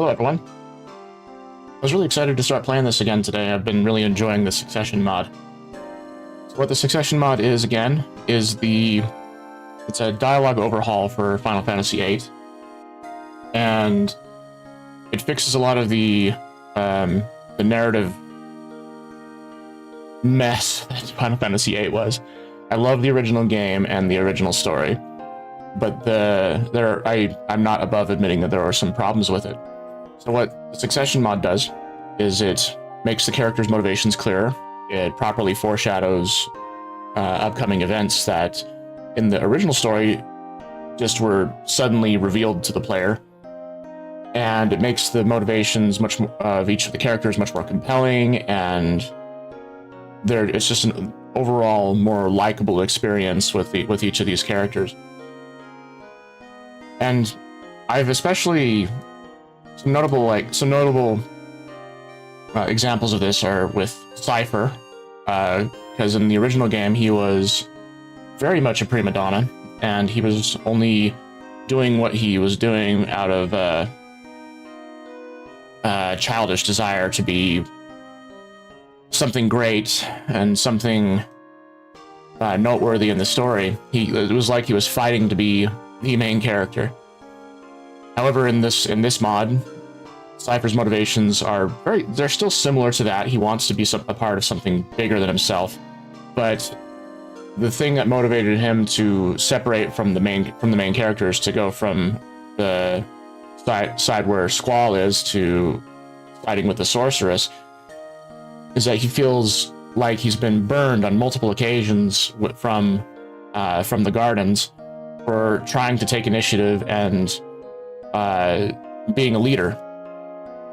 Hello everyone. I was really excited to start playing this again today. I've been really enjoying the Succession mod. So what the Succession mod is, again, is it's a dialogue overhaul for Final Fantasy VIII. And it fixes a lot of the narrative mess that Final Fantasy VIII was. I love the original game and the original story, but I'm not above admitting that there are some problems with it. So what the Succession mod does is it makes the characters' motivations clearer. It properly foreshadows upcoming events that in the original story just were suddenly revealed to the player. And it makes the motivations of each of the characters much more compelling, and it's just an overall more likable experience with each of these characters. And I've especially some notable examples of this are with Cypher, because in the original game he was very much a prima donna, and he was only doing what he was doing out of childish desire to be something great and something noteworthy in the story. It was like he was fighting to be the main character. However, in this mod, Cypher's motivations they're still similar to that. He wants to be a part of something bigger than himself, but the thing that motivated him to separate from the main characters, to go from the side where Squall is to fighting with the sorceress, is that he feels like he's been burned on multiple occasions from the Gardens for trying to take initiative and being a leader,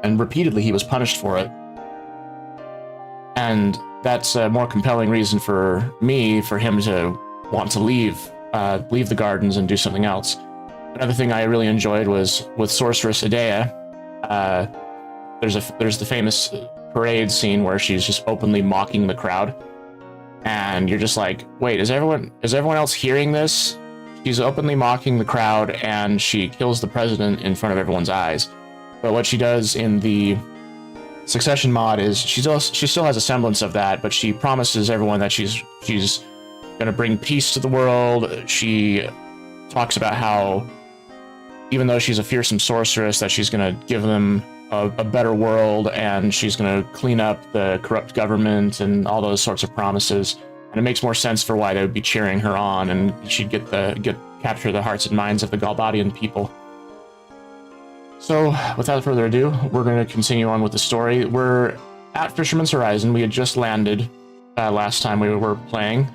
and repeatedly he was punished for it. And that's a more compelling reason for him to want to leave the Gardens and do something else. Another thing I really enjoyed was with Sorceress Idea. There's the famous parade scene where she's just openly mocking the crowd, and you're just like, wait, is everyone else hearing this? She's openly mocking the crowd, and she kills the president in front of everyone's eyes. But what she does in the Succession mod is she still has a semblance of that, but she promises everyone that she's going to bring peace to the world. She talks about how, even though she's a fearsome sorceress, that she's going to give them a better world, and she's going to clean up the corrupt government and all those sorts of promises. And it makes more sense for why they would be cheering her on, and she'd capture the hearts and minds of the Galbadian people. So, without further ado, we're going to continue on with the story. We're at Fisherman's Horizon. We had just landed last time we were playing,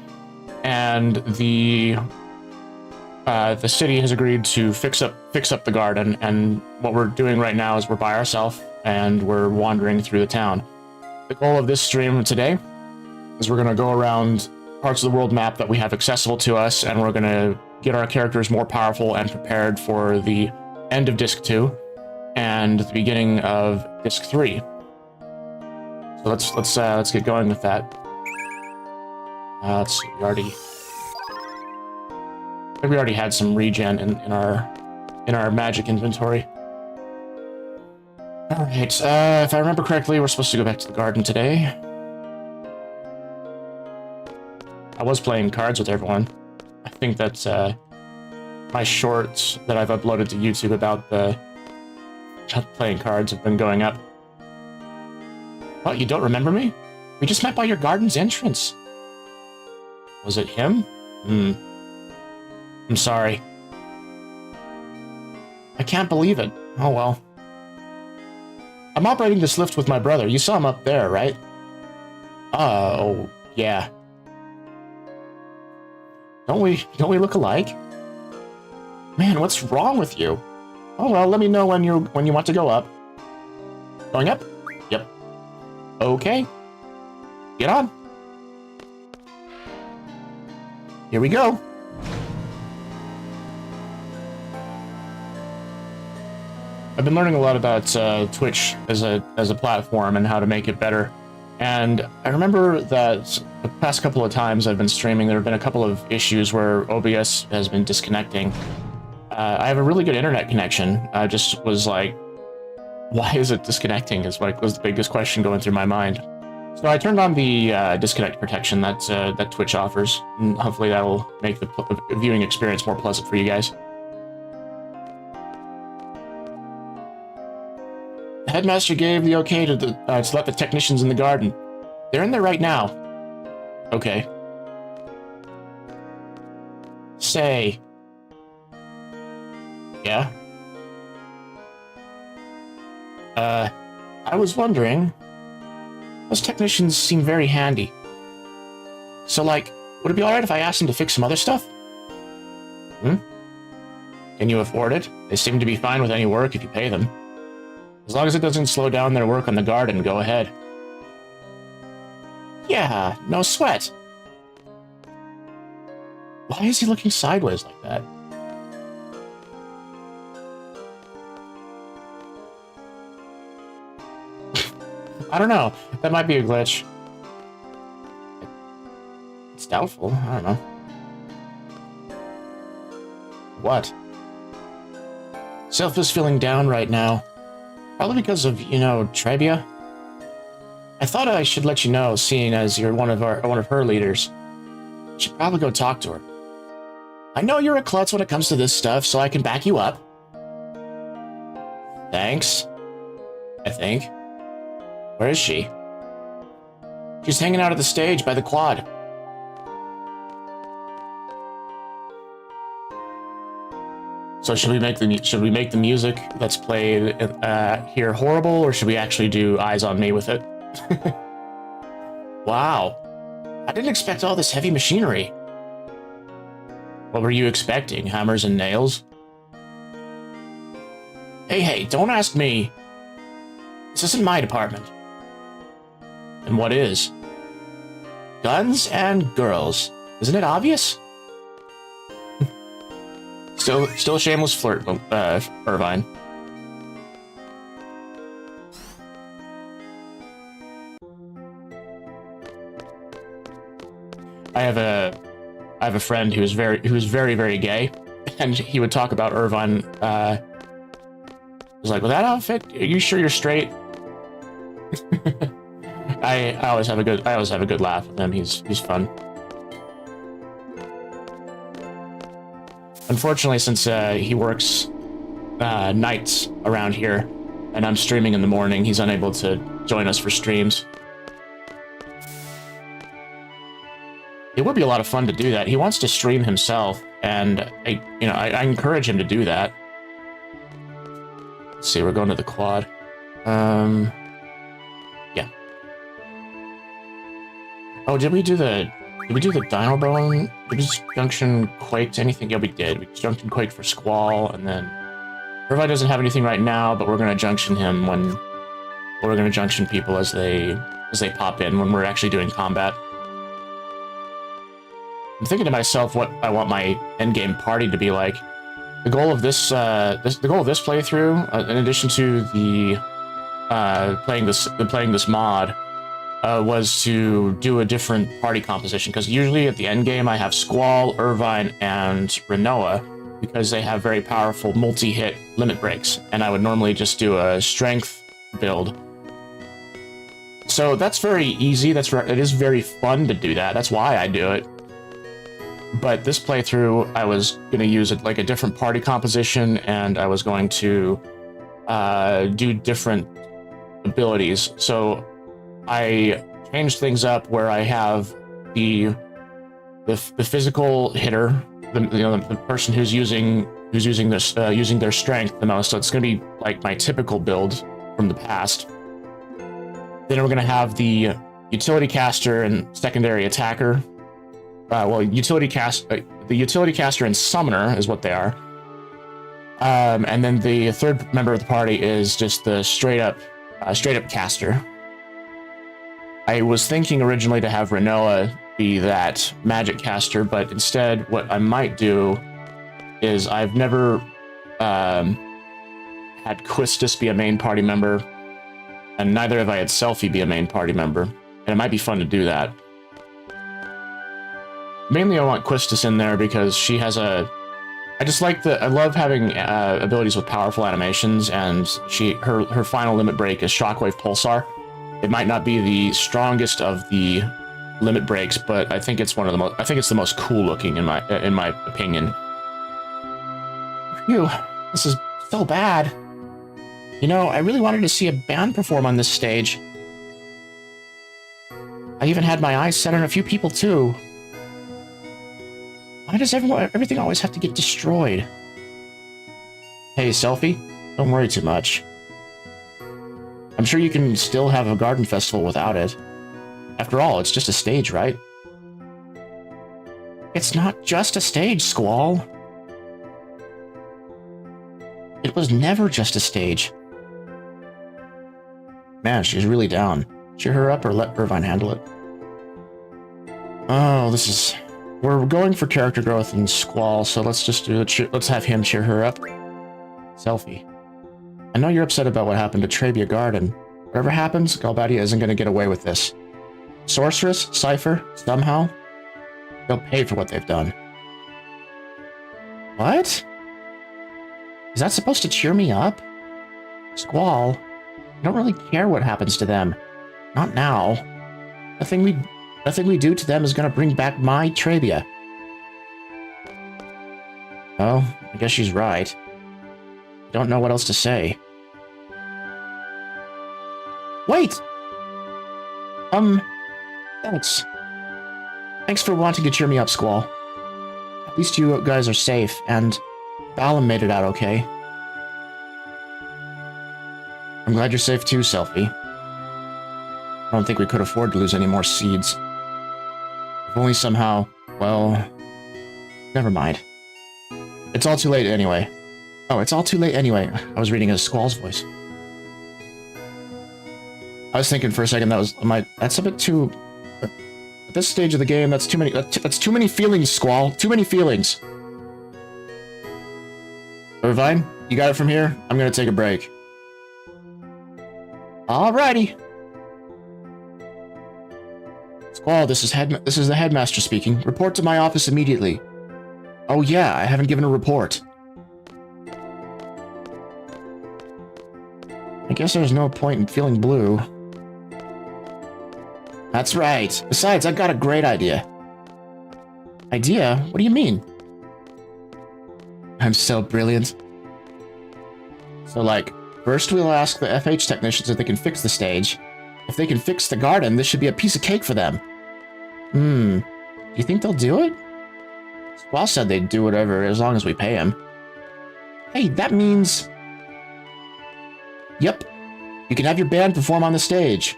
and the city has agreed to fix up the garden. And what we're doing right now is we're by ourselves and we're wandering through the town. The goal of this stream today is we're going to go around parts of the world map that we have accessible to us, and we're going to get our characters more powerful and prepared for the end of Disc 2 and the beginning of Disc 3. So let's get going with that. Let's see, we already had some regen in our magic inventory. All right, if I remember correctly, we're supposed to go back to the garden today. I was playing cards with everyone. I think that's my shorts that I've uploaded to YouTube about the playing cards have been going up. What, you don't remember me? We just met by your garden's entrance. Was it him? I'm sorry. I can't believe it. Oh well. I'm operating this lift with my brother. You saw him up there, right? Oh, yeah. Don't we look alike? Man, what's wrong with you? Oh well, let me know when you want to go up. Going up? Yep. Okay. Get on. Here we go. I've been learning a lot about Twitch as a platform and how to make it better. And I remember that the past couple of times I've been streaming, there have been a couple of issues where OBS has been disconnecting. I have a really good internet connection. I just was like Why is it disconnecting is what was the biggest question going through my mind. So I turned on the disconnect protection that Twitch offers, and hopefully that will make the viewing experience more pleasant for you guys. The headmaster gave the okay to let the technicians in the garden. They're in there right now. Okay. Say. Yeah? I was wondering, those technicians seem very handy. So, like, would it be alright if I asked them to fix some other stuff? Hmm? Can you afford it? They seem to be fine with any work if you pay them. As long as it doesn't slow down their work on the garden, go ahead. Yeah, no sweat. Why is he looking sideways like that? I don't know. That might be a glitch. It's doubtful. I don't know. What? Self is feeling down right now. Probably because of, you know, Trebia. I thought I should let you know, seeing as you're one of her leaders. You should probably go talk to her. I know you're a klutz when it comes to this stuff, so I can back you up. Thanks. I think. Where is she? She's hanging out at the stage by the quad. So should we make the music that's played here horrible, or should we actually do Eyes on Me with it? Wow. I didn't expect all this heavy machinery. What were you expecting? Hammers and nails? Hey, don't ask me. This isn't my department. And what is? Guns and girls. Isn't it obvious? Still a shameless flirt, Irvine. I have a friend who's very, very gay, and he would talk about Irvine. Was like, with that outfit, are you sure you're straight? I always have a good laugh with him. He's fun. Unfortunately, since he works nights around here, and I'm streaming in the morning, he's unable to join us for streams. It would be a lot of fun to do that. He wants to stream himself, and I encourage him to do that. Let's see, we're going to the quad. Yeah. Oh, did we do the Dino Bone? Did we just junction Quake to anything? Yeah, we did. We junction Quake for Squall, and then Irvine doesn't have anything right now, but we're gonna junction him we're gonna junction people as they pop in when we're actually doing combat. I'm thinking to myself what I want my endgame party to be like. The goal of this playthrough, in addition to the playing this mod, was to do a different party composition, because usually at the end game I have Squall, Irvine, and Renoa, because they have very powerful multi-hit limit breaks, and I would normally just do a strength build. So that's very easy. It is very fun to do that. That's why I do it. But this playthrough, I was going to use it like a different party composition, and I was going to do different abilities. So I changed things up where I have the physical hitter, the person who's using their strength the most. So it's going to be like my typical build from the past. Then we're going to have the utility caster and secondary attacker. The utility caster and summoner is what they are. And then the third member of the party is just the straight up caster. I was thinking originally to have Renoa be that magic caster, but instead what I might do is I've never had Quistis be a main party member, and neither have I had Selfie be a main party member, and it might be fun to do that. Mainly I want Quistis in there because she has a I just like I love having abilities with powerful animations, and her final limit break is Shockwave Pulsar. It might not be the strongest of the limit breaks, but I think it's one of the most. I think it's the most cool looking in my opinion. Phew, this is so bad. You know, I really wanted to see a band perform on this stage. I even had my eyes set on a few people too. Why does everything always have to get destroyed? Hey, Selfie, don't worry too much. I'm sure you can still have a garden festival without it. After all, it's just a stage, right? It's not just a stage, Squall. It was never just a stage. Man, she's really down. Cheer her up or let Irvine handle it. Oh, this is... We're going for character growth and Squall, so let's just do let's have him cheer her up. Selfie. I know you're upset about what happened to Trabia Garden. Whatever happens, Galbadia isn't going to get away with this. Sorceress, Cypher, somehow, they'll pay for what they've done. What? Is that supposed to cheer me up? Squall, I don't really care what happens to them. Not now. Nothing we do to them is going to bring back my Trabia. Oh, I guess she's right. Don't know what else to say. Wait! Thanks. Thanks for wanting to cheer me up, Squall. At least you guys are safe, and Balam made it out okay. I'm glad you're safe too, Selfie. I don't think we could afford to lose any more seeds. If only somehow, well... Never mind. It's all too late anyway. Oh, it's all too late anyway. I was reading a Squall's voice. I was thinking for a second that's a bit too... At this stage of the game, that's too many feelings, Squall. Too many feelings. Irvine, you got it from here? I'm gonna take a break. Alrighty. Squall, this is the headmaster speaking. Report to my office immediately. Oh yeah, I haven't given a report. I guess there's no point in feeling blue. That's right. Besides, I've got a great idea. Idea? What do you mean? I'm so brilliant. So, like, first we'll ask the FH technicians if they can fix the stage. If they can fix the garden, this should be a piece of cake for them. Do you think they'll do it? Squall said they'd do whatever as long as we pay him. Hey, that means... Yep. You can have your band perform on the stage.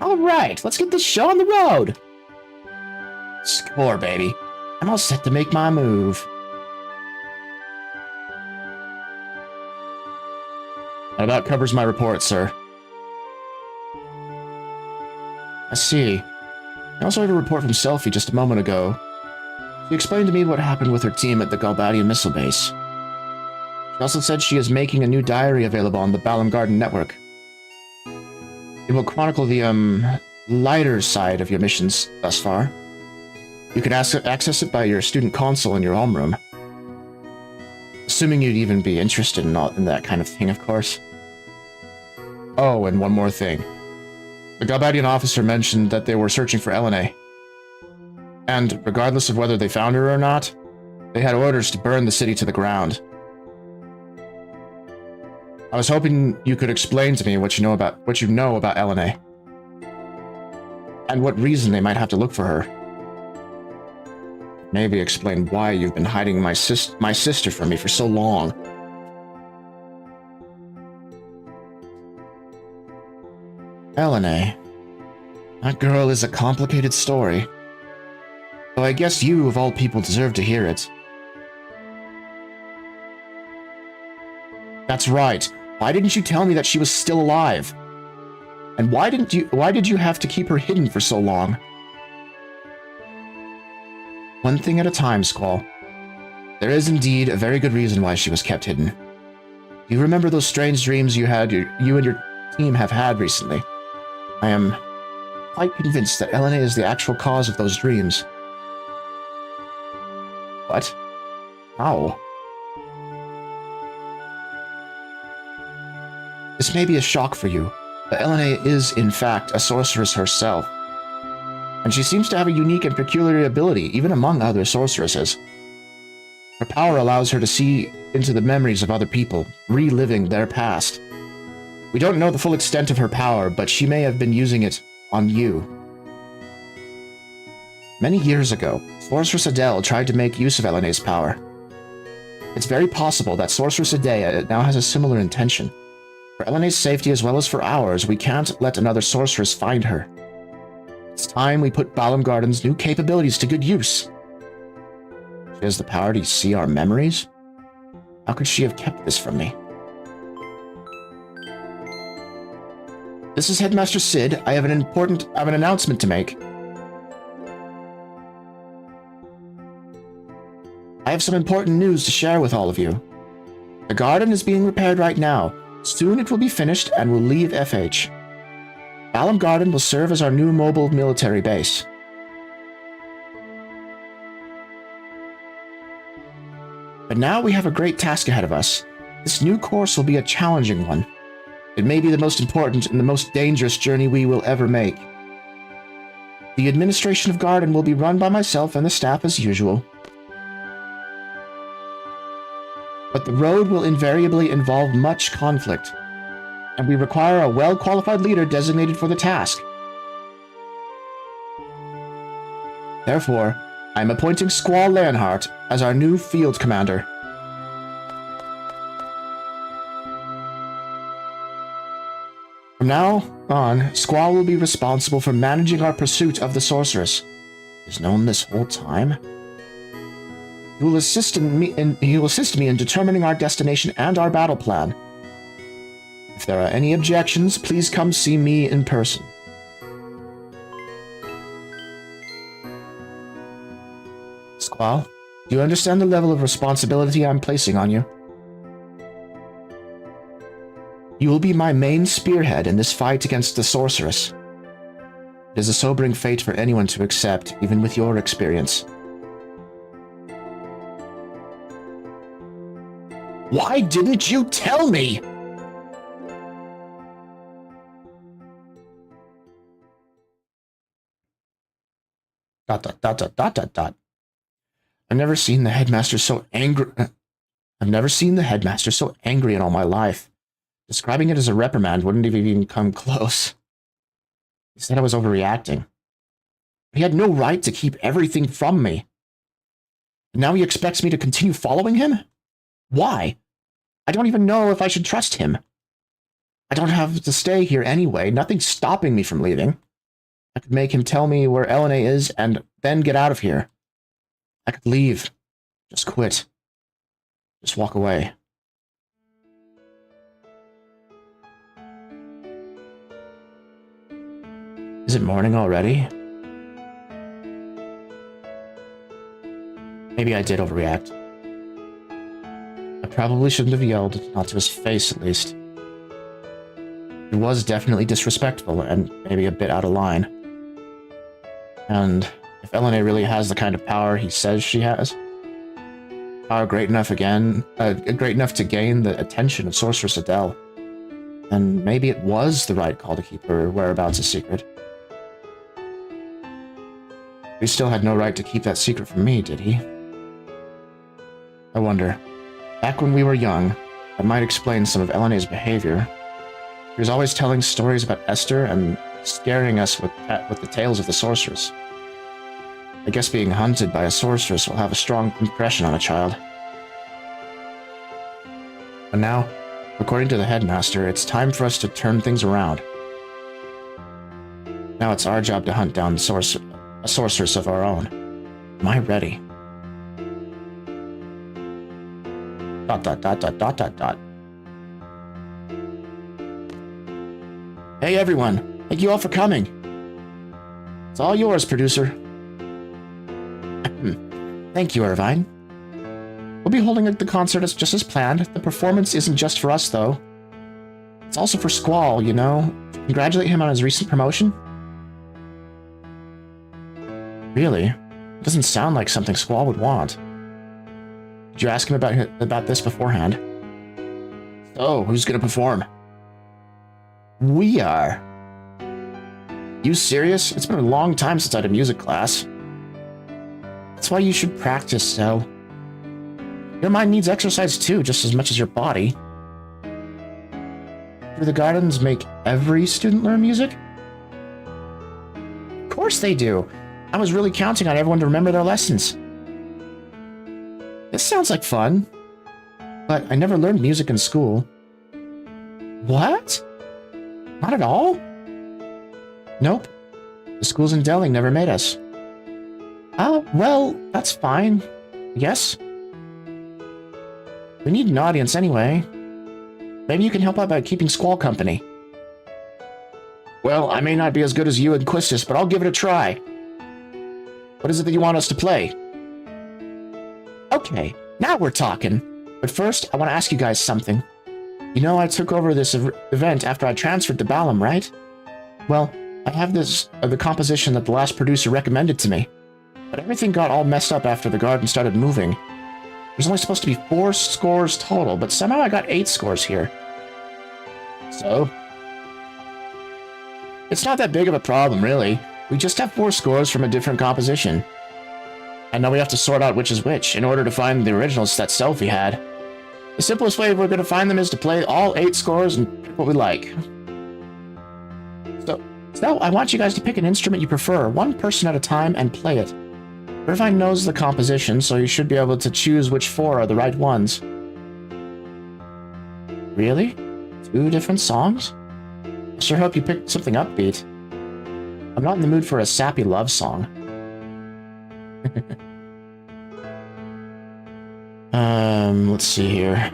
Alright, let's get this show on the road. Score, baby. I'm all set to make my move. That about covers my report, sir. I see. I also heard a report from Selfie just a moment ago. She explained to me what happened with her team at the Galbadia missile base. She also said she is making a new diary available on the Balam Garden network. It will chronicle the, lighter side of your missions thus far. You can access it by your student console in your homeroom. Assuming you'd even be interested in that kind of thing, of course. Oh, and one more thing. The Galbadian officer mentioned that they were searching for Elena. And, regardless of whether they found her or not, they had orders to burn the city to the ground. I was hoping you could explain to me what you know about Elena. And what reason they might have to look for her. Maybe explain why you've been hiding my sister from me for so long. Elena. That girl is a complicated story. Though I guess you, of all people, deserve to hear it. That's right. Why didn't you tell me that she was still alive? And why did you have to keep her hidden for so long? One thing at a time, Squall. There is indeed a very good reason why she was kept hidden. Do you remember those strange dreams you and your team have had recently? I am quite convinced that Elena is the actual cause of those dreams. What? How? This may be a shock for you, but Elena is, in fact, a sorceress herself. And she seems to have a unique and peculiar ability, even among other sorceresses. Her power allows her to see into the memories of other people, reliving their past. We don't know the full extent of her power, but she may have been using it on you. Many years ago, Sorceress Adele tried to make use of Elena's power. It's very possible that Sorceress Adele now has a similar intention. For Elena's safety as well as for ours, we can't let another sorceress find her. It's time we put Balamgarden's new capabilities to good use. She has the power to see our memories? How could she have kept this from me? This is Headmaster Sid. I have an announcement to make. I have some important news to share with all of you. The garden is being repaired right now. Soon it will be finished and will leave FH. Balam Garden will serve as our new mobile military base. But now we have a great task ahead of us. This new course will be a challenging one. It may be the most important and the most dangerous journey we will ever make. The administration of Garden will be run by myself and the staff as usual. But the road will invariably involve much conflict, and we require a well-qualified leader designated for the task. Therefore, I am appointing Squall Leonhardt as our new field commander. From now on, Squall will be responsible for managing our pursuit of the sorceress. He's known this whole time? He will assist me in determining our destination and our battle plan. If there are any objections, please come see me in person. Squall, do you understand the level of responsibility I'm placing on you? You will be my main spearhead in this fight against the sorceress. It is a sobering fate for anyone to accept, even with your experience. Why didn't you tell me? I've never seen the headmaster so angry. I've never seen the headmaster so angry in all my life. Describing it as a reprimand wouldn't have even come close. He said I was overreacting. He had no right to keep everything from me. And now he expects me to continue following him? Why? I don't even know if I should trust him. I don't have to stay here anyway. Nothing's stopping me from leaving. I could make him tell me where Elena is and then get out of here. I could leave. Just quit. Just walk away. Is it morning already? Maybe I did overreact. I probably shouldn't have yelled, not to his face at least. It was definitely disrespectful and maybe a bit out of line. And if Elena really has the kind of power he says she has, power great enough to gain the attention of Sorceress Adele, then maybe it was the right call to keep her whereabouts a secret. He still had no right to keep that secret from me, did he? I wonder. Back when we were young, that might explain some of Elena's behavior. He was always telling stories about Esther and scaring us with the tales of the sorceress. I guess being hunted by a sorceress will have a strong impression on a child. But now, according to the headmaster, it's time for us to turn things around. Now it's our job to hunt down a sorceress of our own. Am I ready? ... Hey everyone, thank you all for coming. It's all yours, producer. Thank you, Irvine. We'll be holding the concert just as planned. The performance isn't just for us, though. It's also for Squall, you know. Congratulate him on his recent promotion. Really? It doesn't sound like something Squall would want. Did you ask him about this beforehand? So, who's gonna perform? We are. You serious? It's been a long time since I had a music class. That's why you should practice, so. Your mind needs exercise too, just as much as your body. Do the gardens make every student learn music? Of course they do. I was really counting on everyone to remember their lessons. This sounds like fun. But I never learned music in school. What? Not at all? Nope. The schools in Delling never made us. Oh, well, that's fine. Yes? We need an audience anyway. Maybe you can help out by keeping Squall company. Well, I may not be as good as you and Quistis, but I'll give it a try. What is it that you want us to play? Okay, now we're talking. But first, I want to ask you guys something. You know I took over this event after I transferred to Balam, right? Well, I have the composition that the last producer recommended to me. But everything got all messed up after the garden started moving. There's only supposed to be 4 scores total, but somehow I got 8 scores here. So? It's not that big of a problem, really. We just have 4 scores from a different composition. And now we have to sort out which is which in order to find the originals that Selphie had. The simplest way we're going to find them is to play all 8 scores and pick what we like. So now I want you guys to pick an instrument you prefer, one person at a time, and play it. Irvine knows the composition, so you should be able to choose which 4 are the right ones. Really? 2 different songs? I sure hope you picked something upbeat. I'm not in the mood for a sappy love song. Let's see here.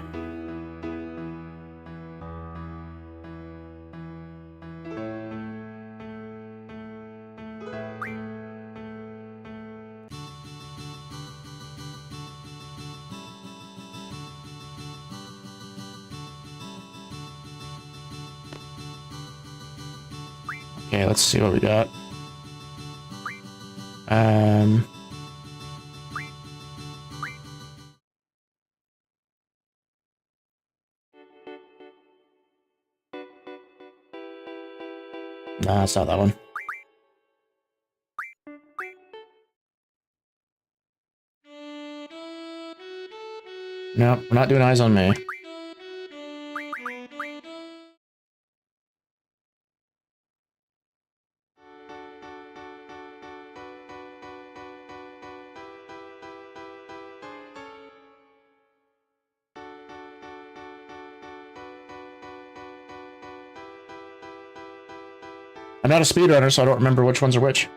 Okay, let's see what we got. Nah, it's not that one. Nope, we're not doing Eyes on Me. I'm not a speedrunner, so I don't remember which ones are which.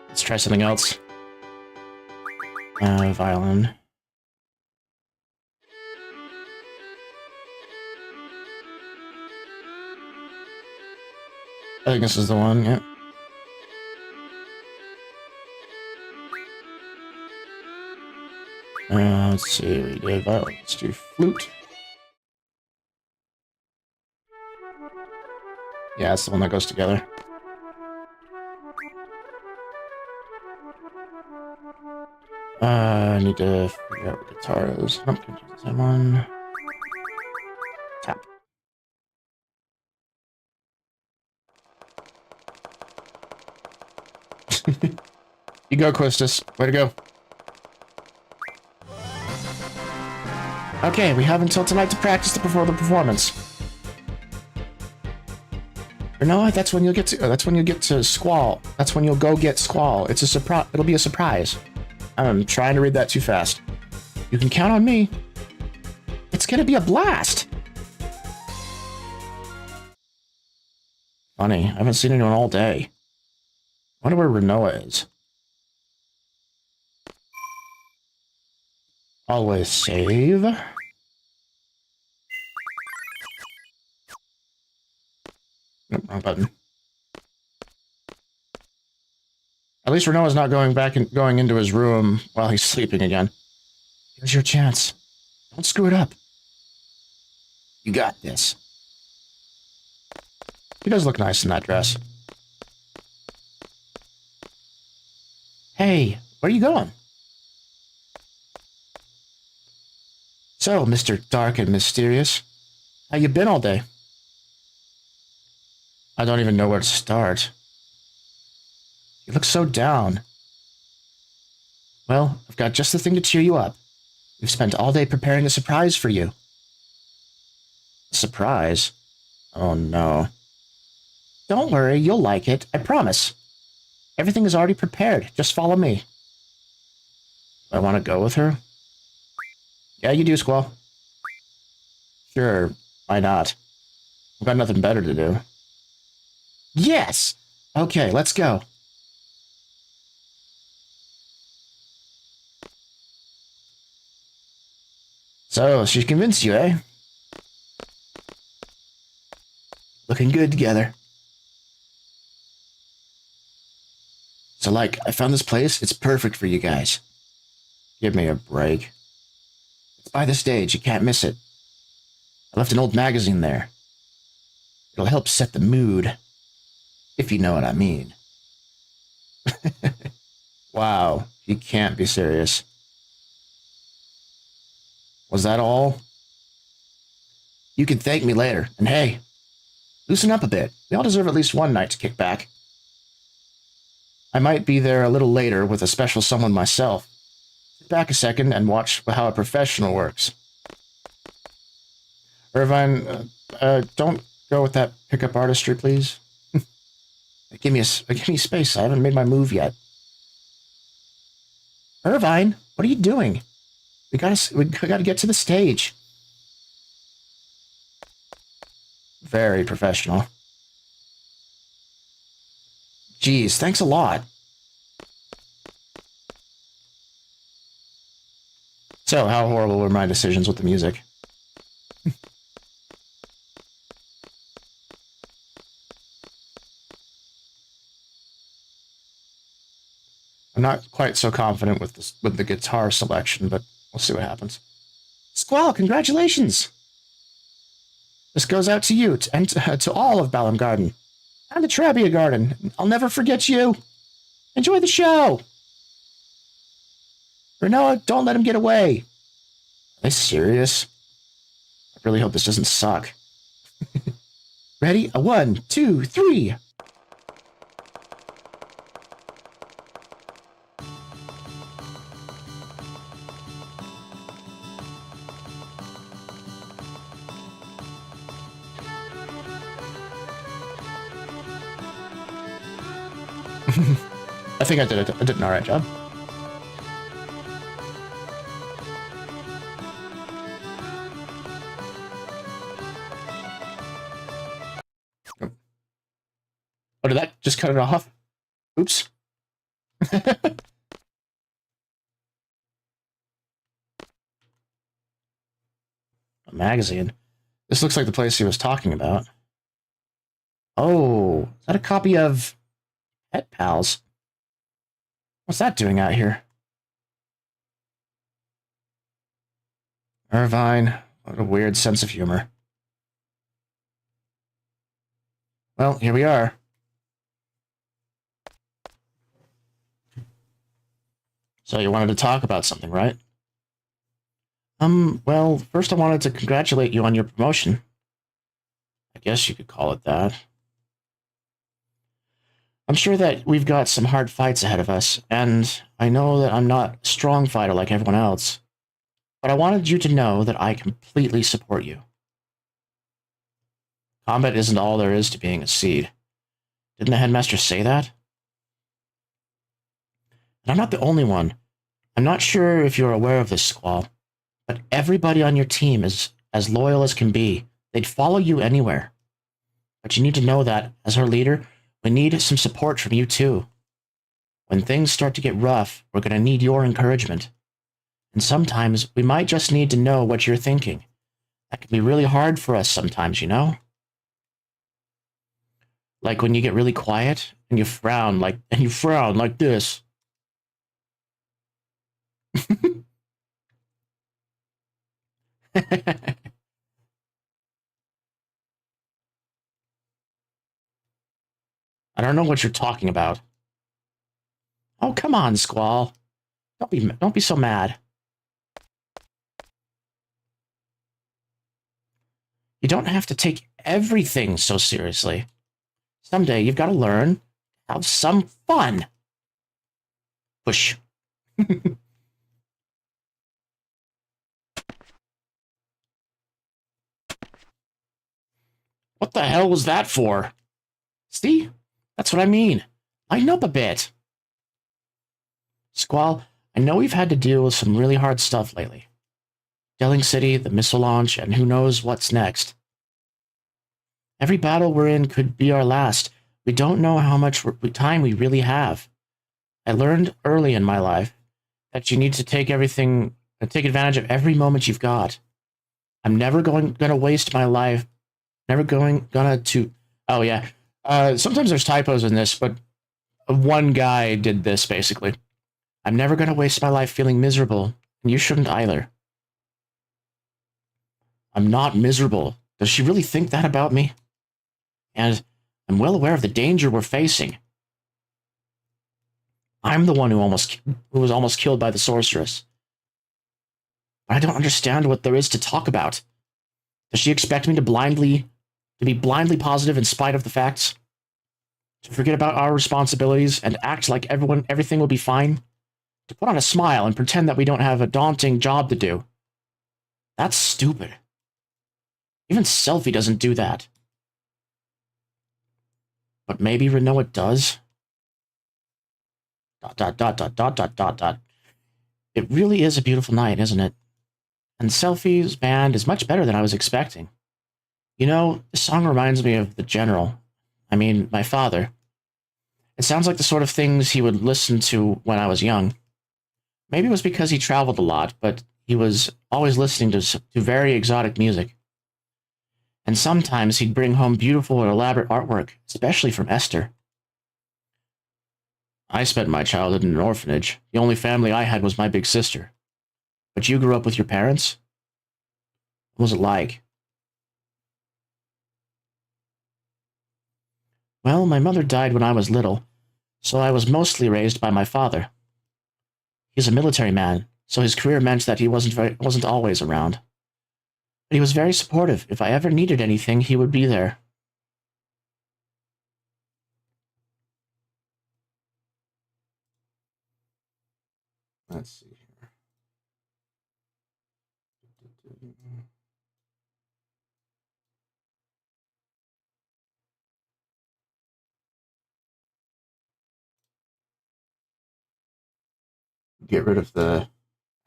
Let's try something else. Violin. I think this is the one, yeah. Let's see, we did violin. Let's do flute. Yeah, that's the one that goes together. I need to figure out what guitar is. I'm gonna do the same one. Tap. You go, Quistis. Way to go. Okay, we have until tonight to practice before the performance. Or no, that's when you'll get to Squall. That's when you'll go get Squall. It's a surprise. It'll be a surprise. I'm trying to read that too fast. You can count on me. It's gonna be a blast. Funny, I haven't seen anyone all day. I wonder where Renoa is. Always save. Nope, wrong button. At least Renoa's not going into his room while he's sleeping again. Here's your chance. Don't screw it up. You got this. He does look nice in that dress. Hey, where are you going? So, Mr. Dark and Mysterious, how you been all day? I don't even know where to start. You look so down. Well, I've got just the thing to cheer you up. We've spent all day preparing a surprise for you. A surprise? Oh no. Don't worry, you'll like it, I promise. Everything is already prepared, just follow me. I want to go with her? Yeah, you do, Squall. Sure, why not? I've got nothing better to do. Yes! Okay, let's go. So, she convinced you, eh? Looking good together. So, I found this place. It's perfect for you guys. Give me a break. It's by the stage. You can't miss it. I left an old magazine there. It'll help set the mood. If you know what I mean. Wow, he can't be serious. Was that all? You can thank me later. And hey, loosen up a bit. We all deserve at least one night to kick back. I might be there a little later with a special someone myself. Sit back a second and watch how a professional works. Irvine, don't go with that pickup artistry, please. Give me space. I haven't made my move yet. Irvine, what are you doing? We gotta get to the stage. Very professional. Geez, thanks a lot. So, how horrible were my decisions with the music? I'm not quite so confident with the guitar selection, but we'll see what happens. Squall, congratulations! This goes out to you and to all of Balam Garden. And the Trabia Garden. I'll never forget you. Enjoy the show. Renoa, don't let him get away. Are they serious? I really hope this doesn't suck. Ready? A 1, 2, 3. I think I did an alright job. Oh, did that just cut it off? Oops. A magazine. This looks like the place he was talking about. Oh, is that a copy of Pet Pals? What's that doing out here? Irvine, what a weird sense of humor. Well, here we are. So you wanted to talk about something, right? Well, first I wanted to congratulate you on your promotion. I guess you could call it that. I'm sure that we've got some hard fights ahead of us, and I know that I'm not a strong fighter like everyone else. But I wanted you to know that I completely support you. Combat isn't all there is to being a seed. Didn't the headmaster say that? And I'm not the only one. I'm not sure if you're aware of this, Squall, but everybody on your team is as loyal as can be. They'd follow you anywhere. But you need to know that, as our leader, we need some support from you too. When things start to get rough, we're going to need your encouragement. And sometimes we might just need to know what you're thinking. That can be really hard for us sometimes, you know? Like when you get really quiet and you frown like this. I don't know what you're talking about. Oh, come on, Squall. Don't be so mad. You don't have to take everything so seriously. Someday you've got to learn, have some fun. Push. What the hell was that for? See? That's what I mean. Lighten up a bit. Squall, I know we've had to deal with some really hard stuff lately. Delling City, the missile launch, and who knows what's next. Every battle we're in could be our last. We don't know how much time we really have. I learned early in my life that you need to take advantage of every moment you've got. I'm never gonna waste my life. Oh yeah. Sometimes there's typos in this, but one guy did this basically. I'm never gonna waste my life feeling miserable, and you shouldn't either. I'm not miserable. Does she really think that about me? And I'm well aware of the danger we're facing. I'm the one who was almost killed by the sorceress. But I don't understand what there is to talk about. Does she expect me to be blindly positive in spite of the facts? To forget about our responsibilities and act like everything will be fine? To put on a smile and pretend that we don't have a daunting job to do? That's stupid. Even Selfie doesn't do that. But maybe Renoa does? ... It really is a beautiful night, isn't it? And Selfie's band is much better than I was expecting. You know, this song reminds me of the General. I mean, my father. It sounds like the sort of things he would listen to when I was young. Maybe it was because he traveled a lot, but he was always listening to very exotic music. And sometimes he'd bring home beautiful and elaborate artwork, especially from Esther. I spent my childhood in an orphanage. The only family I had was my big sister. But you grew up with your parents? What was it like? Well, my mother died when I was little, so I was mostly raised by my father. He's a military man, so his career meant that he wasn't always around. But he was very supportive. If I ever needed anything, he would be there. Let's see here. Get rid of the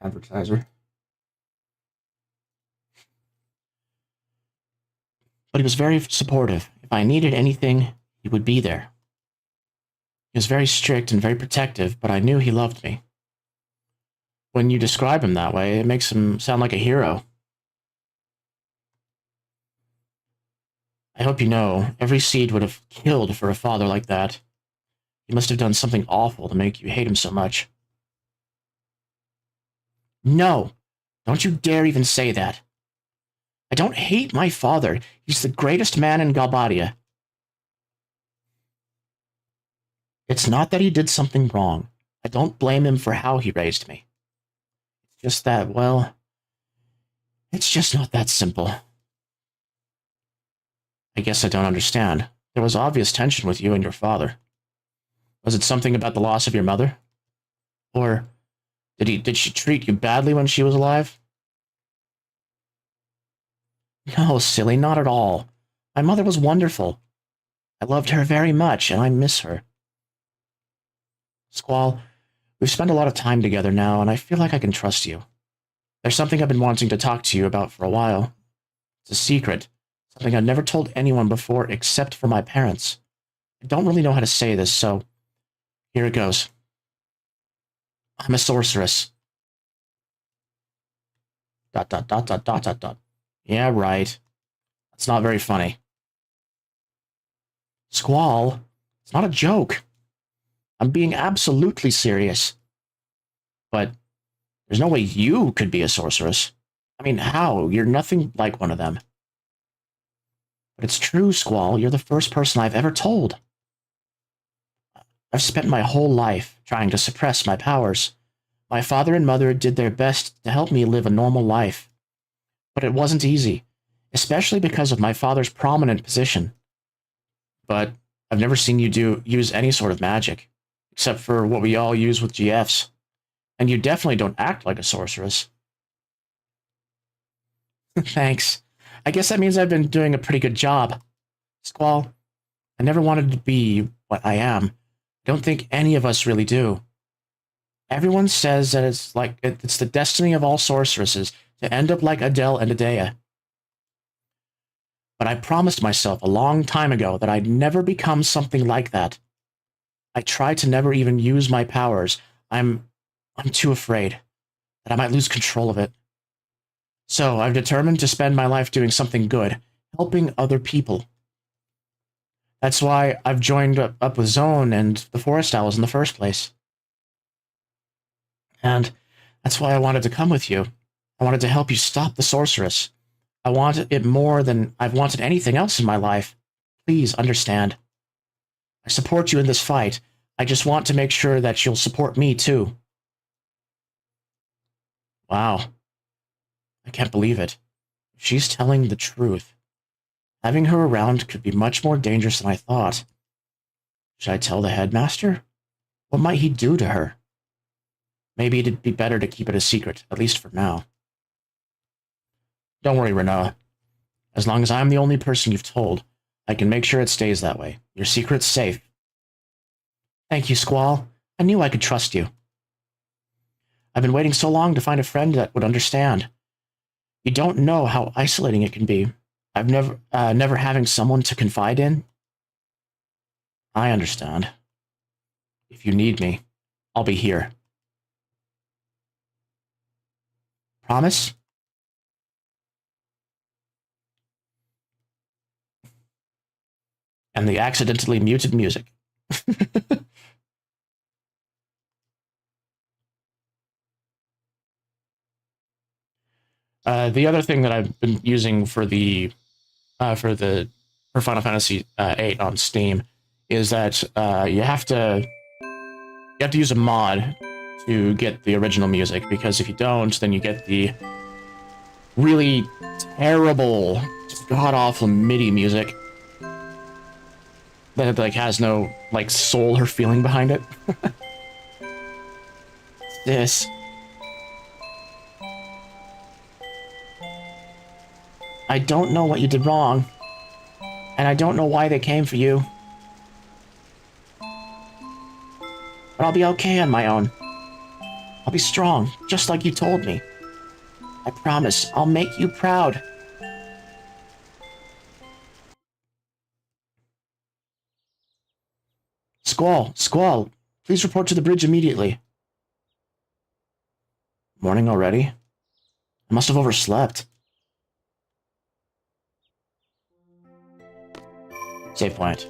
advertiser. But he was very supportive. If I needed anything, he would be there. He was very strict and very protective, but I knew he loved me. When you describe him that way, it makes him sound like a hero. I hope you know, every seed would have killed for a father like that. He must have done something awful to make you hate him so much. No! Don't you dare even say that. I don't hate my father. He's the greatest man in Galbadia. It's not that he did something wrong. I don't blame him for how he raised me. It's just that, well, it's just not that simple. I guess I don't understand. There was obvious tension with you and your father. Was it something about the loss of your mother? Or did she treat you badly when she was alive? No, silly, not at all. My mother was wonderful. I loved her very much, and I miss her. Squall, we've spent a lot of time together now, and I feel like I can trust you. There's something I've been wanting to talk to you about for a while. It's a secret, something I've never told anyone before except for my parents. I don't really know how to say this, so here it goes. I'm a sorceress. ... Yeah, right. That's not very funny. Squall, it's not a joke. I'm being absolutely serious. But there's no way you could be a sorceress. I mean, how? You're nothing like one of them. But it's true, Squall. You're the first person I've ever told. I've spent my whole life trying to suppress my powers. My father and mother did their best to help me live a normal life. But it wasn't easy. especially because of my father's prominent position. But I've never seen you use any sort of magic, except for what we all use with GFs. And you definitely don't act like a sorceress. Thanks. I guess that means I've been doing a pretty good job. Squall, I never wanted to be what I am. I don't think any of us really do. Everyone says that it's the destiny of all sorceresses to end up like Adele and Adea. But I promised myself a long time ago that I'd never become something like that. I try to never even use my powers. I'm too afraid that I might lose control of it. So I've determined to spend my life doing something good, helping other people. That's why I've joined up with Zone and the Forest Owls in the first place. And that's why I wanted to come with you. I wanted to help you stop the sorceress. I want it more than I've wanted anything else in my life. Please understand. I support you in this fight. I just want to make sure that you'll support me too. Wow. I can't believe it. She's telling the truth. Having her around could be much more dangerous than I thought. Should I tell the headmaster? What might he do to her? Maybe it'd be better to keep it a secret, at least for now. Don't worry, Renoa. As long as I'm the only person you've told, I can make sure it stays that way. Your secret's safe. Thank you, Squall. I knew I could trust you. I've been waiting so long to find a friend that would understand. You don't know how isolating it can be. I've never having someone to confide in. I understand. If you need me, I'll be here. Promise? And the accidentally muted music. The other thing that I've been using for Final Fantasy 8 on Steam is that you have to use a mod to get the original music, because if you don't, then you get the really terrible, god-awful MIDI music that has no soul or feeling behind it. This. I don't know what you did wrong, and I don't know why they came for you. But I'll be okay on my own. I'll be strong, just like you told me. I promise, I'll make you proud. Squall, please report to the bridge immediately. Morning already? I must have overslept. Save point.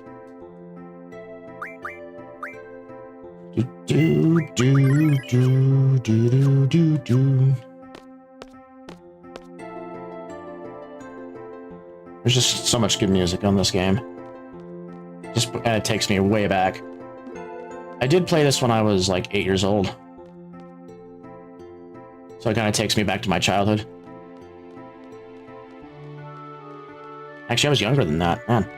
There's just so much good music on this game. It takes me way back. I did play this when I was 8 years old. So it kind of takes me back to my childhood. Actually, I was younger than that, man.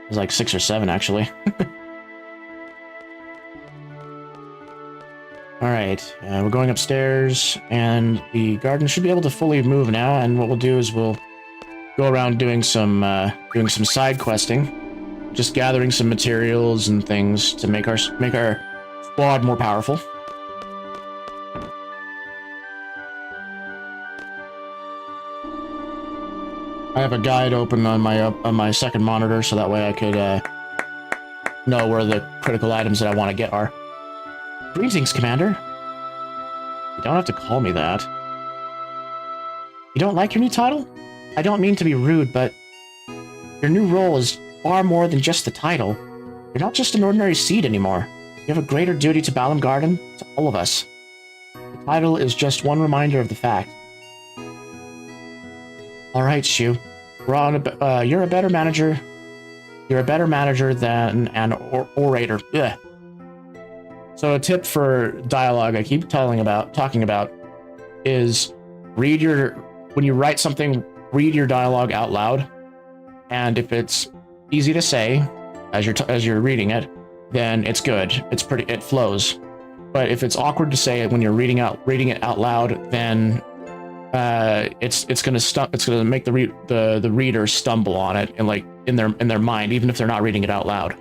I was 6 or 7, actually. Alright, we're going upstairs, and the garden should be able to fully move now, and what we'll do is we'll go around doing some side questing, just gathering some materials and things to make our squad more powerful. I have a guide open on my second monitor, so that way I could know where the critical items that I want to get are. Greetings, Commander. You don't have to call me that. You don't like your new title? I don't mean to be rude, but your new role is far more than just the title. You're not just an ordinary seed anymore. You have a greater duty to Balam Garden, to all of us. The title is just one reminder of the fact. All right, Shu. You're a better manager. You're a better manager than an orator. Ugh. So a tip for dialogue I keep talking about is when you write something, read your dialogue out loud. And if it's easy to say as you're reading it, then it's good. It flows. But if it's awkward to say it when you're reading it out loud, then it's gonna make the reader stumble on it and like in their mind, even if they're not reading it out loud.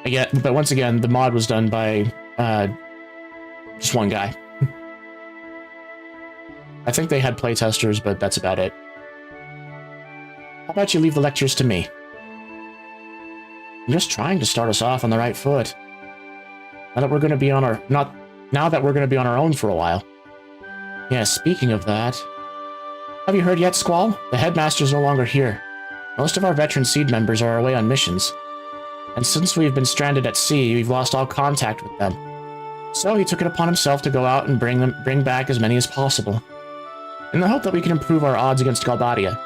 Again, but once again, the mod was done by just one guy. I think they had playtesters, but that's about it. How about you leave the lectures to me? I'm just trying to start us off on the right foot. Now that we're going to be on our own for a while. Yeah, speaking of that, have you heard yet, Squall? The headmaster's no longer here. Most of our veteran seed members are away on missions. And since we've been stranded at sea, we've lost all contact with them. So he took it upon himself to go out and bring back as many as possible, in the hope that we can improve our odds against Galbadia.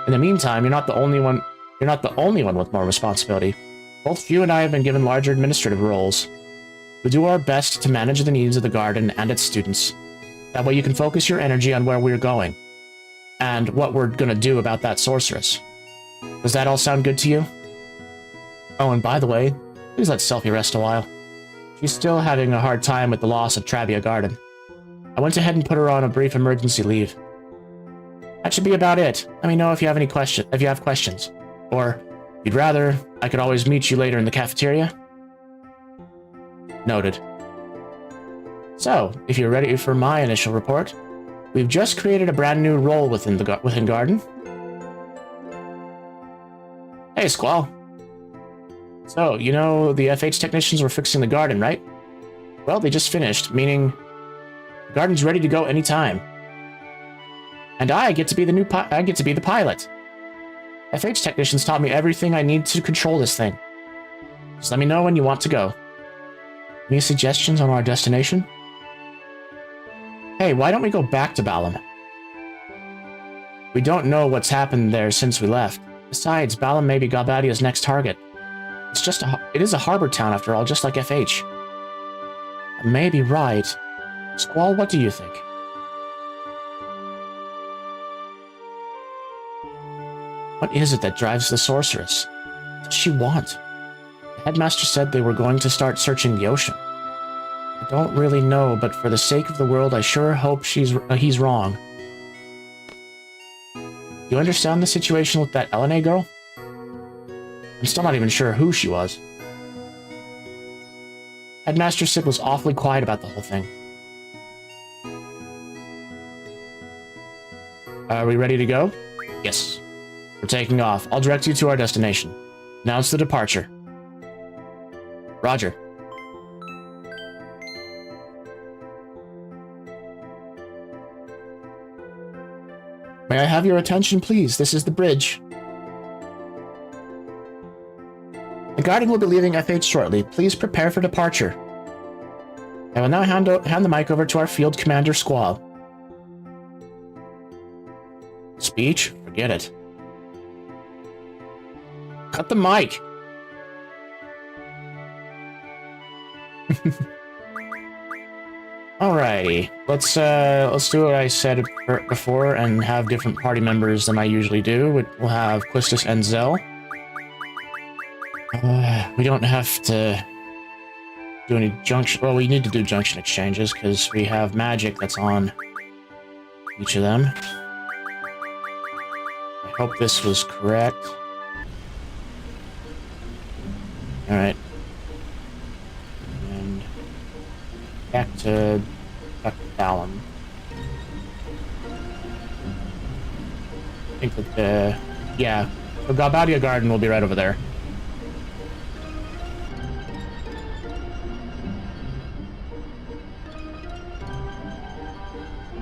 In the meantime, you're not the only one with more responsibility. Both you and I have been given larger administrative roles. We do our best to manage the needs of the garden and its students. That way you can focus your energy on where we're going, and what we're gonna do about that sorceress. Does that all sound good to you? Oh, and by the way, please let Selfie rest a while. She's still having a hard time with the loss of Trabia Garden. I went ahead and put her on a brief emergency leave. That should be about it. Let me know if you have questions. Or, if you'd rather, I could always meet you later in the cafeteria. Noted. So, if you're ready for my initial report, we've just created a brand new role within Garden. Hey, Squall. So, you know the FH technicians were fixing the garden, right? Well, they just finished, meaning the garden's ready to go anytime. And I get to be the pilot. FH technicians taught me everything I need to control this thing. Just let me know when you want to go. Any suggestions on our destination? Hey, why don't we go back to Balam? We don't know what's happened there since we left. Besides, Balam may be Galbadia's next target. It is a harbor town after all, just like FH. I may be right. Squall, what do you think? What is it that drives the sorceress? What does she want? The headmaster said they were going to start searching the ocean. I don't really know, but for the sake of the world, I sure hope he's wrong. You understand the situation with that LNA girl? I'm still not even sure who she was. Headmaster Sid was awfully quiet about the whole thing. Are we ready to go? Yes. We're taking off. I'll direct you to our destination. Announce the departure. Roger. May I have your attention, please? This is the bridge. The Guardian will be leaving FH shortly. Please prepare for departure. I will now hand the mic over to our field commander, Squall. Speech? Forget it. Cut the mic! Alrighty, let's do what I said before and have different party members than I usually do. We'll have Quistis and Zell. We don't have to do any junction. Well, we need to do junction exchanges because we have magic that's on each of them. I hope this was correct. Alright. And back to Balam. I think that, yeah. So Galbadia Garden will be right over there.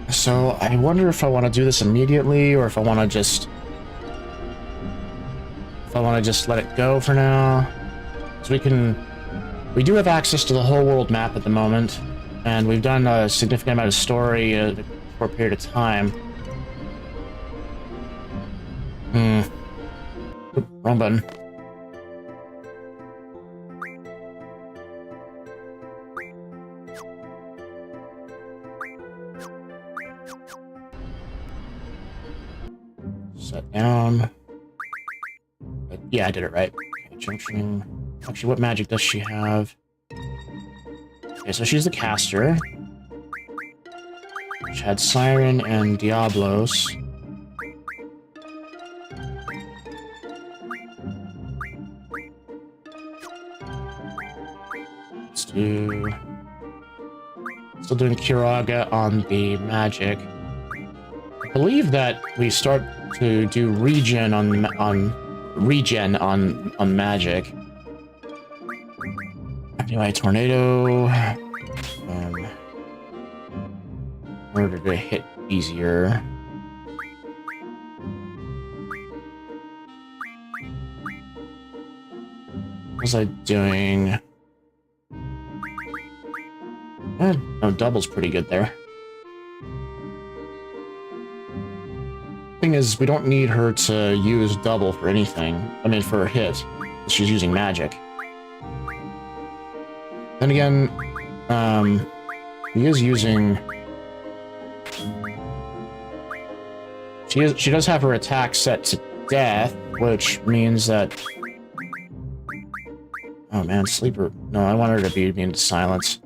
So I wonder if I want to do this immediately or if I want to just let it go for now. So we do have access to the whole world map at the moment, and we've done a significant amount of story for a period of time. Wrong button. Set down. But yeah, I did it right. Okay, junctioning. Actually, what magic does she have? Okay, so she's the caster. She had Siren and Diablos. Let's do... Still doing Kiraga on the magic. I believe that we start to do regen on magic. Anyway, tornado. In order to hit easier. What was I doing? No, double's pretty good there. Thing is, we don't need her to use double for anything. I mean, for a hit. She's using magic. Then again, he is using... She does have her attack set to death, which means that... Oh man, sleeper. No, I want her to be immune to silence.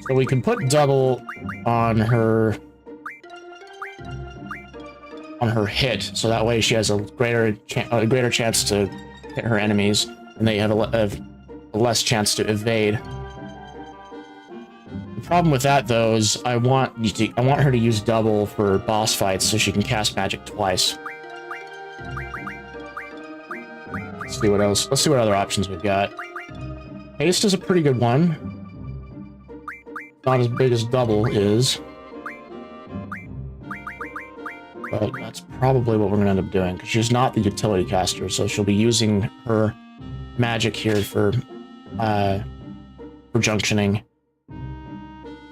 So we can put double on her hit, so that way she has a greater chance to hit her enemies, and they have a less chance to evade. The problem with that, though, is I want her to use double for boss fights, so she can cast magic twice. Let's see what else. Let's see what other options we've got. Haste is a pretty good one. Not as big as double is. But that's probably what we're going to end up doing, because she's not the utility caster, so she'll be using her magic here for junctioning.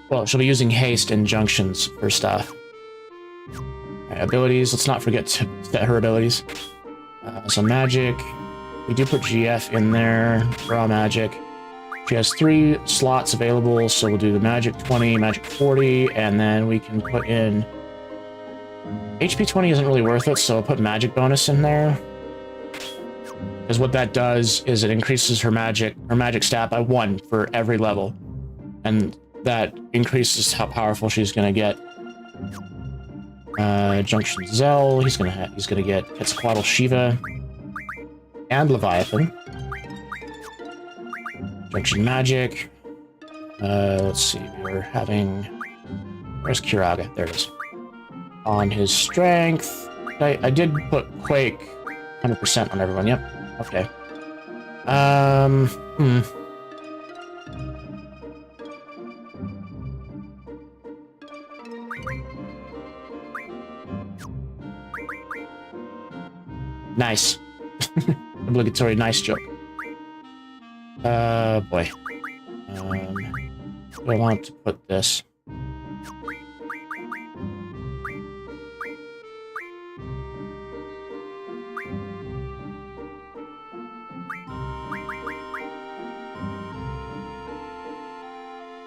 Well, she'll be using haste and junctions for stuff. Right, abilities, let's not forget to set her abilities. So magic, we do put GF in there, raw magic. She has 3 slots available, so we'll do the magic 20, magic 40, and then we can put in... HP 20 isn't really worth it, so I'll put magic bonus in there. Because what that does is it increases her magic stat by 1 for every level. And that increases how powerful she's gonna get. Junction Zell, he's gonna get Quetzalcoatl Shiva and Leviathan. Junction Magic. Let's see, we're having... Where's Kiraga? There it is. On his strength. I did put Quake 100% on everyone, yep. Okay. Nice. Obligatory nice joke. Boy. I want to put this.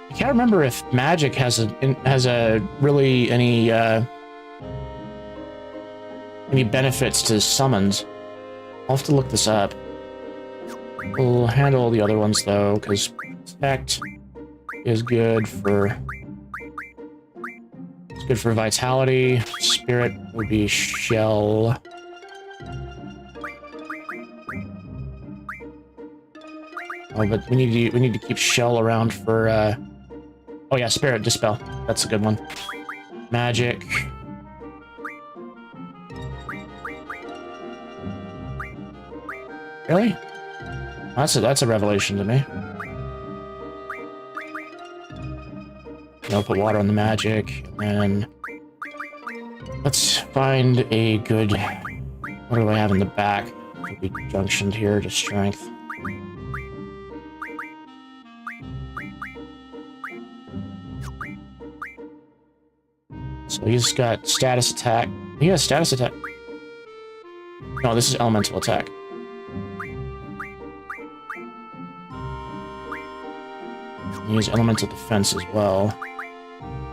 I can't remember if magic has really any benefits to summons. I'll have to look this up. We'll handle the other ones though, because protect is good for vitality. Spirit would be shell. Oh, but we need to keep shell around for oh yeah, spirit dispel. That's a good one. Magic. Really? That's a revelation to me. I'll put water on the magic, and let's find a good... What do I have in the back? It'll be junctioned here to strength. So he's got status attack. He has status attack. No, this is elemental attack. He has elemental defense as well.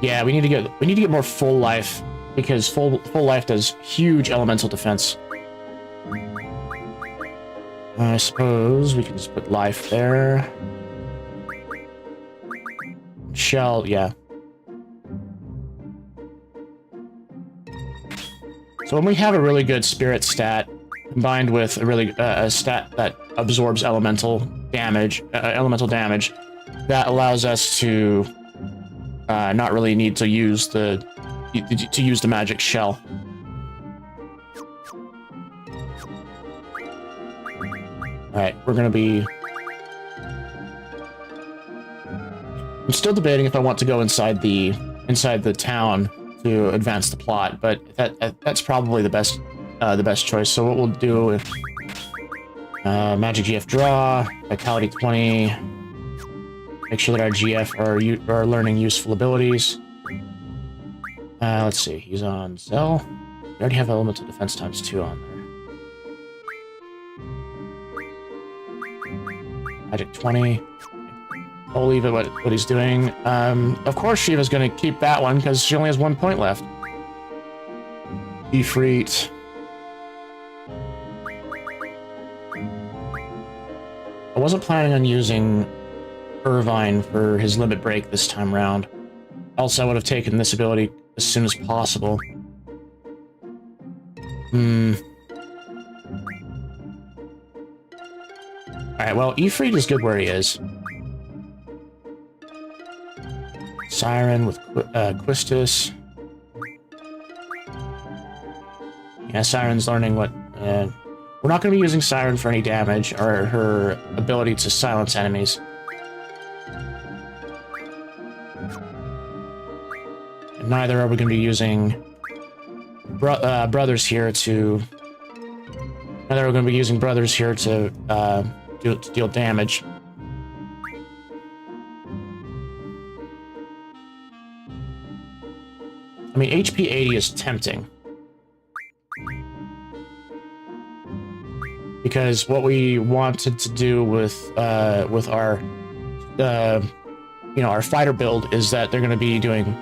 Yeah, we need to get more full life because full life does huge elemental defense. I suppose we can just put life there. Shell, yeah. So when we have a really good spirit stat combined with a really a stat that absorbs elemental damage, that allows us to not really need to use the magic shell. All right, we're gonna be. I'm still debating if I want to go inside the town to advance the plot, but that's probably the best choice. So what we'll do is magic GF draw, vitality 20. Make sure that our GF are learning useful abilities. Let's see, he's on Zell. We already have elemental defense ×2 on there. Magic 20. I'll leave it what he's doing. Of course Shiva's gonna keep that one because she only has 1 point left. Ifrit. I wasn't planning on using Irvine for his limit break this time around. Else I would have taken this ability as soon as possible. Alright, well, Ifrit is good where he is. Siren with Quistis. Yeah, Siren's learning what... we're not going to be using Siren for any damage, or her ability to silence enemies. And neither are we going to be using Brothers here to... Neither are we going to be using Brothers here to deal damage. I mean, HP 80 is tempting. Because what we wanted to do with our our fighter build is that they're going to be doing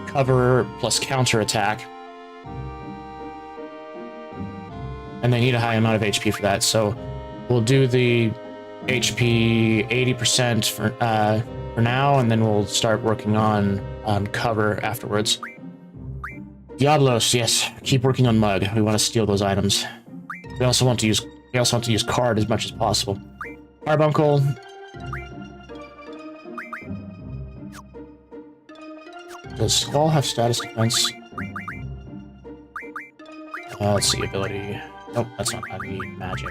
cover plus counter attack, and they need a high amount of HP for that. So we'll do the HP 80% for now, and then we'll start working on cover afterwards. Diablos, yes. Keep working on Mug. We want to steal those items. We also want to use card as much as possible. Carbuncle. Does Squall have status defense? Let's see, ability. Nope, that's not how we need magic.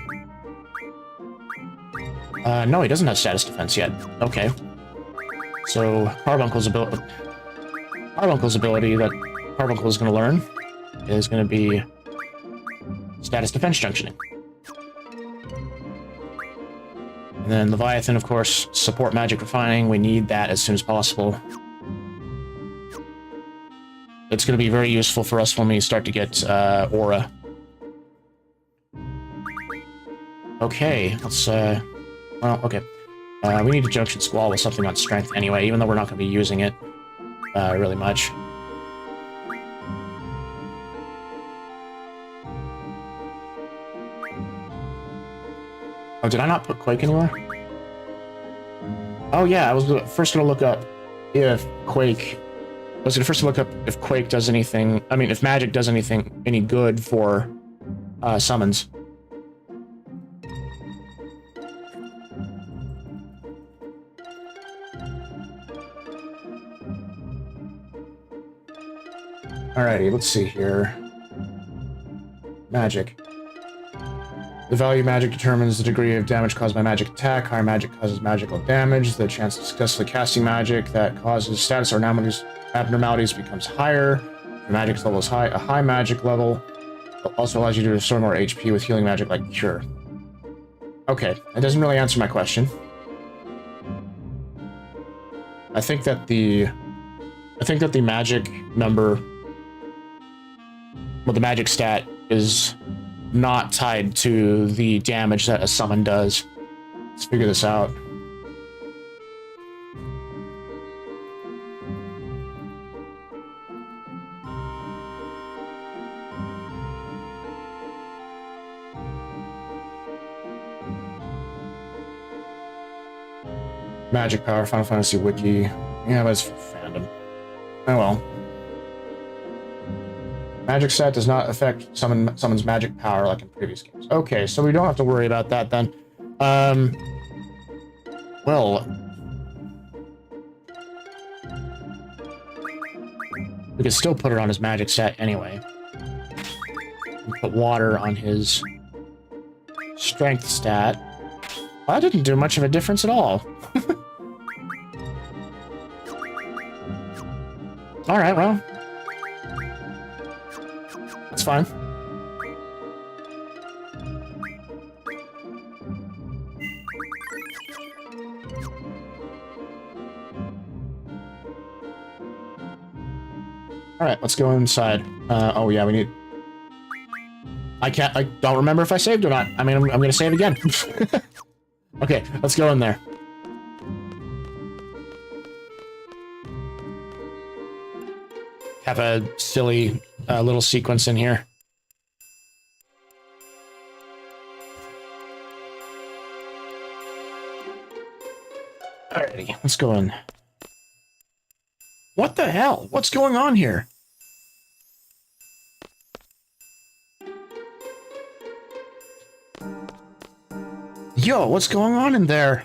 No, he doesn't have status defense yet. Okay. So Carbuncle's ability that Carbuncle is going to learn is going to be status defense junctioning. And then Leviathan, of course, support magic refining. We need that as soon as possible. It's going to be very useful for us when we start to get aura. Okay, let's well, okay. We need to junction Squall with something on strength anyway, even though we're not going to be using it really much. Oh, did I not put Quake anywhere? Oh yeah, I was first going to look up if Quake... I was going to first look up if Quake does anything... I mean, if magic does any good for summons. Alrighty, let's see here. Magic. The value of magic determines the degree of damage caused by magic attack. Higher magic causes magical damage. The chance of successfully casting magic that causes status or abnormalities becomes higher. Your magic level is high. A high magic level also allows you to restore more HP with healing magic like Cure. Okay, that doesn't really answer my question. I think that the magic number, well, the magic stat is not tied to the damage that a summon does. Let's figure this out. Magic power, Final Fantasy wiki. Yeah, but it's for fandom. Oh well. Magic set does not affect someone's magic power like in previous games. Okay, so we don't have to worry about that then. Well, we could still put it on his magic set anyway. Put water on his strength stat. Well, that didn't do much of a difference at all. Alright, well. That's fine. Alright, let's go inside. Oh yeah, we need... I don't remember if I saved or not. I mean, I'm gonna save again. Okay, let's go in there. Have a silly little sequence in here. Alrighty, let's go in. What the hell? What's going on here? Yo, what's going on in there?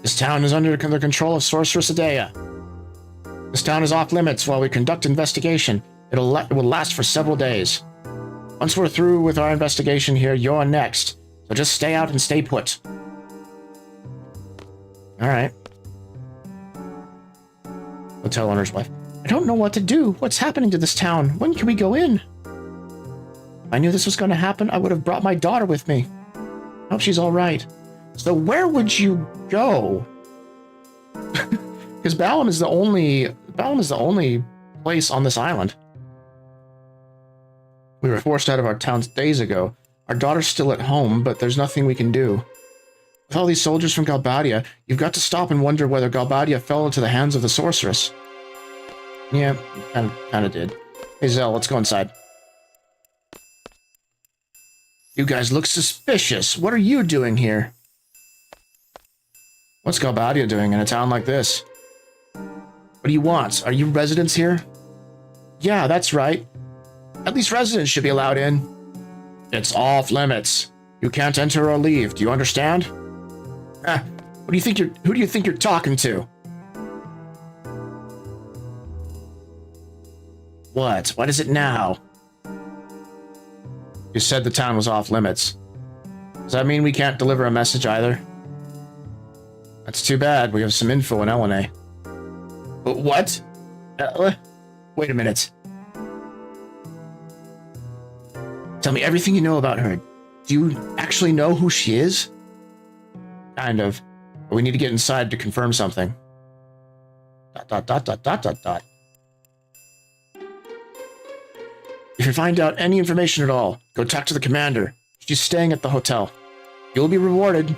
This town is under the control of Sorceress Adea. This town is off limits while we conduct investigation. It will last for several days. Once we're through with our investigation here, you're next. So just stay out and stay put. Alright. Hotel owner's wife. I don't know what to do. What's happening to this town? When can we go in? If I knew this was going to happen, I would have brought my daughter with me. I hope she's alright. So where would you go? Because Balam is the only place on this island. We were forced out of our town days ago. Our daughter's still at home, but there's nothing we can do. With all these soldiers from Galbadia, you've got to stop and wonder whether Galbadia fell into the hands of the sorceress. Yeah, kind of did. Hey Zell, let's go inside. You guys look suspicious. What are you doing here? What's Galbadia doing in a town like this? What do you want? Are you residents here? Yeah, that's right. At least residents should be allowed in. It's off limits. You can't enter or leave. Do you understand? Who do you think you're talking to? What? What is it now? You said the town was off limits. Does that mean we can't deliver a message either? That's too bad. We have some info on LNA. What? Wait a minute. Tell me everything you know about her. Do you actually know who she is? Kind of. But we need to get inside to confirm something. ... If you find out any information at all, go talk to the commander. She's staying at the hotel. You'll be rewarded.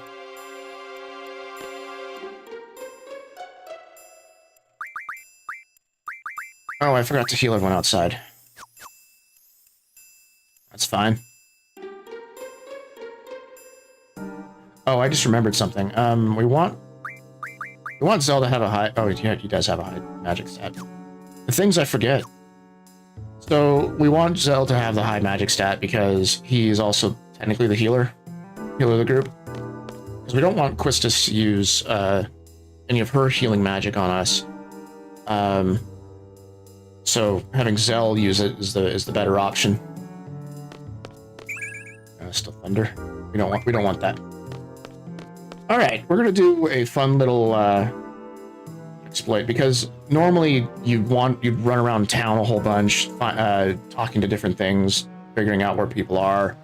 Oh, I forgot to heal everyone outside. That's fine. Oh, I just remembered something. We want Zell to have a high... Oh, yeah, he does have a high magic stat. The things I forget. So, we want Zell to have the high magic stat because he's also technically the healer of the group. Because we don't want Quistis to use any of her healing magic on us. So, having Zell use it is the better option. Still thunder. We don't want that. Alright, we're gonna do a fun little exploit, because normally you'd run around town a whole bunch, talking to different things, figuring out where people are.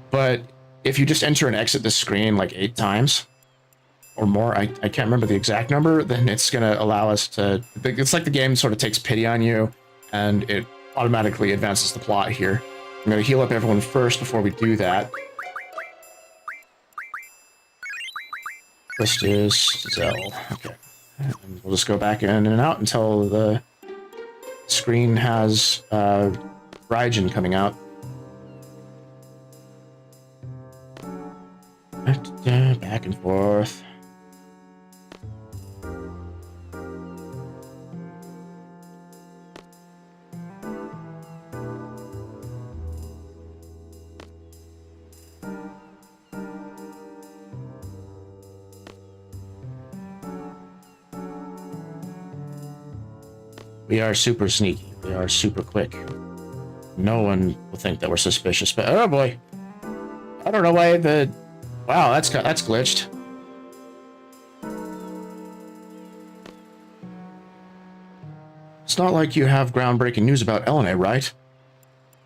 But if you just enter and exit the screen like 8 times or more, I can't remember the exact number, then it's gonna allow us to... It's like the game sort of takes pity on you, and it automatically advances the plot here. I'm gonna heal up everyone first before we do that. First is Zell. Okay. And we'll just go back in and out until the screen has Raijin coming out. Back and forth. We are super sneaky. We are super quick. No one will think that we're suspicious, but oh boy. I don't know why the... Wow, that's glitched. It's not like you have groundbreaking news about Elena, right?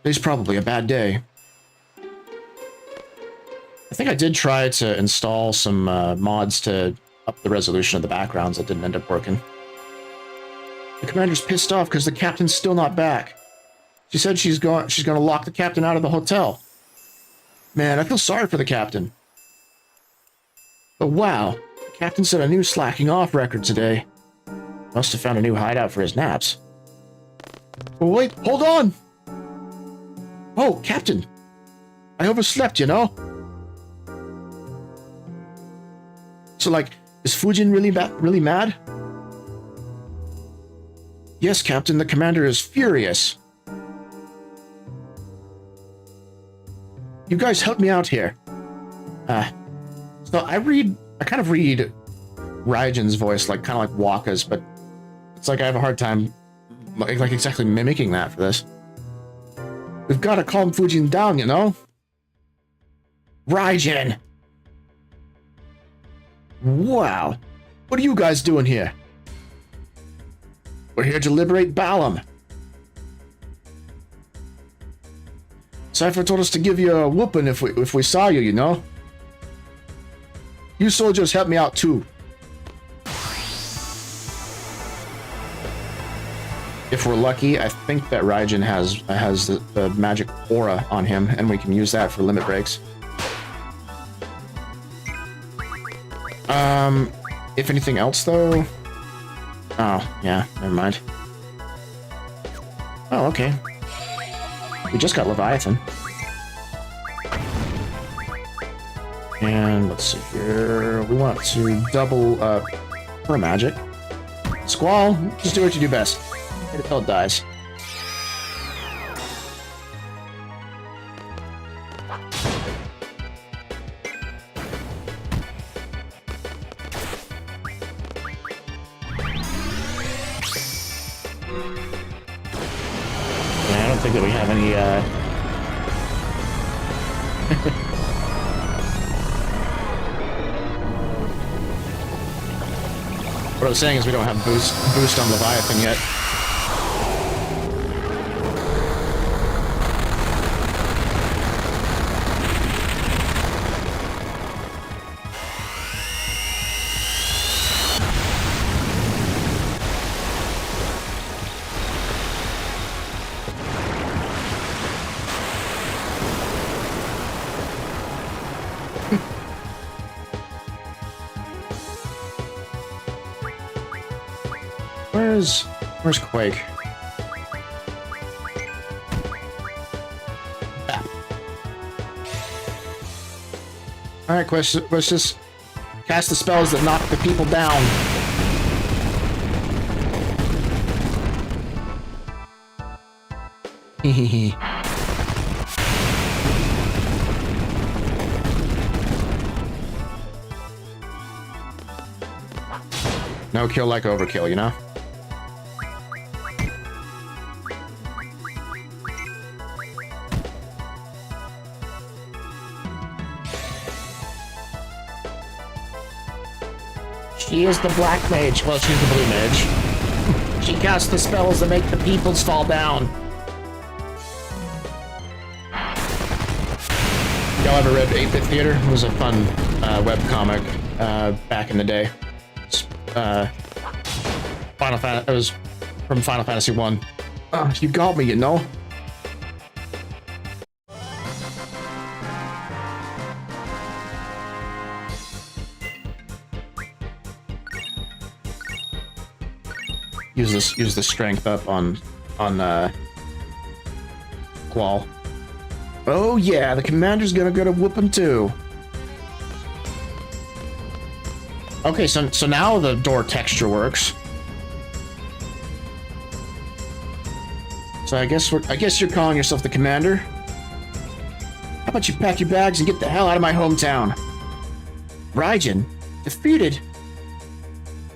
Today's probably a bad day. I think I did try to install some mods to up the resolution of the backgrounds that didn't end up working. The commander's pissed off because the captain's still not back. She said she's going to lock the captain out of the hotel. Man, I feel sorry for the captain. But wow, the captain set a new slacking off record today. Must have found a new hideout for his naps. Oh wait, hold on! Oh, Captain! I overslept, you know? So like, is Fujin really mad? Yes, Captain, the commander is furious. You guys help me out here. So I kind of read Raijin's voice kind of like Waka's, but it's like I have a hard time like exactly mimicking that for this. We've got to calm Fujin down, you know? Raijin! Wow. What are you guys doing here? We're here to liberate Balam. Cypher told us to give you a whooping if we saw you, you know? You soldiers help me out too. If we're lucky, I think that Raijin has the magic aura on him, and we can use that for limit breaks. If anything else though... Oh, yeah, never mind. Oh, okay. We just got Leviathan. And let's see here. We want to double up her magic. Squall, just do what you do best. Hit it till it dies. I don't think that we have any, What I was saying is we don't have boost on Leviathan yet. Where's Quake? Ah. Alright, let's just cast the spells that knock the people down. Hehehe. No kill like overkill, you know? She is the black mage. Well, she's the blue mage. She casts the spells that make the peoples fall down. Y'all ever read 8-Bit Theater? It was a fun webcomic back in the day. It was from Final Fantasy 1. You got me, you know? Use the strength up on Qual. Oh yeah, the commander's gonna whoop him too. Okay, so now the door texture works. So I guess you're calling yourself the commander. How about you pack your bags and get the hell out of my hometown? Raijin, defeated.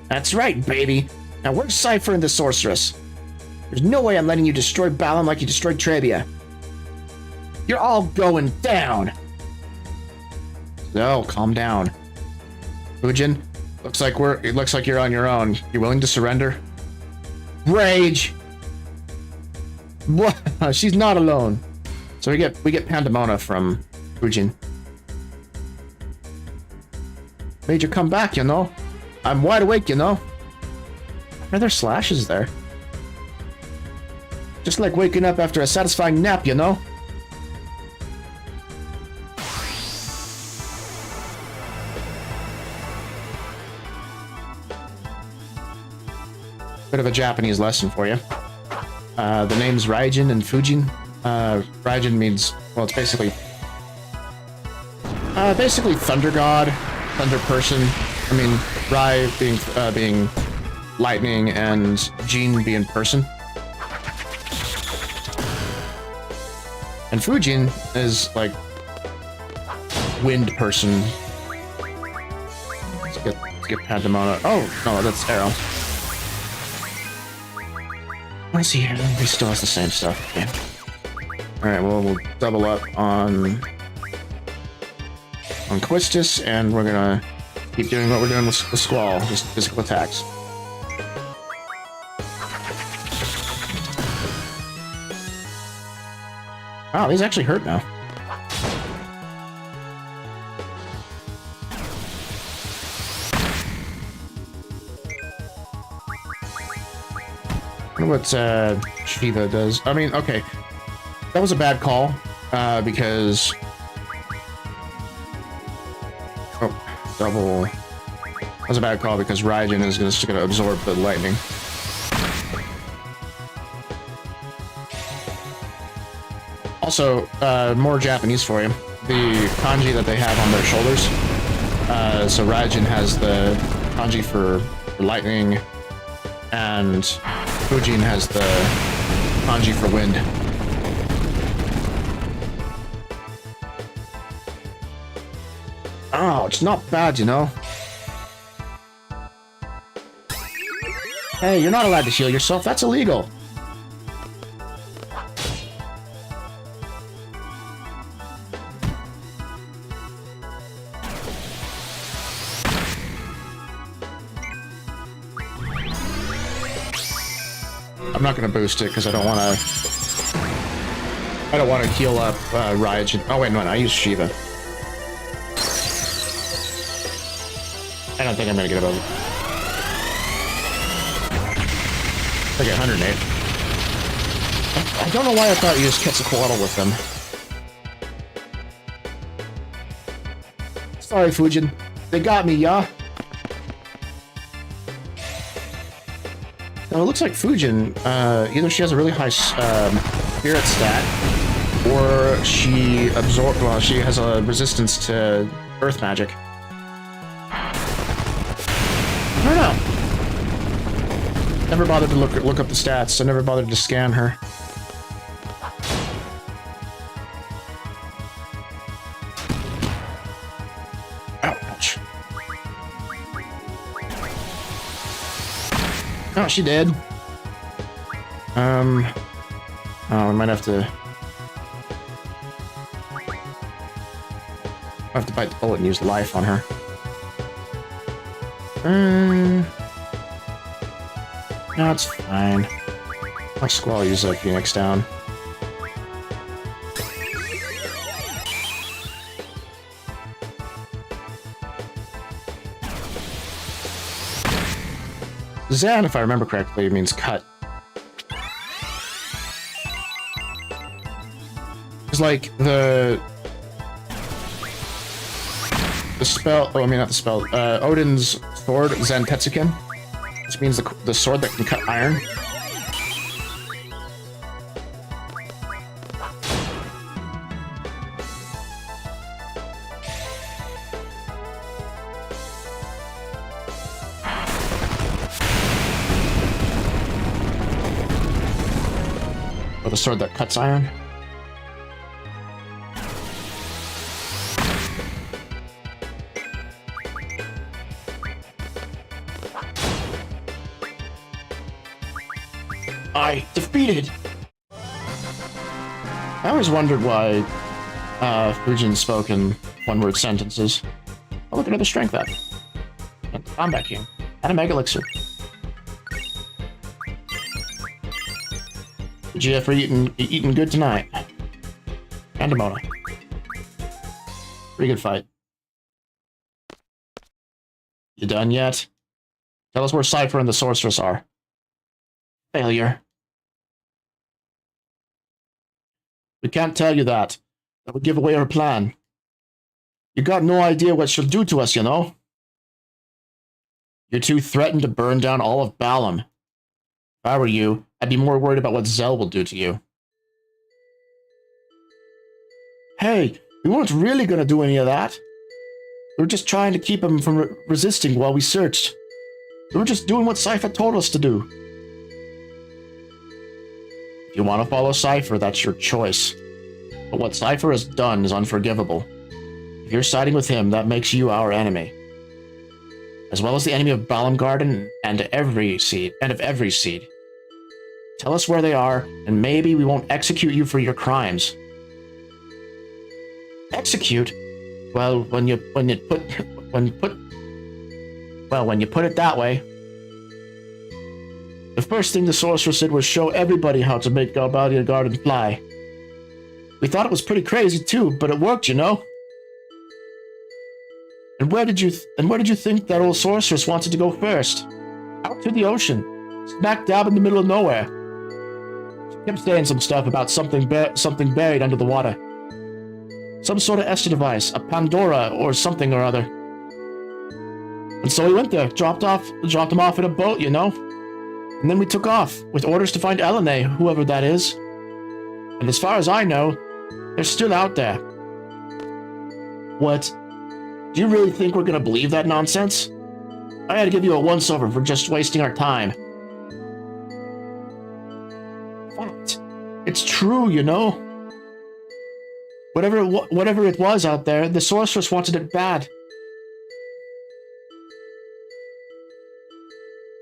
That's right, baby. Now where's Cypher and the Sorceress? There's no way I'm letting you destroy Balam like you destroyed Trebia. You're all going down. So, calm down. Fujin, it looks like you're on your own. You willing to surrender? Rage! What? She's not alone. So we get Pandemona from Fujin. Made you come back, you know? I'm wide awake, you know? Are there slashes there? Just like waking up after a satisfying nap, you know? Bit of a Japanese lesson for you. The name's Raijin and Fujin. Raijin means, well, it's basically Thunder God, Thunder Person. I mean, Rai being lightning and Jin being person. And Fujin is like wind person. Let's get Pandemona. Oh no, that's Arrow. I see here. He still has the same stuff. Okay. Alright, well, we'll double up on Quistis, and we're gonna keep doing what we're doing with Squall, just physical attacks. Wow, these actually hurt now. I wonder what Shiva does. I mean, okay. That was a bad call, because... Oh, double... That was a bad call because Raijin is just gonna absorb the lightning. Also, more Japanese for you. The kanji that they have on their shoulders. So Raijin has the kanji for lightning, and Fujin has the kanji for wind. Oh, it's not bad, you know. Hey, you're not allowed to heal yourself. That's illegal. I'm not gonna boost it because I don't want to heal up Raijin. Oh wait, no, I use Shiva. I don't think I'm gonna get above it. Okay, 108. I don't know why I thought you used Quetzalcoatl with them. Sorry, Fujin. They got me, yeah? Now, it looks like Fujin, either she has a really high spirit stat, or she she has a resistance to earth magic. I don't know. Never bothered to look up the stats, I never bothered to scan her. Ouch. Oh, she did. Oh, we might have to... I have to bite the bullet and use life on her. No, it's fine. My Squall use a Phoenix down. Zan, if I remember correctly, means cut. It's like the spell. Oh, I mean not the spell. Odin's sword, Zantetsuken, which means the sword that can cut iron. Or the sword that cuts iron. I defeated! I always wondered why Fujin spoke in one-word sentences. Oh, look at another strength up. And the combat king. And a mega elixir. GF for eating good tonight. And a Mona. Pretty good fight. You done yet? Tell us where Cypher and the Sorceress are. Failure. We can't tell you that. That would give away our plan. You got no idea what she'll do to us, you know? You two threatened to burn down all of Balam. If I were you, I'd be more worried about what Zell will do to you. Hey, we weren't really gonna do any of that. We were just trying to keep him from resisting while we searched. We were just doing what Cypher told us to do. If you want to follow Cypher, that's your choice. But what Cypher has done is unforgivable. If you're siding with him, that makes you our enemy. As well as the enemy of Balam Garden and of every seed. Tell us where they are, and maybe we won't execute you for your crimes. Execute? Well, when you put it that way. The first thing the sorceress did was show everybody how to make Galbadia Garden fly. We thought it was pretty crazy too, but it worked, you know. And where did you think that old sorceress wanted to go first? Out to the ocean, smack dab in the middle of nowhere. She kept saying some stuff about something buried under the water. Some sort of Esther device, a Pandora or something or other. And so we went there, dropped him off in a boat, you know. And then we took off, with orders to find Elene, whoever that is. And as far as I know, they're still out there. What? Do you really think we're gonna believe that nonsense? I had to give you a once-over for just wasting our time. Fact. It's true, you know? Whatever it was out there, the sorceress wanted it bad.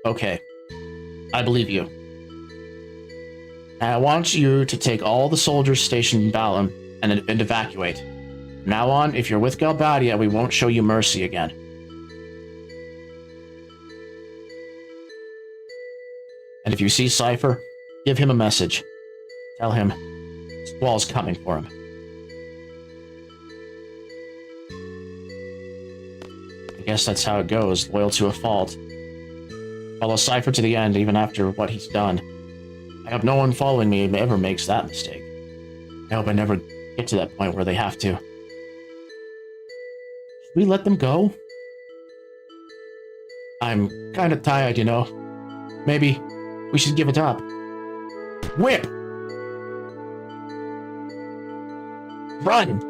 Okay. I believe you. I want you to take all the soldiers stationed in Balam and evacuate. From now on, if you're with Galbadia, we won't show you mercy again. And if you see Cypher, give him a message. Tell him Squall's coming for him. I guess that's how it goes, loyal to a fault. Follow Cypher to the end, even after what he's done. I hope no one following me ever makes that mistake. I hope I never get to that point where they have to. Should we let them go? I'm kind of tired, you know. Maybe we should give it up. Whip! Run!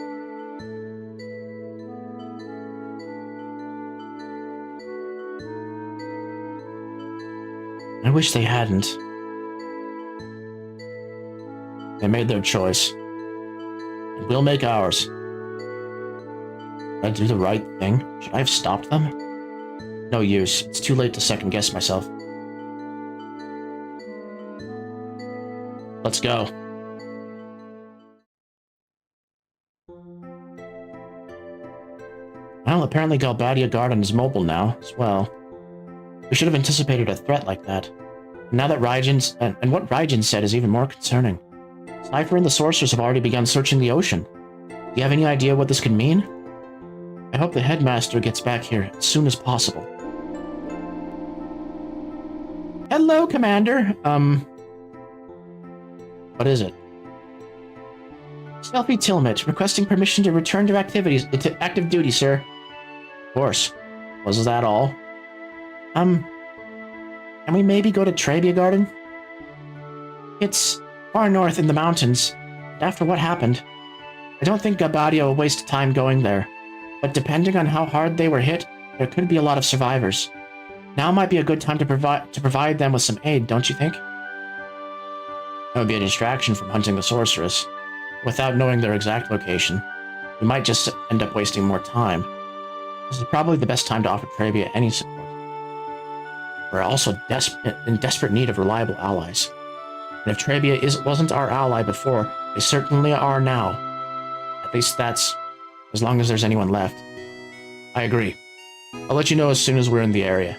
I wish they hadn't. They made their choice. And we'll make ours. Did I do the right thing? Should I have stopped them? No use. It's too late to second-guess myself. Let's go. Well, apparently Galbadia Garden is mobile now, as well. We should have anticipated a threat like that. Now that Raijin's... And what Raijin said is even more concerning. Cypher and the Sorceress have already begun searching the ocean. Do you have any idea what this could mean? I hope the headmaster gets back here as soon as possible. Hello, Commander. What is it? Selfie Tilmit, requesting permission to return to active duty, sir. Of course. Was that all? Can we maybe go to Trebia Garden? It's far north in the mountains, and after what happened, I don't think Galbadia will waste time going there. But depending on how hard they were hit, there could be a lot of survivors. Now might be a good time to provide them with some aid, don't you think? That would be a distraction from hunting the sorceress. Without knowing their exact location, we might just end up wasting more time. This is probably the best time to offer Trabia any support. We're also in desperate need of reliable allies. And if Trabia wasn't our ally before, they certainly are now. At least that's as long as there's anyone left. I agree. I'll let you know as soon as we're in the area.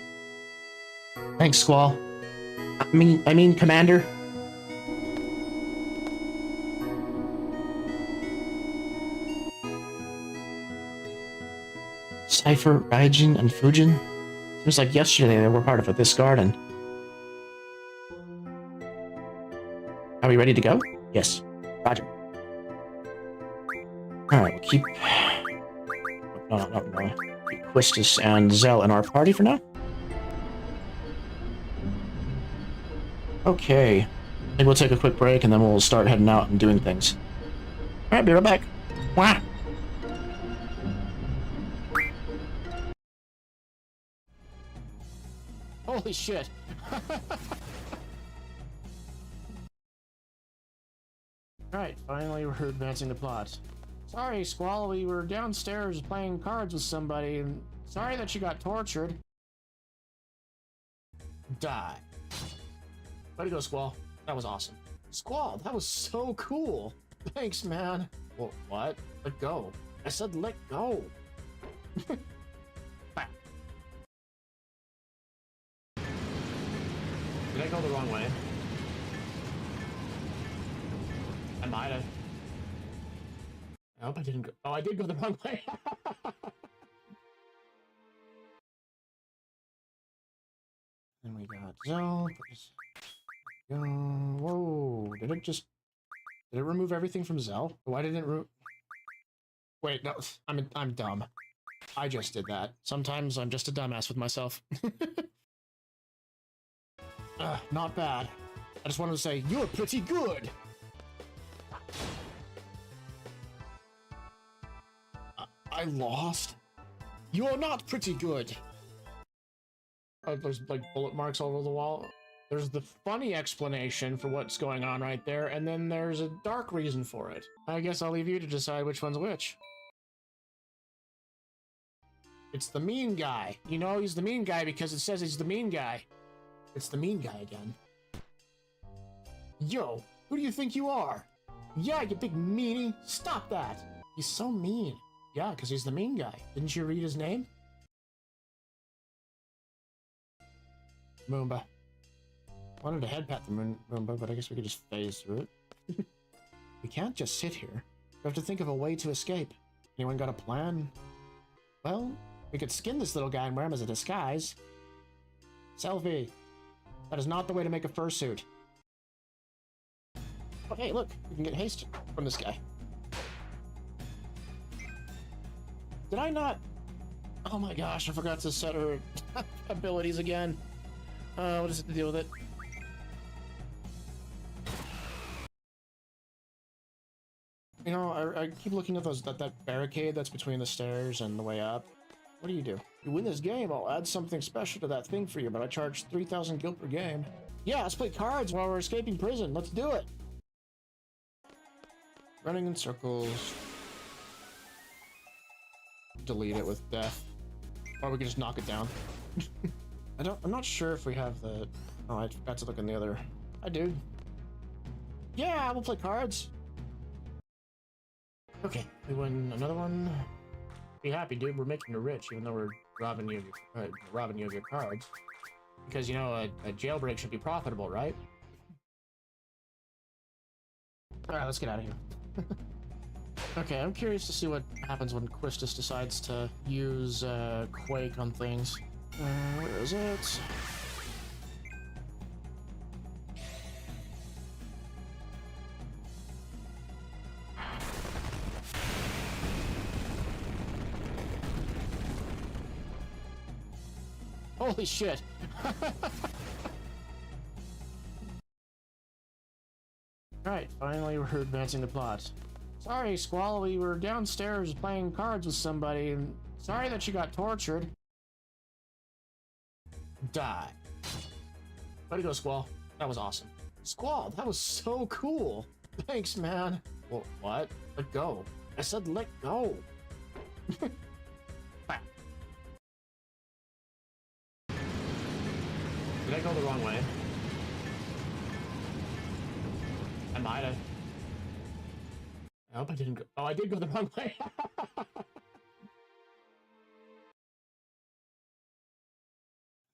Thanks, Squall. I mean, Commander. Cypher, Raijin, and Fujin? Seems like yesterday they were part of this garden. Are we ready to go? Yes. Roger. Alright, we'll keep... No. Keep Quistis and Zell in our party for now. Okay. I think we'll take a quick break and then we'll start heading out and doing things. Alright, be right back. Wah! Holy shit! Alright, finally we're advancing the plot. Sorry, Squall, we were downstairs playing cards with somebody, and sorry that you got tortured. Die. Way to go, Squall. That was awesome. Squall, that was so cool. Thanks, man. Well, what? Let go. I said let go. Did I go the wrong way? I might have. I hope I didn't go. Oh, I did go the wrong way. Then we got Zell. Whoa! Did it remove everything from Zell? Why didn't it Wait, no. I'm dumb. I just did that. Sometimes I'm just a dumbass with myself. Not bad. I just wanted to say, you're pretty good! I lost? You're not pretty good! There's like bullet marks all over the wall. There's the funny explanation for what's going on right there, and then there's a dark reason for it. I guess I'll leave you to decide which one's which. It's the mean guy. You know he's the mean guy because it says he's the mean guy. It's the mean guy again. Yo, who do you think you are? Yeah, you big meanie. Stop that. He's so mean. Yeah, because he's the mean guy. Didn't you read his name? Moomba. Wanted to head pat the Moomba, but I guess we could just phase through it. We can't just sit here. We have to think of a way to escape. Anyone got a plan? Well, we could skin this little guy and wear him as a disguise. Selfie. That is not the way to make a fursuit. Oh, hey, look. We can get haste from this guy. Did I not... Oh my gosh, I forgot to set her abilities again. What is it to deal with it? You know, I keep looking at that barricade that's between the stairs and the way up. What do? You win this game, I'll add something special to that thing for you, but I charge 3,000 gil per game. Yeah, let's play cards while we're escaping prison. Let's do it! Running in circles. Delete it with death. Or we can just knock it down. I'm not sure if we have the... Oh, I forgot to look in the other... I do. Yeah, we'll play cards. Okay, we win another one. Be happy, dude. We're making you rich, even though we're robbing you of your cards. Because, you know, a jailbreak should be profitable, right? Alright, let's get out of here. Okay, I'm curious to see what happens when Quistis decides to use Quake on things. Where is it? Holy shit! Alright, finally we're advancing the plot. Sorry, Squall, we were downstairs playing cards with somebody, and sorry that you got tortured. Die. Way to go, Squall. That was awesome. Squall, that was so cool. Thanks, man. Well, what? Let go. I said let go. Did I go the wrong way? I might have. I hope I didn't go. Oh, I did go the wrong way.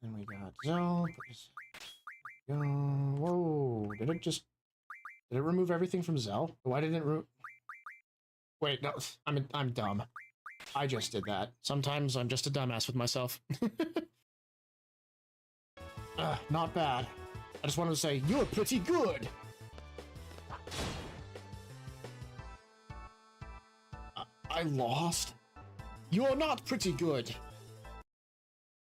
Then we got Zell. Whoa! Did it remove everything from Zell? Why didn't it Wait, no. I'm dumb. I just did that. Sometimes I'm just a dumbass with myself. Not bad. I just wanted to say you're pretty good. I lost. You're not pretty good.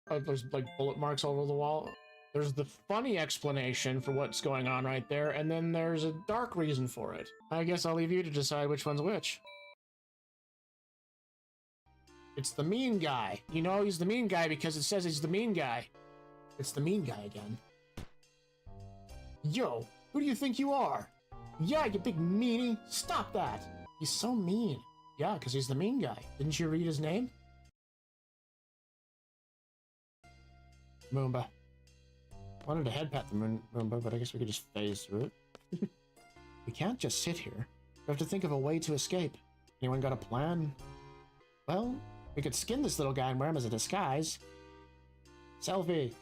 There's like bullet marks all over the wall. There's the funny explanation for what's going on right there, and then there's a dark reason for it. I guess I'll leave you to decide which one's which. It's the mean guy. You know he's the mean guy because it says he's the mean guy. It's the mean guy again. Yo, who do you think you are? Yeah, you big meanie. Stop that. He's so mean. Yeah, because he's the mean guy. Didn't you read his name? Moomba. Wanted to head pat the Moomba, but I guess we could just phase through it. We can't just sit here. We have to think of a way to escape. Anyone got a plan? Well, we could skin this little guy and wear him as a disguise. Selfie.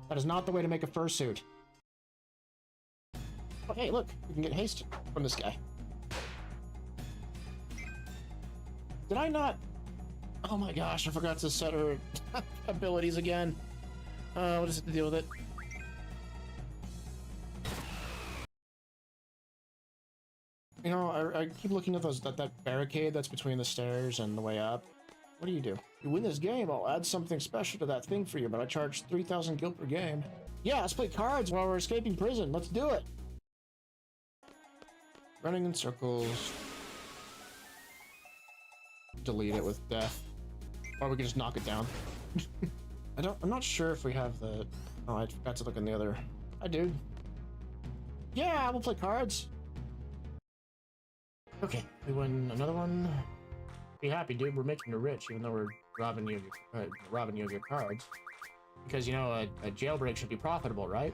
That is not the way to make a fursuit. Oh, hey, look. We can get haste from this guy. Did I not? Oh my gosh, I forgot to set her abilities again. We'll just have to deal with it. You know, I keep looking at that barricade that's between the stairs and the way up. What do? You win this game, I'll add something special to that thing for you, but I charge 3,000 gil per game. Yeah, let's play cards while we're escaping prison. Let's do it. Running in circles. Delete it with death. Or we can just knock it down. I'm not sure if we have the... Oh, I forgot to look in the other... I do. Yeah, we'll play cards. Okay, we win another one. Be happy, dude. We're making you rich, even though we're robbing you of your cards. Because, you know, a jailbreak should be profitable, right?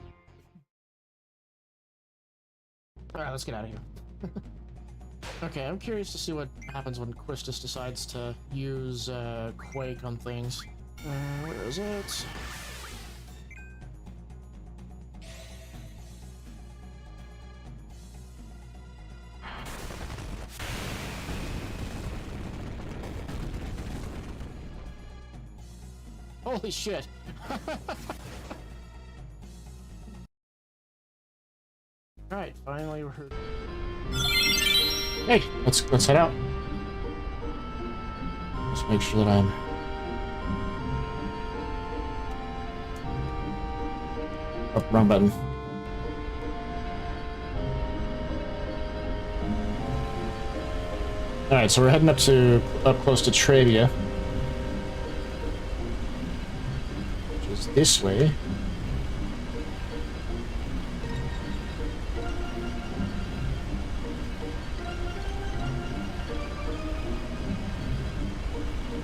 Alright, let's get out of here. Okay, I'm curious to see what happens when Quistis decides to use Quake on things. Where is it? Holy shit! Alright, finally we're heard. Hey, let's head out. Let's make sure that I'm... Oh, wrong button. Alright, so we're heading up close to Trabia. Which is this way.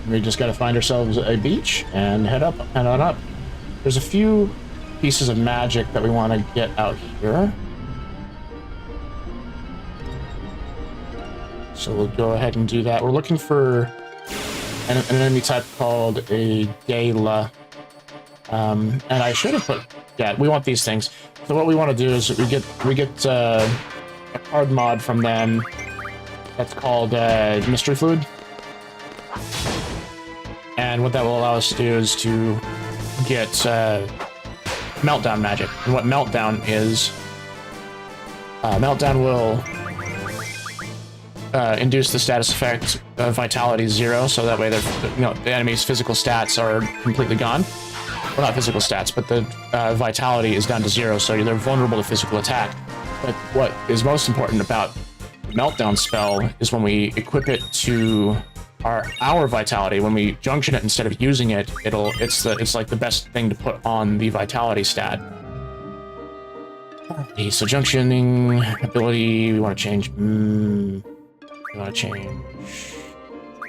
We just gotta find ourselves a beach and head on up. There's a few pieces of magic that we want to get out here. So we'll go ahead and do that. We're looking for an enemy type called a Gala. And I should have put... Yeah, we want these things. So what we want to do is we get a card mod from them that's called Mystery Fluid. And what that will allow us to do is to get Meltdown magic. And what Meltdown is, Meltdown will induce the status effect of Vitality 0, so that way the enemy's physical stats are completely gone. Well, not physical stats, but the Vitality is down to 0, so they're vulnerable to physical attack. But what is most important about the Meltdown spell is when we equip it to our Vitality, when we junction it instead of using it, it's like the best thing to put on the Vitality stat. Okay, so junctioning ability, we want to change. We want to change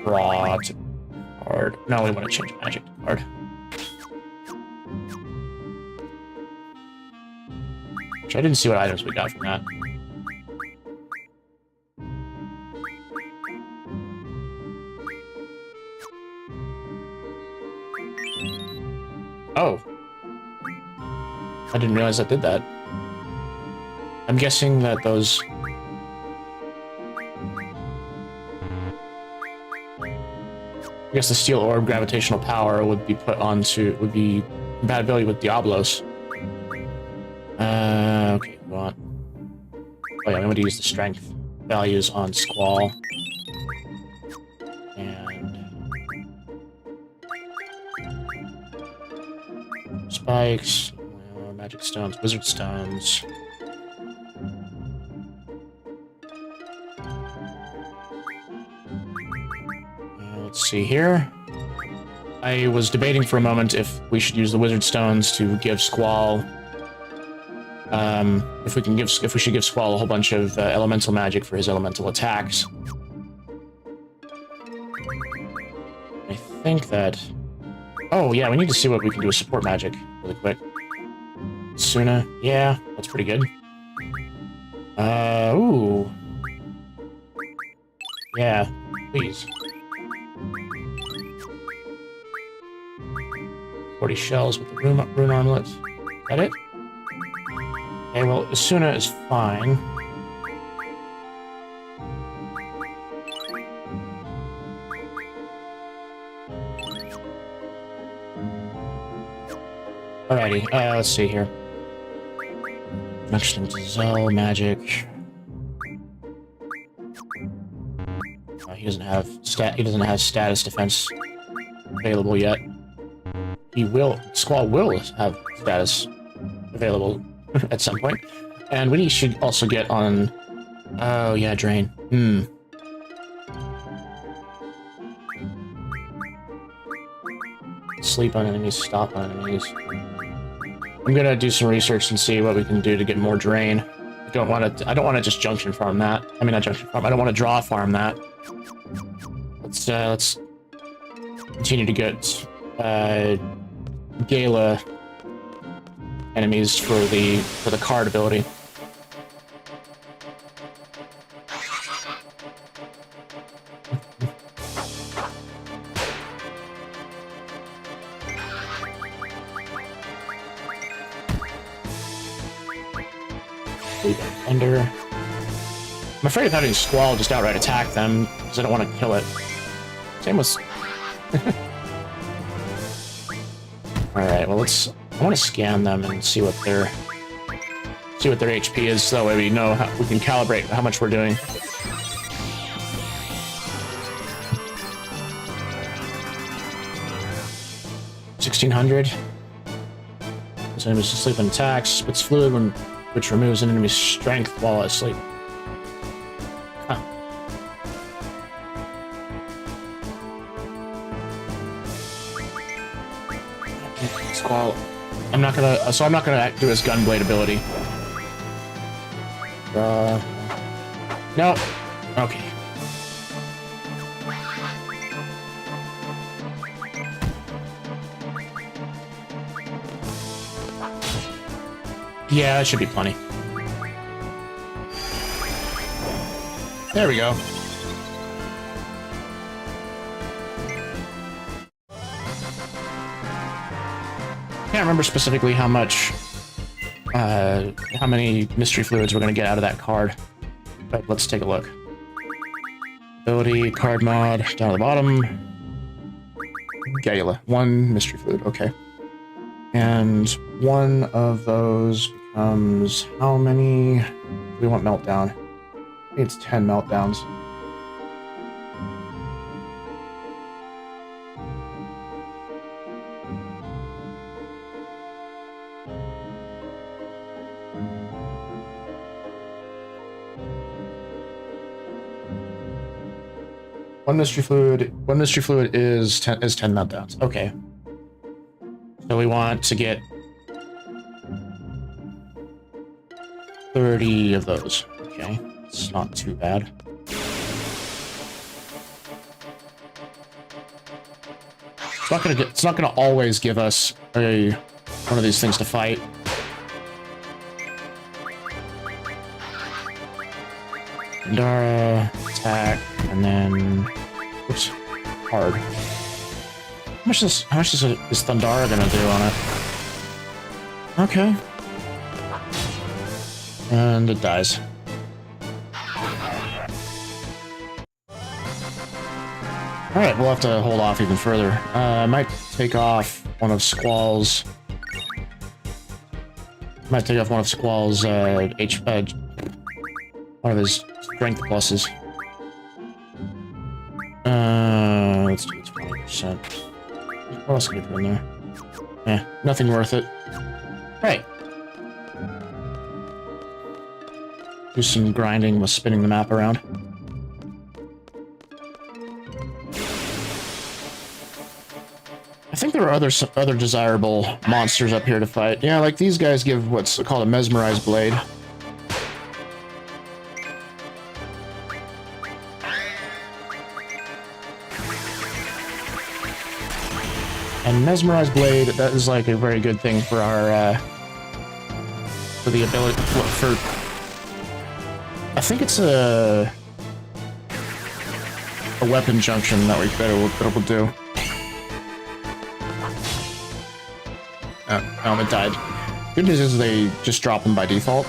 draw to card. No, we want to change magic to card. Which I didn't see what items we got from that. Oh. I didn't realize I did that. I'm guessing that those... I guess the steel orb gravitational power would be put onto... would be compatibility with Diablos. Okay, go on. Oh yeah, I'm going to use the strength values on Squall. And... spikes, magic stones, wizard stones. Let's see here. I was debating for a moment if we should use the wizard stones to give Squall. If we should give Squall a whole bunch of elemental magic for his elemental attacks. I think that. Oh yeah, we need to see what we can do with support magic really quick. Suna, yeah, that's pretty good. Ooh. Yeah, please. 40 shells with the rune armlet. Is that it? Okay, well, Asuna is fine. Alrighty, let's see here. Next thing to Zell, magic. He doesn't have status defense available yet. Squall will have status available at some point. And we should also get on... oh, yeah, Drain. Sleep on enemies, stop on enemies. I'm gonna do some research and see what we can do to get more Drain. I don't want to just junction farm that. I mean, not junction farm. I don't want to draw farm that. Let's continue to get Gala enemies for the card ability. Thunder. I'm afraid of having Squall just outright attack them because I don't want to kill it. Same with. All right. Well, I want to scan them and see what their HP is, so that way we know we can calibrate how much we're doing. $1,600. This enemy's asleep and attacks. Spits fluid which removes an enemy's strength while asleep. Huh. Squall. I'm not gonna do his Gunblade ability. No. Okay. Yeah, that should be plenty. There we go. Can't remember specifically how many mystery fluids we're gonna get out of that card, but let's take a look. Ability, card mod, down at the bottom. Gala, 1 mystery fluid, okay. And one of those becomes how many? We want meltdown. I think it's 10 meltdowns. One mystery fluid is 10 meltdowns. Okay. So we want to get 30 of those. Okay, it's not too bad. It's not gonna always give us one of these things to fight. Dara, attack, and then oops, hard. How much is Thundara gonna do on it? Okay. And it dies. Alright, we'll have to hold off even further. I might take off one of Squall's... one of his strength pluses. Let's do 20%. What else can we put in there? Eh, nothing worth it. Right. Do some grinding with spinning the map around. I think there are other desirable monsters up here to fight. Yeah, like these guys give what's called a mesmerized blade. And mesmerized blade, that is like a very good thing for our for the ability for. I think it's a weapon junction that it will do. It died. Good news is they just drop them by default.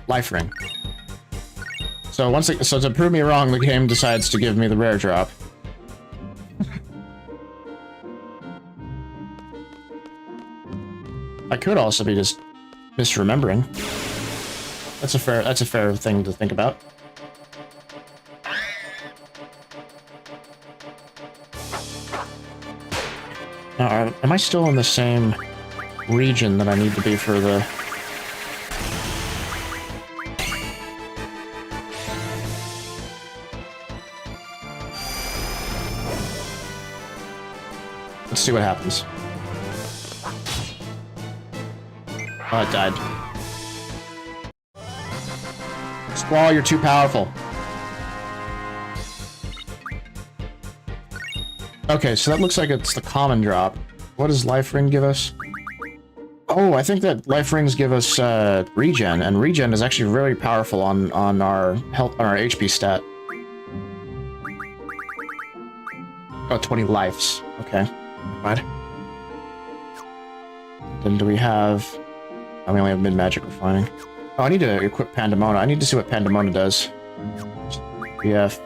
Life ring. So to prove me wrong, the game decides to give me the rare drop. I could also be just misremembering. That's a fair thing to think about. Now, am I still in the same region that I need to be for the... Let's see what happens. Oh, it died. Squall, you're too powerful. Okay, so that looks like it's the common drop. What does Life Ring give us? Oh, I think that Life Rings give us regen, and regen is actually very powerful on our health, on our HP stat. Oh, 20 lives. Okay. Right. Then do we have... Oh, we only have mid-magic refining. Oh, I need to equip Pandemona. I need to see what Pandemona does. We have...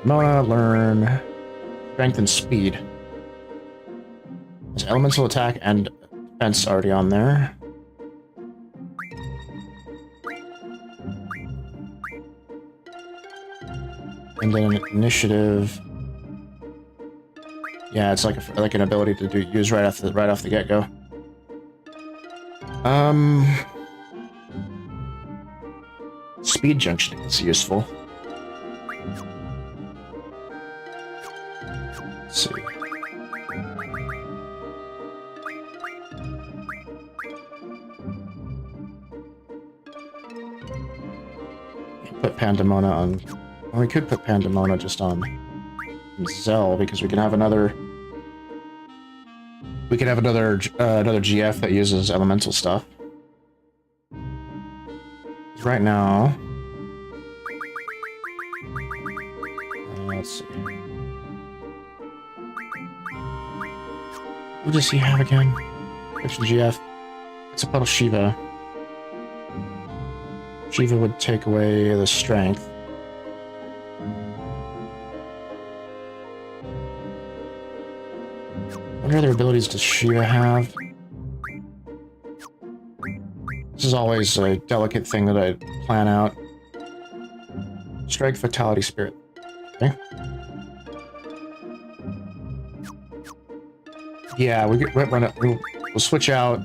Mona, learn... Strength and speed. There's elemental attack and defense already on there. And then initiative. Yeah, it's like an ability to use right off the get-go. Speed junction is useful. Let's see. Put Pandemona on. Well, we could put Pandemona just on Zell because we can have another. We could have another GF that uses elemental stuff. Right now, let's see. What does he have again? Which GF? It's a puddle Shiva. Shiva would take away the strength. What other abilities does Shiva have? This is always a delicate thing that I plan out. Strike, Fatality, Spirit. Okay. Yeah, we'll switch out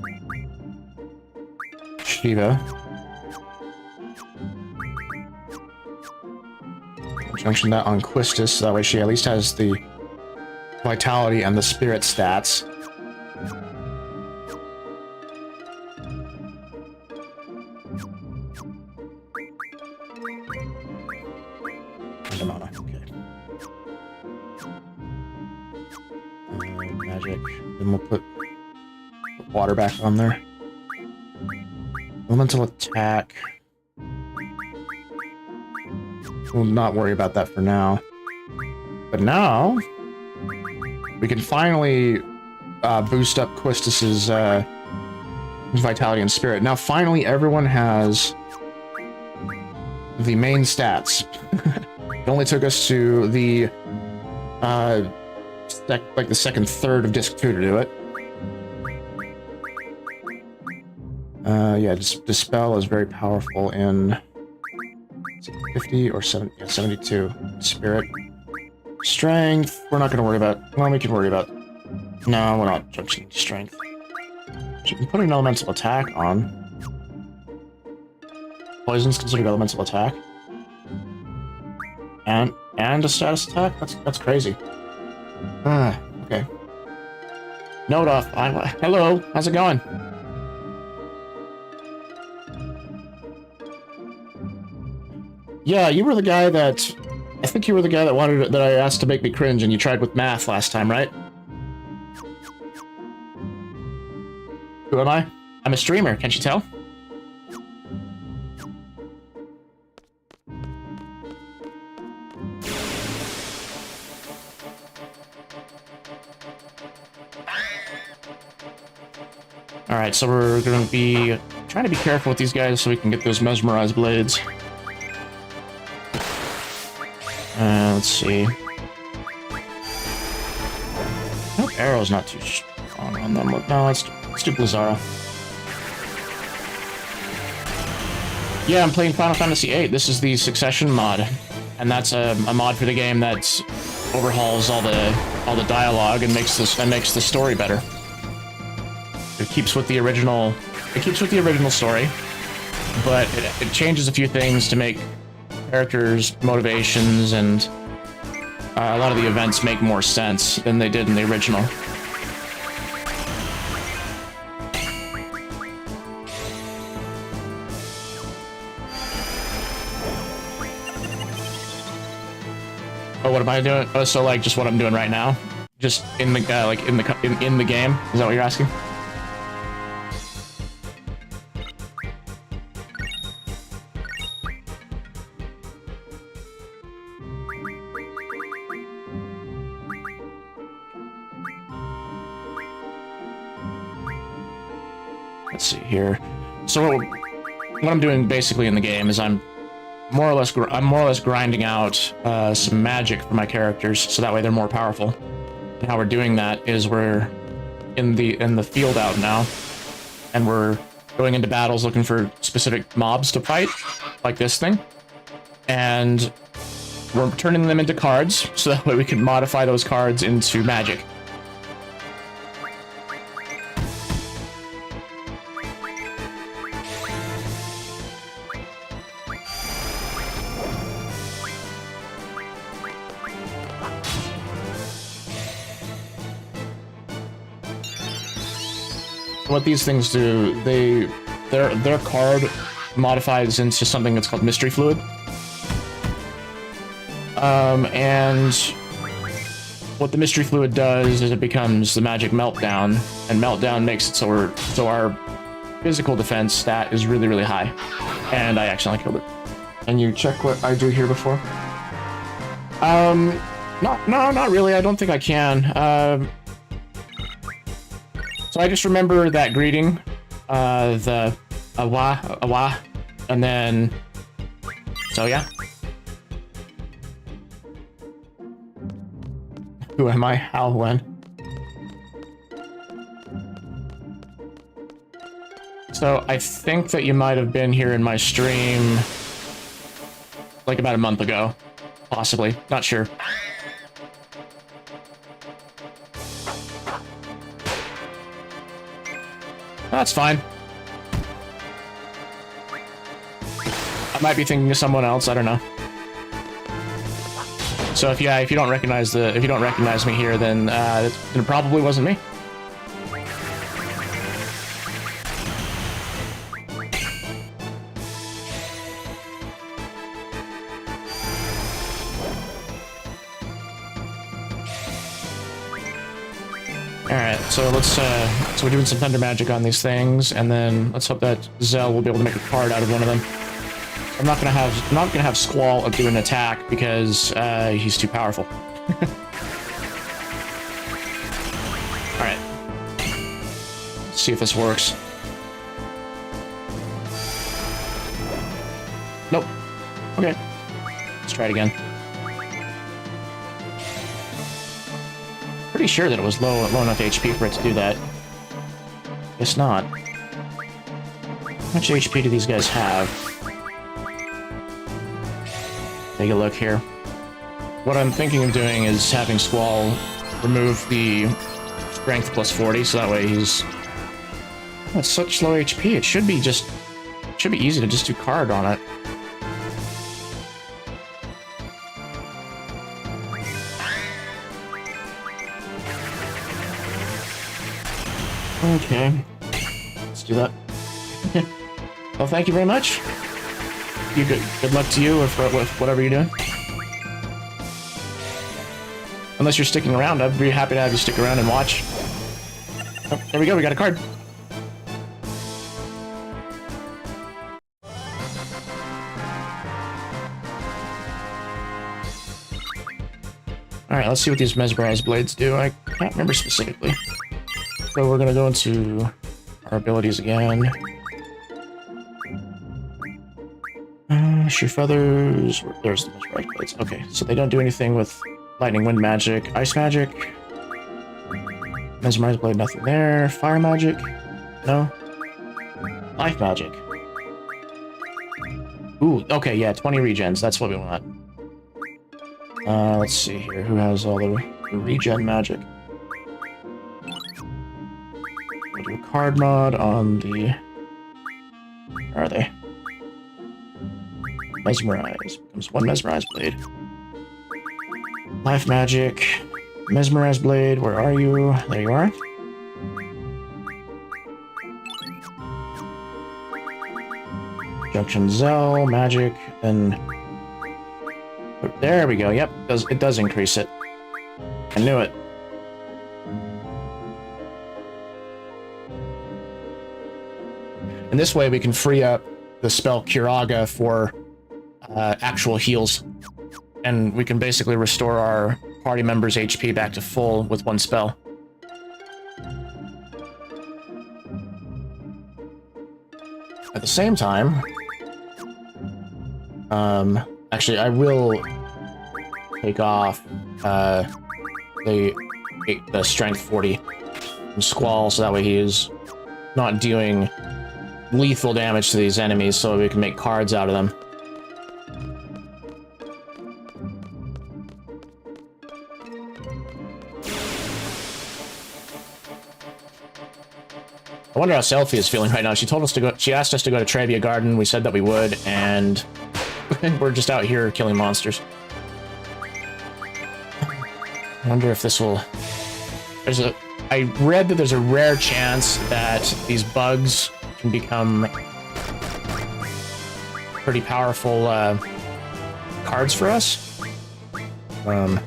Shiva. Junction that on Quistis, so that way she at least has the Vitality and the Spirit stats. magic. Then we'll put water back on there. Elemental attack. We'll not worry about that for now. But now, we can finally boost up Quistis's vitality and spirit. Now, finally, everyone has the main stats. It only took us to the the second third of Disc 2 to do it. Yeah, Dispel is very powerful in 50 or 70, yeah, 72. Spirit. Strength, we're not going to worry about. Well, we can worry about. No, we're not judging strength. So we can put an elemental attack on. Poison's considered elemental attack. And a status attack? That's crazy. Okay. Note off. Hello, how's it going? Yeah, you were the guy that... I think you were the guy that that I asked to make me cringe and you tried with math last time, right? Who am I? I'm a streamer, can't you tell? Alright, so we're going to be trying to be careful with these guys so we can get those mesmerized blades. Let's see. Nope, arrow's not too strong on them. No, let's do Blizzara. Yeah, I'm playing Final Fantasy VIII. This is the Succession mod, and that's a mod for the game that overhauls all the dialogue and makes the story better. It keeps with the original. It keeps with the original story, but it changes a few things to make characters' motivations and a lot of the events make more sense than they did in the original. Oh, what am I doing? Oh, so like just what I'm doing right now, just in the like in the game. Is that what you're asking? Let's see here. So what I'm doing basically in the game is I'm more or less grinding out some magic for my characters, so that way they're more powerful. And how we're doing that is we're in the field out now, and we're going into battles looking for specific mobs to fight, like this thing, and we're turning them into cards, so that way we can modify those cards into magic. What these things do, their card modifies into something that's called mystery fluid. And what the mystery fluid does is it becomes the magic meltdown, and meltdown makes it so our physical defense stat is really, really high. And I accidentally killed it. And you check what I do here before? Not really. I don't think I can. So I just remember that greeting, the awa, and then, so yeah. Who am I? How? When? So I think that you might have been here in my stream like about a month ago, possibly. Not sure. That's fine. I might be thinking of someone else. I don't know. So if you don't recognize me here, then it probably wasn't me. Alright, so let's, so we're doing some thunder magic on these things, and then let's hope that Zell will be able to make a card out of one of them. I'm not gonna have Squall do an attack because, he's too powerful. Alright. Let's see if this works. Nope. Okay. Let's try it again. Pretty sure that it was low enough HP for it to do that. Guess not. How much HP do these guys have? Take a look here. What I'm thinking of doing is having Squall remove the strength plus 40, so that way he's... That's such low HP. It should be easy to just do card on it. Okay, let's do that. Well, thank you very much. Good luck to you with whatever you're doing. Unless you're sticking around, I'd be happy to have you stick around and watch. Oh, there we go, we got a card. Alright, let's see what these mesmerized blades do. I can't remember specifically. So we're gonna go into our abilities again. Shoot feathers. There's the mesmerized blades. Okay, so they don't do anything with lightning, wind magic, ice magic. Mesmerized blade, nothing there. Fire magic, no. Life magic. Ooh, okay, yeah, 20 regens. That's what we want. Let's see here. Who has all the regen magic? We'll do a card mod on the... Where are they? Mesmerize. Becomes one mesmerized blade. Life magic. Mesmerized blade. Where are you? There you are. Junction Zell. Magic. And... There we go. Yep. It does increase it. I knew it. And this way we can free up the spell Curaga for actual heals. And we can basically restore our party members' HP back to full with one spell. At the same time... actually, I will take off the strength 40 from Squall, so that way he is not doing lethal damage to these enemies, so we can make cards out of them. I wonder how Selfie is feeling right now. She told us to go. She asked us to go to Trevia Garden. We said that we would, and we're just out here killing monsters. I wonder if this will... I read that there's a rare chance that these bugs can become pretty powerful cards for us. I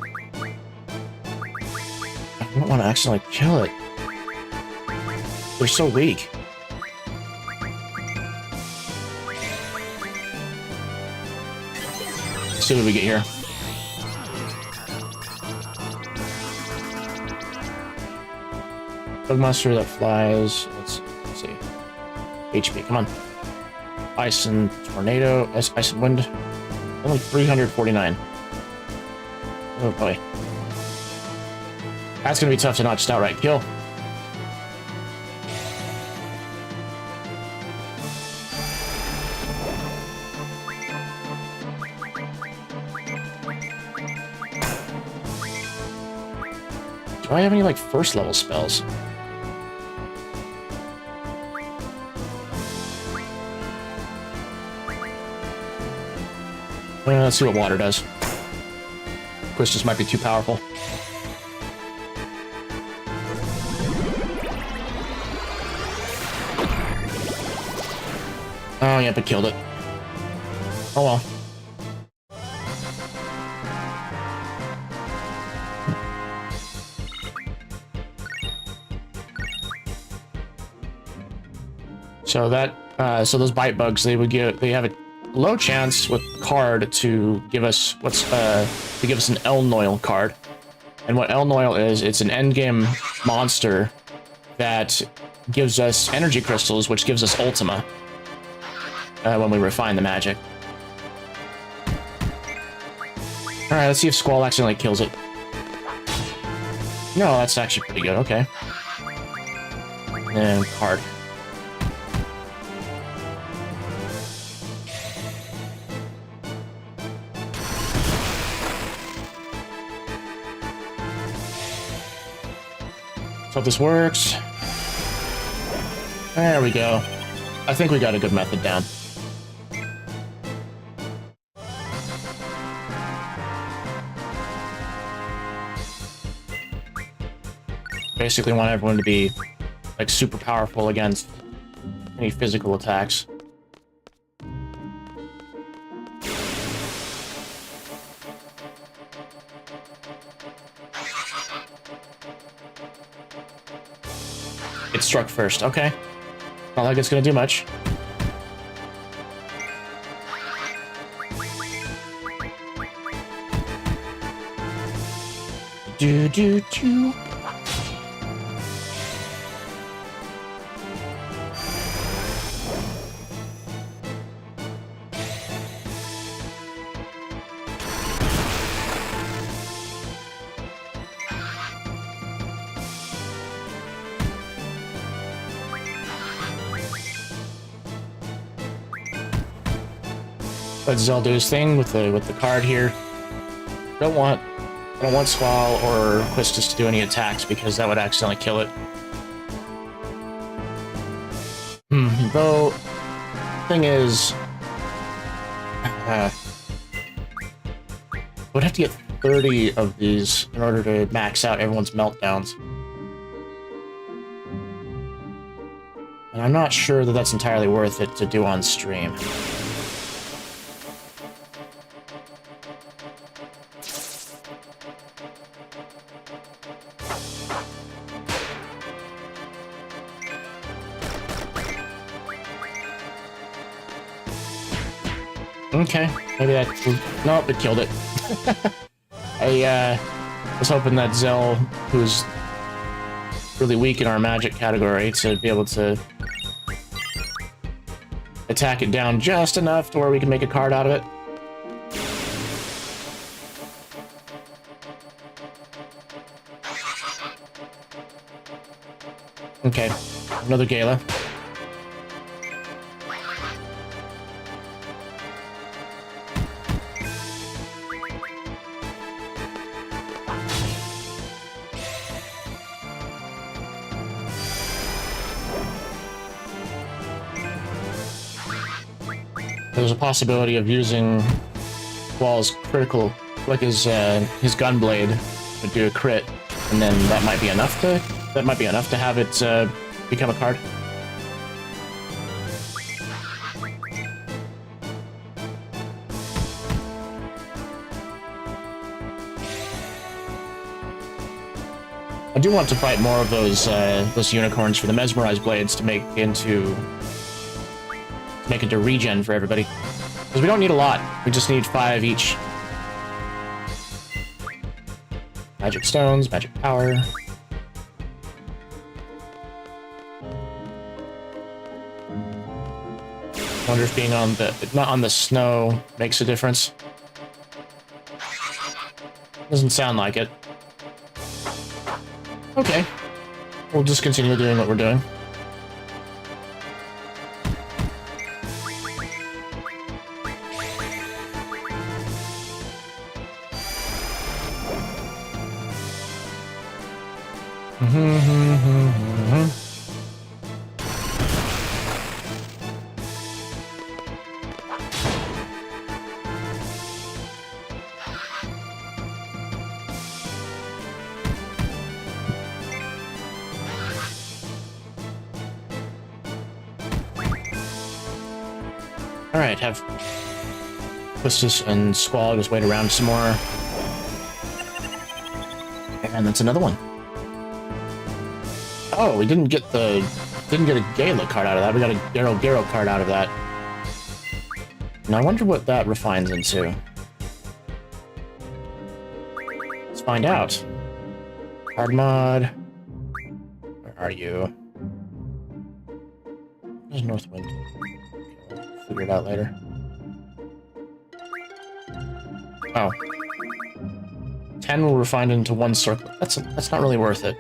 don't want to accidentally kill it. They're so weak. Let's see what we get here. Bug monster that flies. Let's see. HP, come on. Ice and tornado. Ice and wind. Only 349. Oh boy. That's gonna be tough to not just outright kill. Do I have any, like, first level spells? Let's see what water does. Quistis might be too powerful. Oh, yep, it killed it. Oh well. So that, so those bite bugs, they have a low chance with card to give us an Elnoil card. And what Elnoil is, it's an endgame monster that gives us energy crystals, which gives us Ultima when we refine the magic. Alright, let's see if Squall accidentally kills it. No, that's actually pretty good, okay. And card. So if this works. There we go. I think we got a good method down. Basically want everyone to be like super powerful against any physical attacks. It struck first, okay. Not like it's gonna do much. Do. Let Zell do his thing with the card here. I don't want Squall or Quistis to do any attacks because that would accidentally kill it. Though, thing is, I would have to get 30 of these in order to max out everyone's meltdowns. And I'm not sure that that's entirely worth it to do on stream. Okay, maybe that... Nope, it killed it. I was hoping that Zell, who's really weak in our magic category, to be able to attack it down just enough to where we can make a card out of it. Okay, another Gala. There's a possibility of using Wall's critical, like his gunblade, would do a crit, and then that might be enough to have it become a card. I do want to fight more of those unicorns for the mesmerized blades to make into regen for everybody. Because we don't need a lot. We just need 5 each. Magic stones, magic power. Wonder if being not on the snow makes a difference. Doesn't sound like it. Okay. We'll just continue doing what we're doing. Alright, have Quistis and Squall just wait around some more. And that's another one. Oh, we didn't get the didn't get a Gala card out of that. We got a Garo card out of that. Now I wonder what that refines into. Let's find out. Hard mod. Where are you? There's Northwind. Okay, we'll figure it out later. Oh. 10 will refine into 1 circle. That's not really worth it.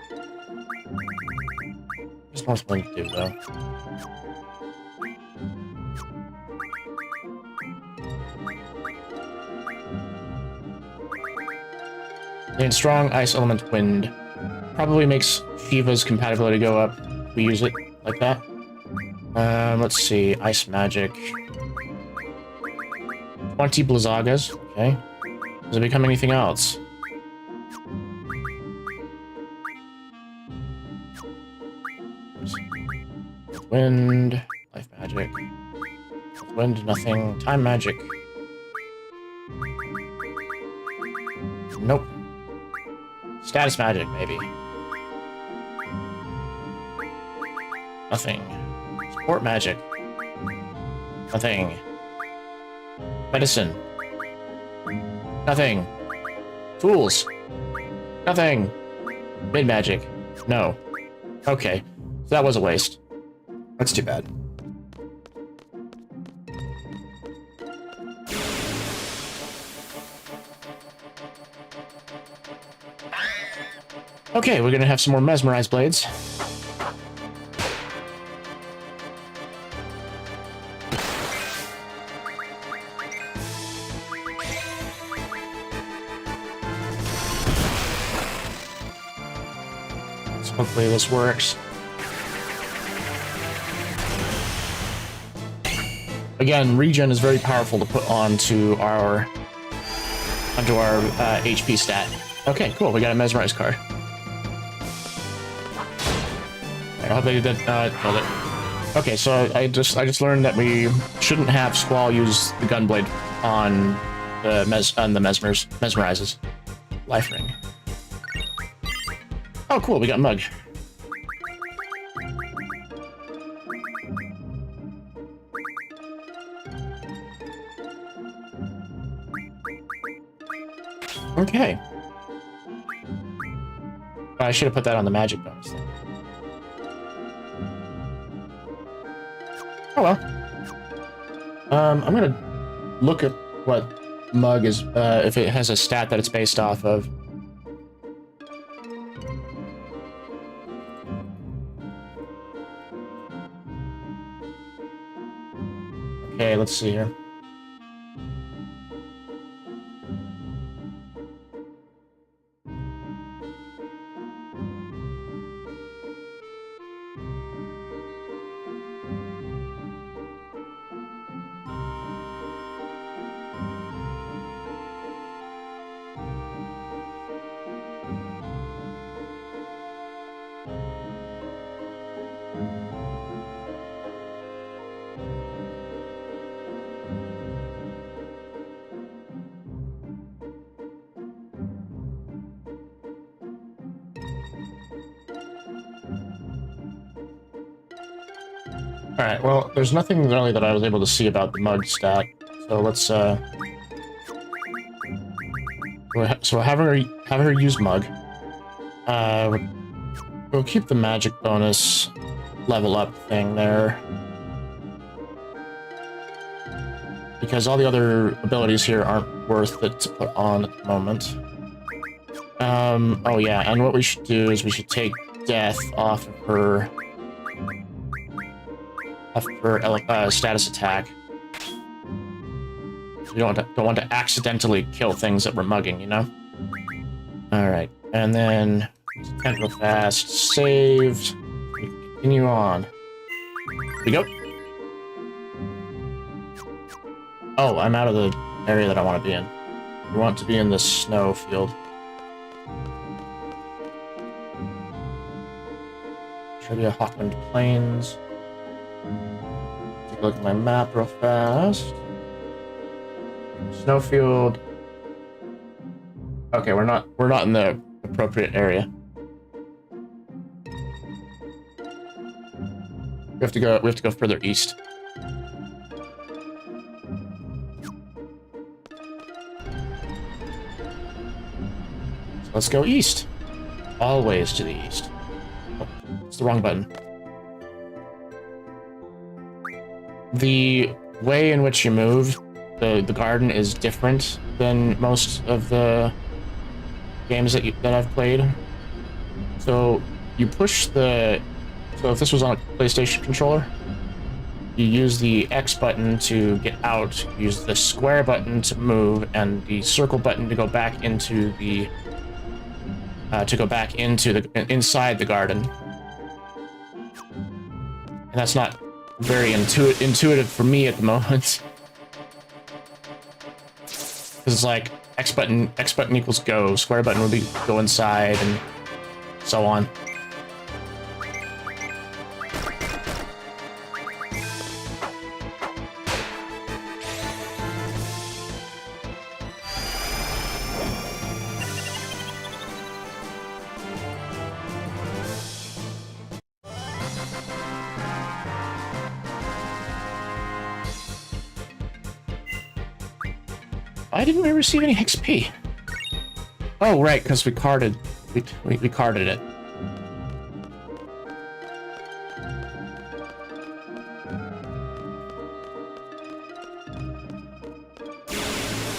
There's Northwind to do, though. Gain strong ice element wind. Probably makes Shiva's compatibility go up if we use it like that. Let's see. Ice magic. 20 Blizzagas. Okay. Does it become anything else? Wind. Life magic. Wind, nothing. Time magic. Nope. Status magic, maybe. Nothing. Support magic. Nothing. Medicine. Nothing. Tools. Nothing. Mid magic. No. Okay. So that was a waste. That's too bad. Okay, we're gonna have some more mesmerized blades. So hopefully this works. Again, regen is very powerful to put onto our HP stat. Okay, cool. We got a mesmerized card. I hope they did killed it. Okay, so I just learned that we shouldn't have Squall use the Gunblade on the mesmerizes. Life ring. Oh, cool. We got Mug. Okay. I should have put that on the magic bonus then. Oh well. I'm gonna look at what Mug is, if it has a stat that it's based off of. Okay, let's see here. Alright, well, there's nothing really that I was able to see about the Mug stat, so let's, so have her use Mug. We'll keep the magic bonus level up thing there. Because all the other abilities here aren't worth it to put on at the moment. Oh yeah, and what we should do is we should take Death off of her status attack. We don't want to accidentally kill things that we're mugging, you know? Alright, and then tent real fast, saved. We continue on. Here we go. Oh, I'm out of the area that I want to be in. We want to be in this snow field. Should be a Hawkwind Plains. Take a look at my map real fast. Snowfield. Okay, we're not in the appropriate area. We have to go. We have to go further east. So let's go east. Always to the east. Oh, it's the wrong button. The way in which you move the garden is different than most of the games that I've played. So you push the... So if this was on a PlayStation controller, you use the X button to get out, use the square button to move, and the circle button to go back into the... inside the garden. And that's not very intuitive for me at the moment. Because it's like X button equals go, square button would be go inside, and so on. Why didn't we receive any XP? Oh, right, because we carded it.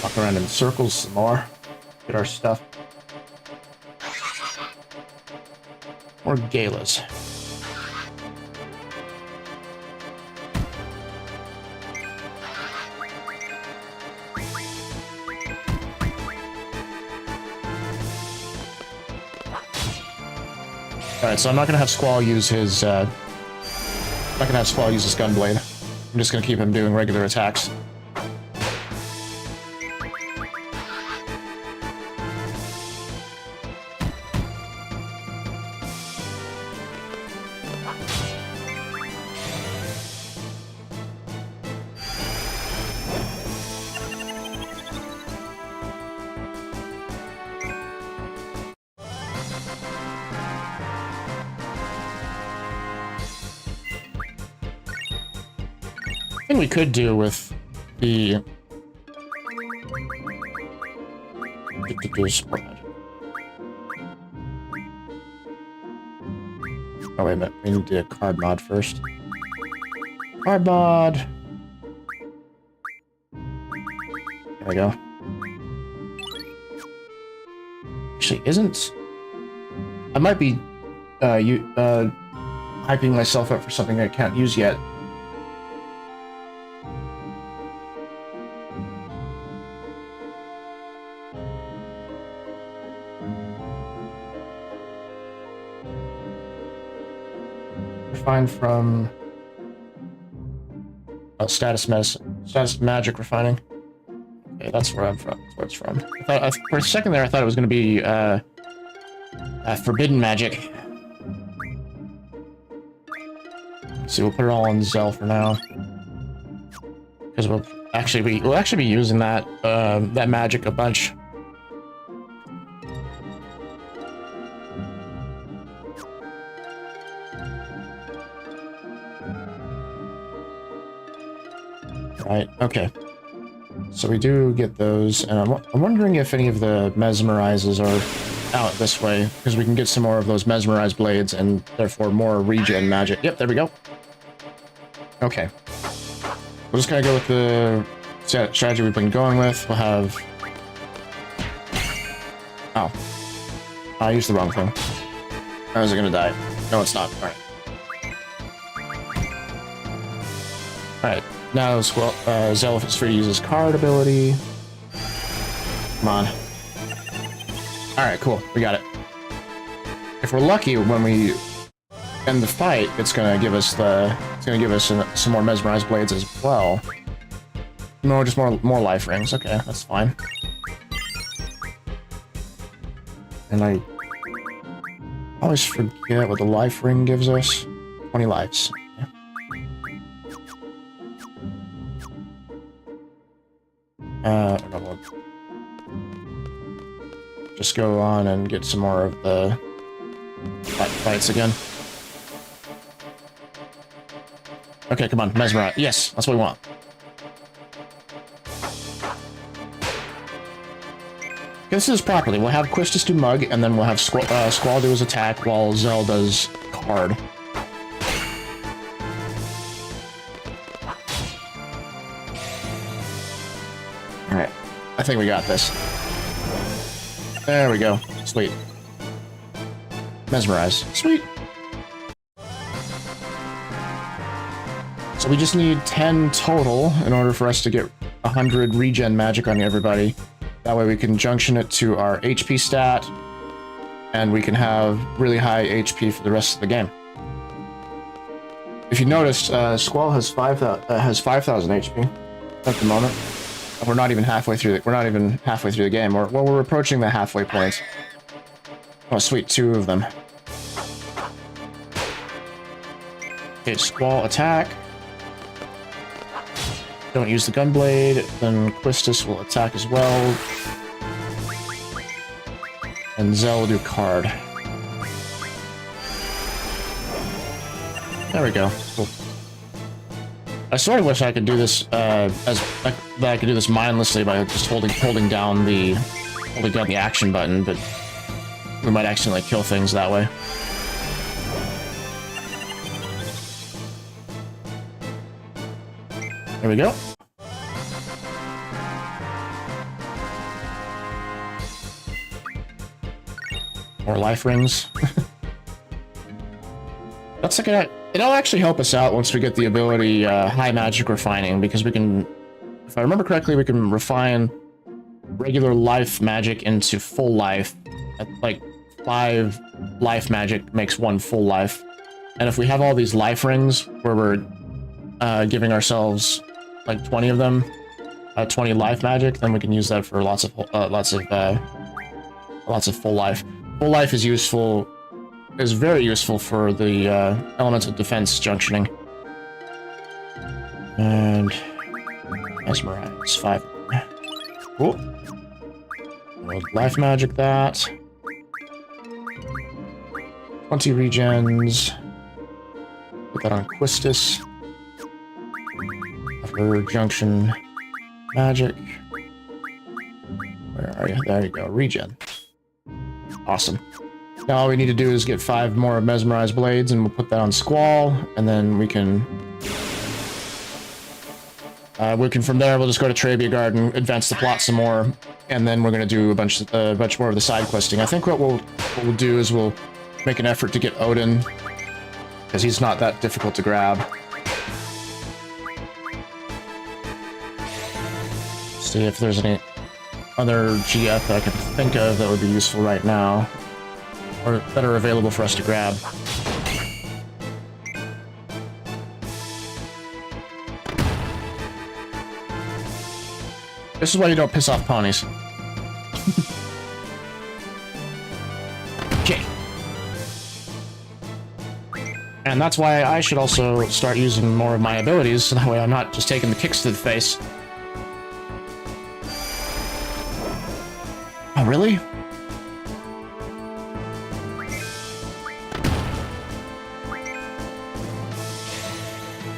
Walk around in circles some more. Get our stuff. More galas. Alright, so I'm not gonna have Squall use his gunblade. I'm just gonna keep him doing regular attacks. Thing we could do with the spread. Oh wait a minute, we need to do a card mod first. Card mod. There we go. Actually, isn't I might be hyping myself up for something I can't use yet. Refine from status magic refining. Okay, that's where I'm from. That's where it's from. For a second there, I thought it was going to be forbidden magic. Let's see, we'll put it all on Zell for now, because we'll actually be using that that magic a bunch. Right, okay. So we do get those, and I'm wondering if any of the mesmerizes are out this way, because we can get some more of those mesmerized blades, and therefore more regen magic. Yep, there we go. Okay. We're just gonna go with the strategy we've been going with. We'll have... Oh. I used the wrong thing. How is it gonna die? No, it's not. Alright. Alright. Now, Zell is free to use his card ability. Come on. Alright, cool. We got it. If we're lucky, when we end the fight, it's gonna give us some more mesmerized blades as well. No, just more life rings. Okay, that's fine. And I always forget what the life ring gives us. 20 lives. Just go on and get some more of the fights again. Okay, come on, mesmerize. Yes, that's what we want. This is properly. We'll have Quistis do Mug, and then we'll have Squall do his attack while Zell does Card. Alright. I think we got this. There we go. Sweet. Mesmerize. Sweet. So we just need 10 total in order for us to get 100 regen magic on everybody. That way we can junction it to our HP stat, and we can have really high HP for the rest of the game. If you noticed, Squall has 5,000 HP at the moment. And we're not even halfway through the game. Well, we're approaching the halfway point. Oh, sweet, 2 of them. Okay, Squall attack. Don't use the Gunblade, then Quistis will attack as well. And Zell will do Card. There we go. Cool. I sort of wish I could do this that I could do this mindlessly by just holding down the action button, but we might accidentally kill things that way. There we go. More life rings. That's like it'll actually help us out once we get the ability high magic refining, because we can, if I remember correctly, we can refine regular life magic into full life. At like 5 life magic makes 1 full life, and if we have all these life rings where we're giving ourselves like 20 of them, 20 life magic, then we can use that for lots of full life. Full life is useful, is very useful for the elemental defense junctioning. And mesmerize 5. Cool. We'll life magic that. 20 regens. Put that on Quistis. For junction magic. Where are you? There you go. Regen. Awesome. Now all we need to do is get 5 more mesmerized blades, and we'll put that on Squall, and then we can from there we'll just go to Trabia Garden, advance the plot some more, and then we're gonna do a bunch more of the side questing. I think what we'll do is we'll make an effort to get Odin, because he's not that difficult to grab. See if there's any other GF that I can think of that would be useful right now, or that are available for us to grab. This is why you don't piss off ponies. Okay. And that's why I should also start using more of my abilities, so that way I'm not just taking the kicks to the face. Oh, really?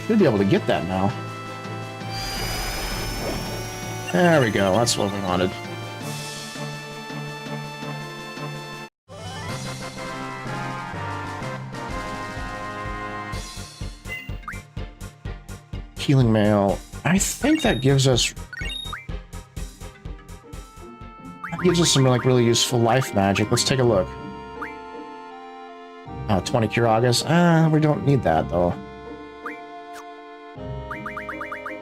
Should be able to get that now. There we go, that's what we wanted. Healing Mail. I think that gives us some like really useful life magic. Let's take a look. 20 Kiragas. We don't need that though.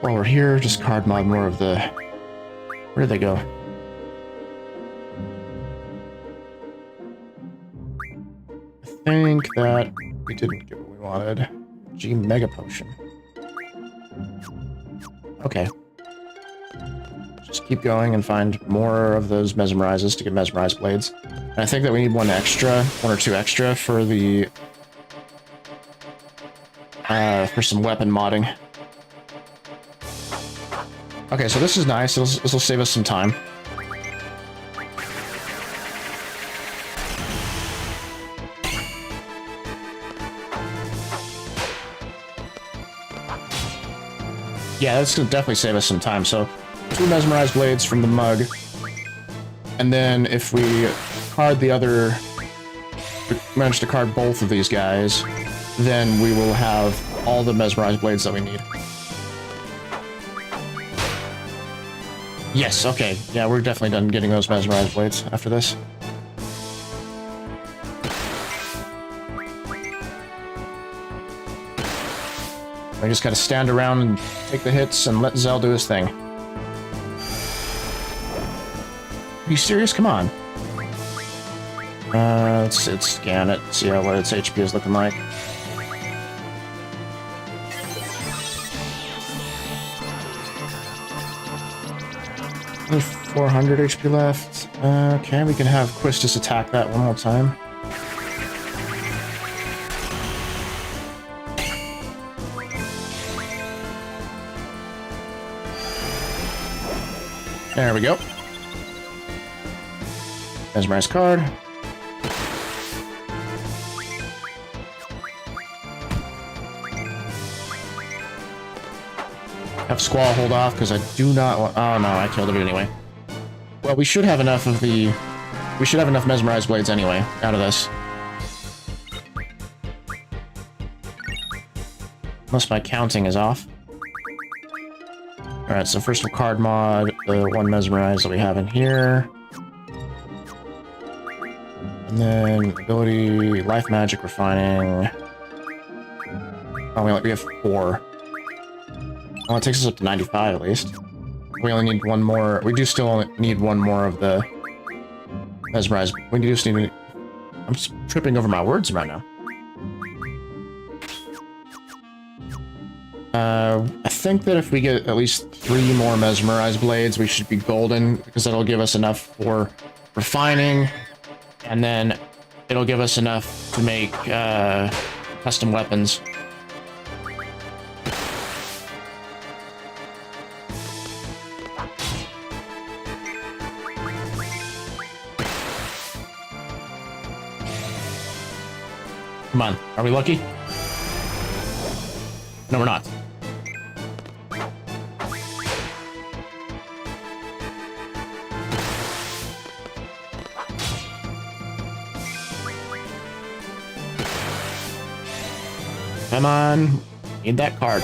While we're here, just card mod more of the... Where did they go? I think that we didn't get what we wanted. G Mega Potion. Okay. Just keep going and find more of those mesmerizes to get mesmerized blades. And I think that we need 1 or 2 extra for the... for some weapon modding. Okay, so this is nice. This will save us some time. Yeah, that's gonna definitely save us some time. So 2 mesmerized blades from the mug. And then if we card the other... we manage to card both of these guys, then we will have all the mesmerized blades that we need. Yes, okay. Yeah, we're definitely done getting those mesmerized blades after this. I just gotta stand around and take the hits and let Zell do his thing. Are you serious? Come on. Let's scan it, see what its HP is looking like. Only 400 HP left. Okay, we can have Quistis attack that one more time. There we go. Mesmerize card. Have Squall hold off because I do not want... oh no, I killed it anyway. Well, we should have enough of the... we should have enough mesmerized blades anyway out of this. Unless my counting is off. Alright, so first we'll card mod the 1 mesmerize that we have in here. And then ability, life magic, refining. Oh, we have 4. Well, it takes us up to 95 at least. We only need 1 more. We do still only need 1 more of the mesmerize. We just need. I'm just tripping over my words right now. I think that if we get at least 3 more mesmerized blades, we should be golden, because that'll give us enough for refining, and then it'll give us enough to make custom weapons. Come on, are we lucky? No, we're not. Come on, need that card.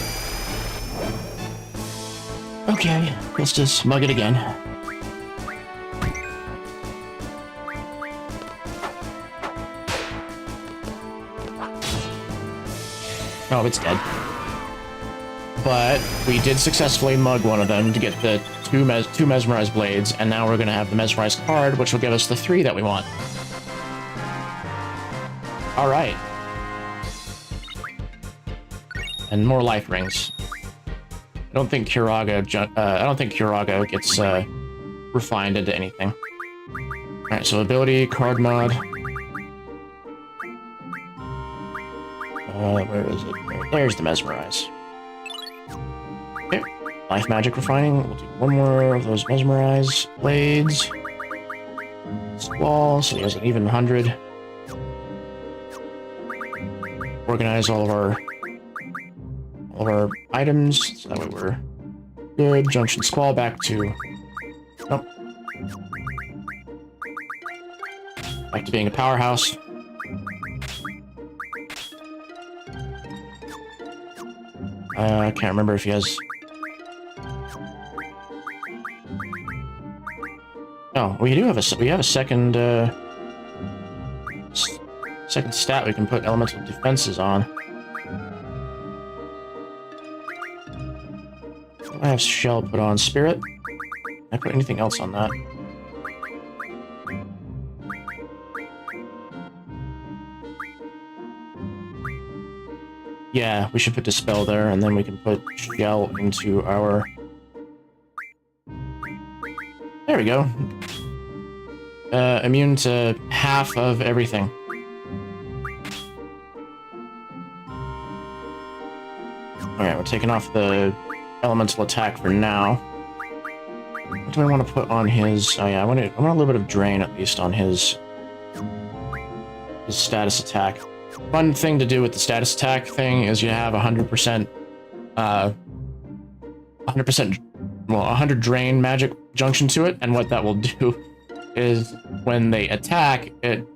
Okay, let's just mug it again. Oh, it's dead. But we did successfully mug one of them to get the two mesmerized blades, and now we're going to have the mesmerized card, which will give us the 3 that we want. All right. And more life rings. I don't think Kiraga gets refined into anything. All right, so ability, card mod. Where is it? There's the mesmerize. Okay, life magic refining. We'll do 1 more of those mesmerize blades. Squall, so he has an even 100. Organize all of our items, so that way we're good. Junction Squall back to... nope. Back to being a powerhouse. I can't remember if he has... oh, we do have a second, second stat we can put elemental defenses on. I have Shell put on Spirit. Can I put anything else on that? Yeah, we should put Dispel there, and then we can put Shell into our... there we go. Immune to half of everything. Alright, we're taking off the elemental attack for now. What do I want to put on his... oh yeah, I want a little bit of drain at least on his status attack. Fun thing to do with the status attack thing is you have 100% 100%, well, 100 drain magic junction to it, and what that will do is when they attack, it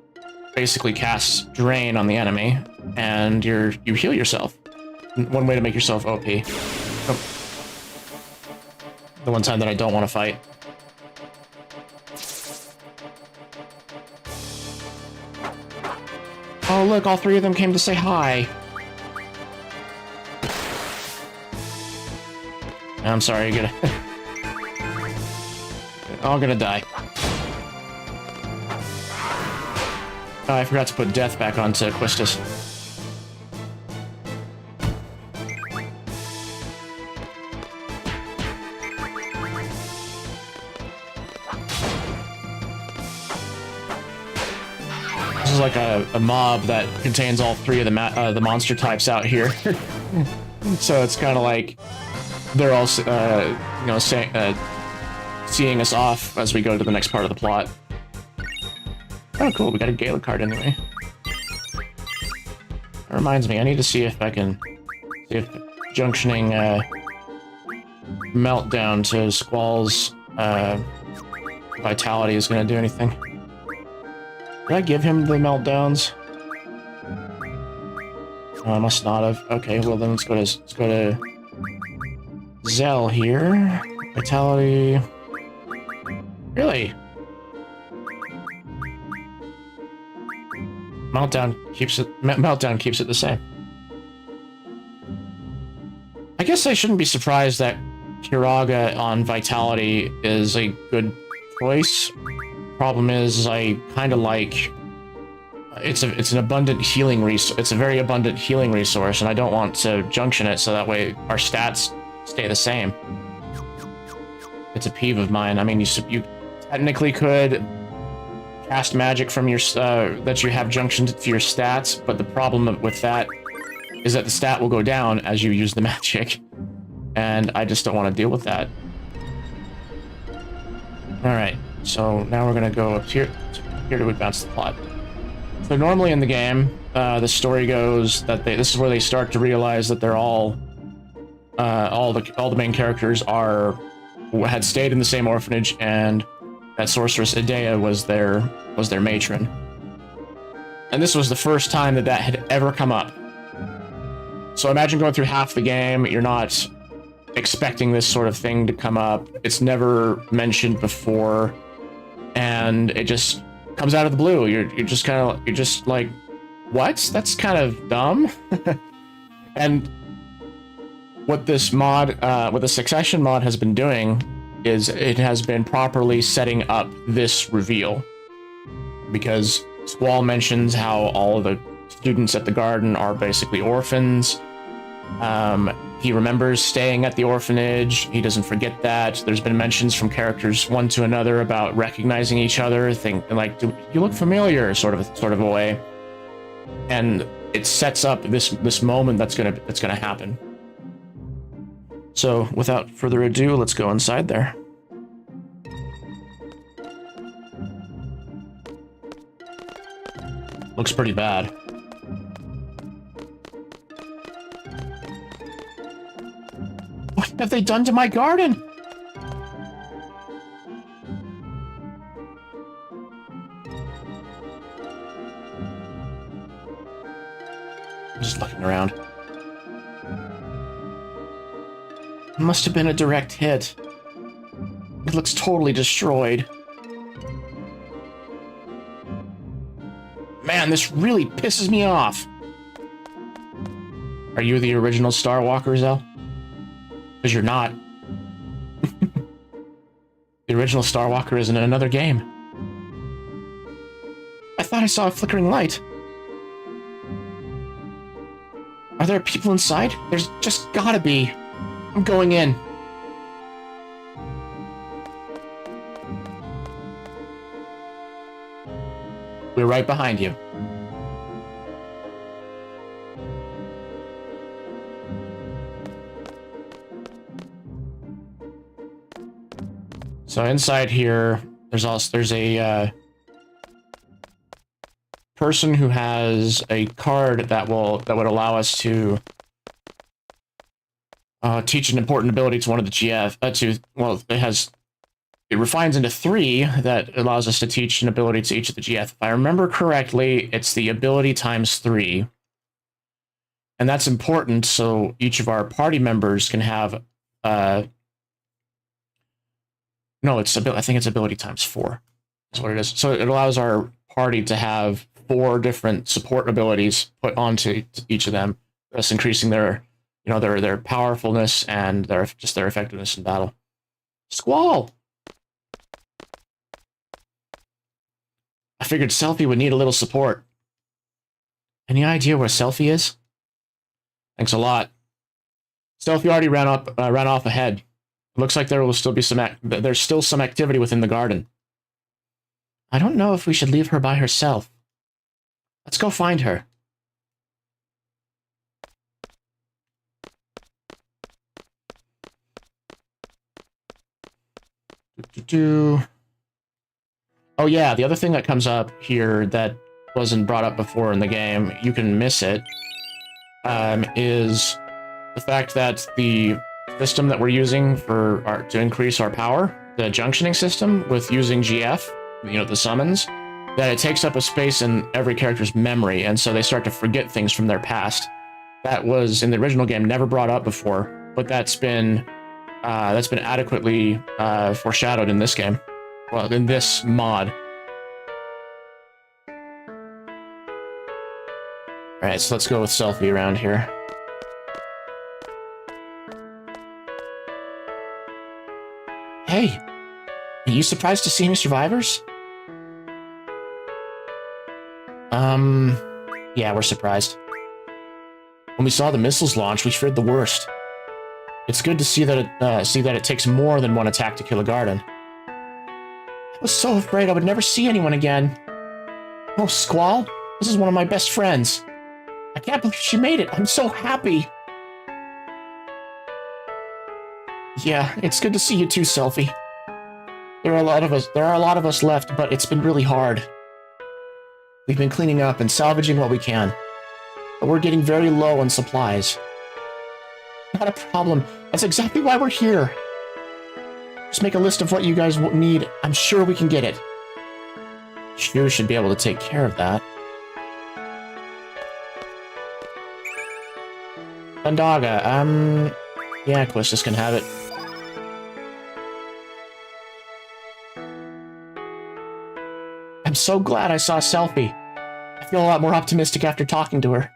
basically casts drain on the enemy, and you heal yourself. One way to make yourself OP. Oh. The one time that I don't want to fight. Oh look, all three of them came to say hi. I'm sorry, you're gonna... all gonna die. Oh, I forgot to put death back onto Quistis. This is like a mob that contains all three of the monster types out here. So it's kind of like they're all, you know, seeing us off as we go to the next part of the plot. Oh, cool. We got a Gala card anyway. That reminds me, I need to see if I can see if junctioning Meltdown to Squall's vitality is going to do anything. Did I give him the meltdowns? Oh, I must not have. Okay, well then let's go to Zell here. Vitality. Really? Meltdown keeps it the same. I guess I shouldn't be surprised that Kiraga on Vitality is a good choice. Problem is, I kind of like it's an abundant healing resource. It's a very abundant healing resource, and I don't want to junction it so that way our stats stay the same. It's a peeve of mine. I mean, you technically could cast magic from your that you have junctioned to your stats, but the problem with that is that the stat will go down as you use the magic, and I just don't want to deal with that. All right. So now we're gonna go up here to advance the plot. So normally in the game, the story goes that this is where they start to realize that they're all the main characters had stayed in the same orphanage, and that sorceress Idea was their matron. And this was the first time that had ever come up. So imagine going through half the game, you're not expecting this sort of thing to come up. It's never mentioned before. And it just comes out of the blue. You're just like, what? That's kind of dumb. And what this mod, what the Succession mod has been doing is it has been properly setting up this reveal. Because Squall mentions how all of the students at the garden are basically orphans. He remembers staying at the orphanage. He doesn't forget that. There's been mentions from characters one to another about recognizing each other, like, do you look familiar, sort of a way. And it sets up this moment that's gonna happen. So without further ado, let's go inside there. Looks pretty bad. What have they done to my garden? I'm just looking around. It must have been a direct hit. It looks totally destroyed. Man, this really pisses me off. Are you the original Star Walker, Zell? Because you're not. The original Star Walker is in another game. I thought I saw a flickering light. Are there people inside? There's just gotta be. I'm going in. We're right behind you. So inside here, there's a person who has a card that would allow us to teach an important ability to one of the GF. It refines into 3 that allows us to teach an ability to each of the GF. If I remember correctly, it's the ability times 3. And that's important so each of our party members can have... no, I think it's ability times 4. That's what it is. So it allows our party to have 4 different support abilities put onto each of them, thus increasing their powerfulness and their effectiveness in battle. Squall! I figured Selfie would need a little support. Any idea where Selfie is? Thanks a lot. Selfie already ran off ahead. It looks like there's still some activity within the garden. I don't know if we should leave her by herself. Let's go find her. Oh yeah, the other thing that comes up here that wasn't brought up before in the game, you can miss it, is the fact that the system that we're using to increase our power, the junctioning system with using GF, the summons, that it takes up a space in every character's memory, and so they start to forget things from their past. That was, in the original game, never brought up before, but that's been adequately foreshadowed in this game. Well, in this mod. Alright, so let's go with Selfie around here. Hey! Are you surprised to see any survivors? Yeah, we're surprised. When we saw the missiles launch, we feared the worst. It's good to see that it takes more than one attack to kill a garden. I was so afraid I would never see anyone again. Oh, Squall, this is one of my best friends. I can't believe she made it. I'm so happy. Yeah, it's good to see you too, Selfie. There are a lot of us left, but it's been really hard. We've been cleaning up and salvaging what we can, but we're getting very low on supplies. Not a problem. That's exactly why we're here. Just make a list of what you guys need. I'm sure we can get it. You should be able to take care of that. Bandaga, yeah, Quistis can have it. I'm so glad I saw Selfie. I feel a lot more optimistic after talking to her.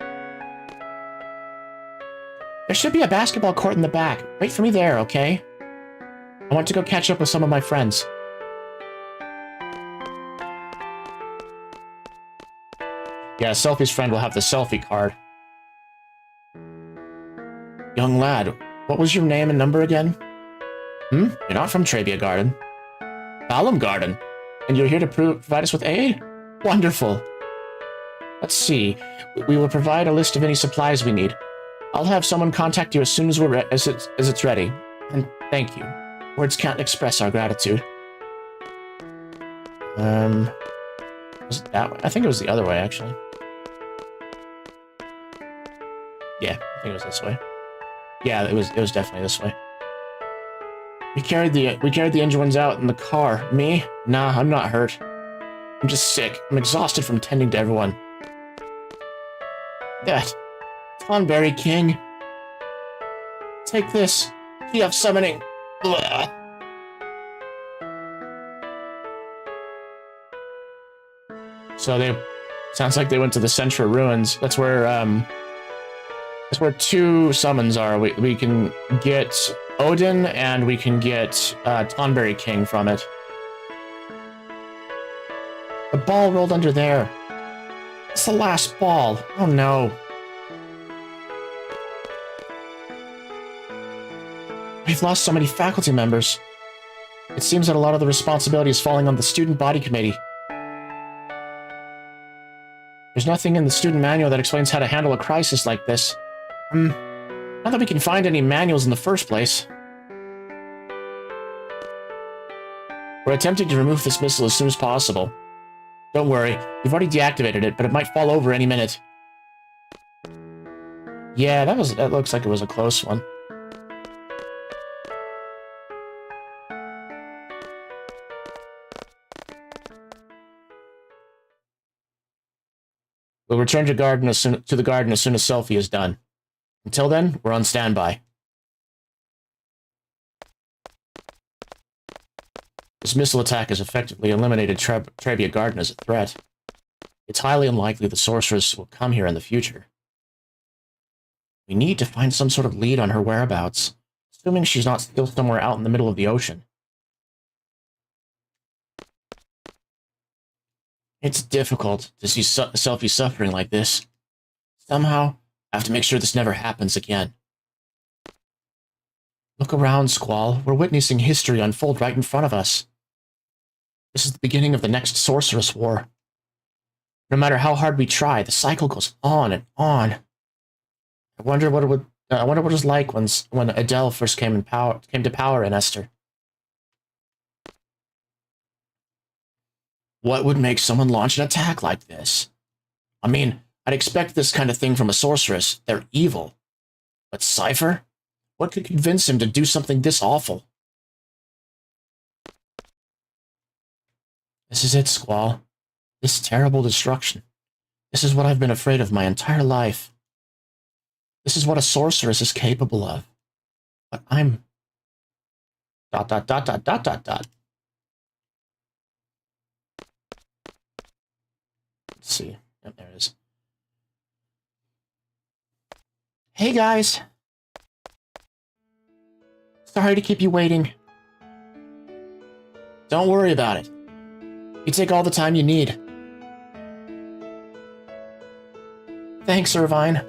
There should be a basketball court in the back. Wait for me there, okay? I want to go catch up with some of my friends. Yeah, Selfie's friend will have the selfie card. Young lad, what was your name and number again? You're not from Trabia Garden. Balam Garden. And you're here to provide us with aid? Wonderful. Let's see. We will provide a list of any supplies we need. I'll have someone contact you as soon as it's ready. And thank you. Words can't express our gratitude. Was it that way? I think it was the other way, actually. Yeah, I think it was this way. Yeah, it was definitely this way. We carried the injured ones out in the car. Me? Nah, I'm not hurt. I'm just sick. I'm exhausted from tending to everyone. That. Tonberry King. Take this. TF summoning. Blah. So sounds like they went to the Centra Ruins. That's where 2 summons are. We can get Odin and we can get Tonberry King from it. The ball rolled under there. It's the last ball. Oh no. We've lost so many faculty members. It seems that a lot of the responsibility is falling on the student body committee. There's nothing in the student manual that explains how to handle a crisis like this. Not that we can find any manuals in the first place. We're attempting to remove this missile as soon as possible. Don't worry, we've already deactivated it, but it might fall over any minute. Yeah, that looks like it was a close one. We'll return to the garden as soon as Selphie is done. Until then, we're on standby. This missile attack has effectively eliminated Trebia Garden as a threat. It's highly unlikely the sorceress will come here in the future. We need to find some sort of lead on her whereabouts, assuming she's not still somewhere out in the middle of the ocean. It's difficult to see Selphie suffering like this. Somehow, I have to make sure this never happens again. Look around, Squall. We're witnessing history unfold right in front of us. This is the beginning of the next Sorceress War. No matter how hard we try, the cycle goes on and on. I wonder what it was like when Adele first came to power in Esther. What would make someone launch an attack like this? I mean, I'd expect this kind of thing from a sorceress. They're evil. But Cypher? What could convince him to do something this awful? This is it, Squall. This terrible destruction. This is what I've been afraid of my entire life. This is what a sorceress is capable of. But I'm... ... Let's see. Yep, there it is. Hey, guys. Sorry to keep you waiting. Don't worry about it. You take all the time you need. Thanks, Irvine.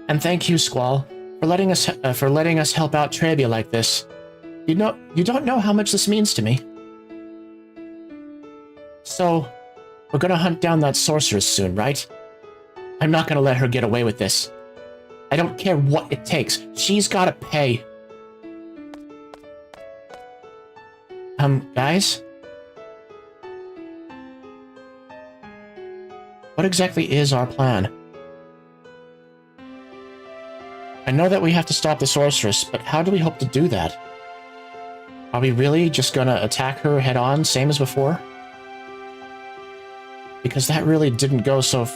And thank you, Squall, for letting us help out Trebia like this. You don't know how much this means to me. So, we're gonna hunt down that sorceress soon, right? I'm not gonna let her get away with this. I don't care what it takes. She's gotta pay. Guys? What exactly is our plan? I know that we have to stop the sorceress, but how do we hope to do that? Are we really just gonna attack her head-on, same as before? Because that really didn't go so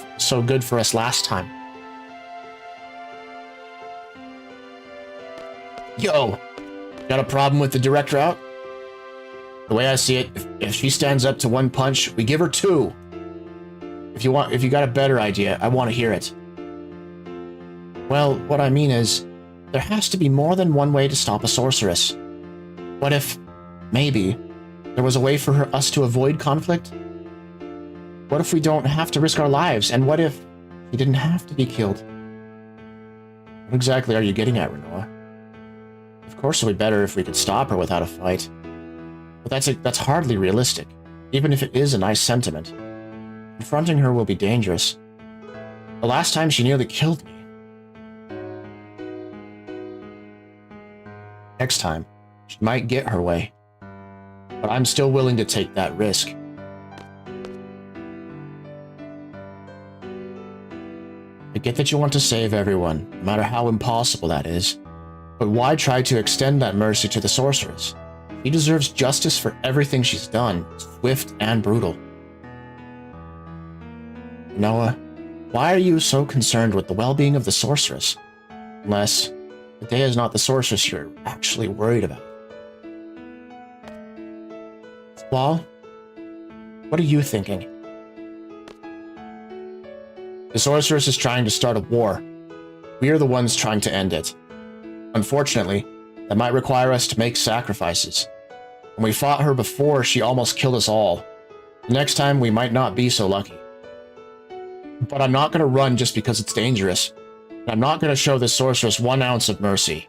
good for us last time. Yo! Got a problem with the direct route? The way I see it, if she stands up to one punch, we give her two. If you got a better idea, I want to hear it. Well, what I mean is, there has to be more than one way to stop a sorceress. What if, maybe, there was a way for us to avoid conflict? What if we don't have to risk our lives? And what if he didn't have to be killed? What exactly are you getting at, Renoir? Of course it would be better if we could stop her without a fight. But that's hardly realistic, even if it is a nice sentiment. Confronting her will be dangerous. The last time she nearly killed me. Next time, she might get her way. But I'm still willing to take that risk. I get that you want to save everyone, no matter how impossible that is. But why try to extend that mercy to the sorceress? She deserves justice for everything she's done, swift and brutal. Noah, why are you so concerned with the well-being of the sorceress? Unless Medea is not the sorceress you're actually worried about. Squall, what are you thinking? The sorceress is trying to start a war. We are the ones trying to end it. Unfortunately, that might require us to make sacrifices. When we fought her before, she almost killed us all. The next time, we might not be so lucky. But I'm not going to run just because it's dangerous. And I'm not going to show this sorceress 1 ounce of mercy.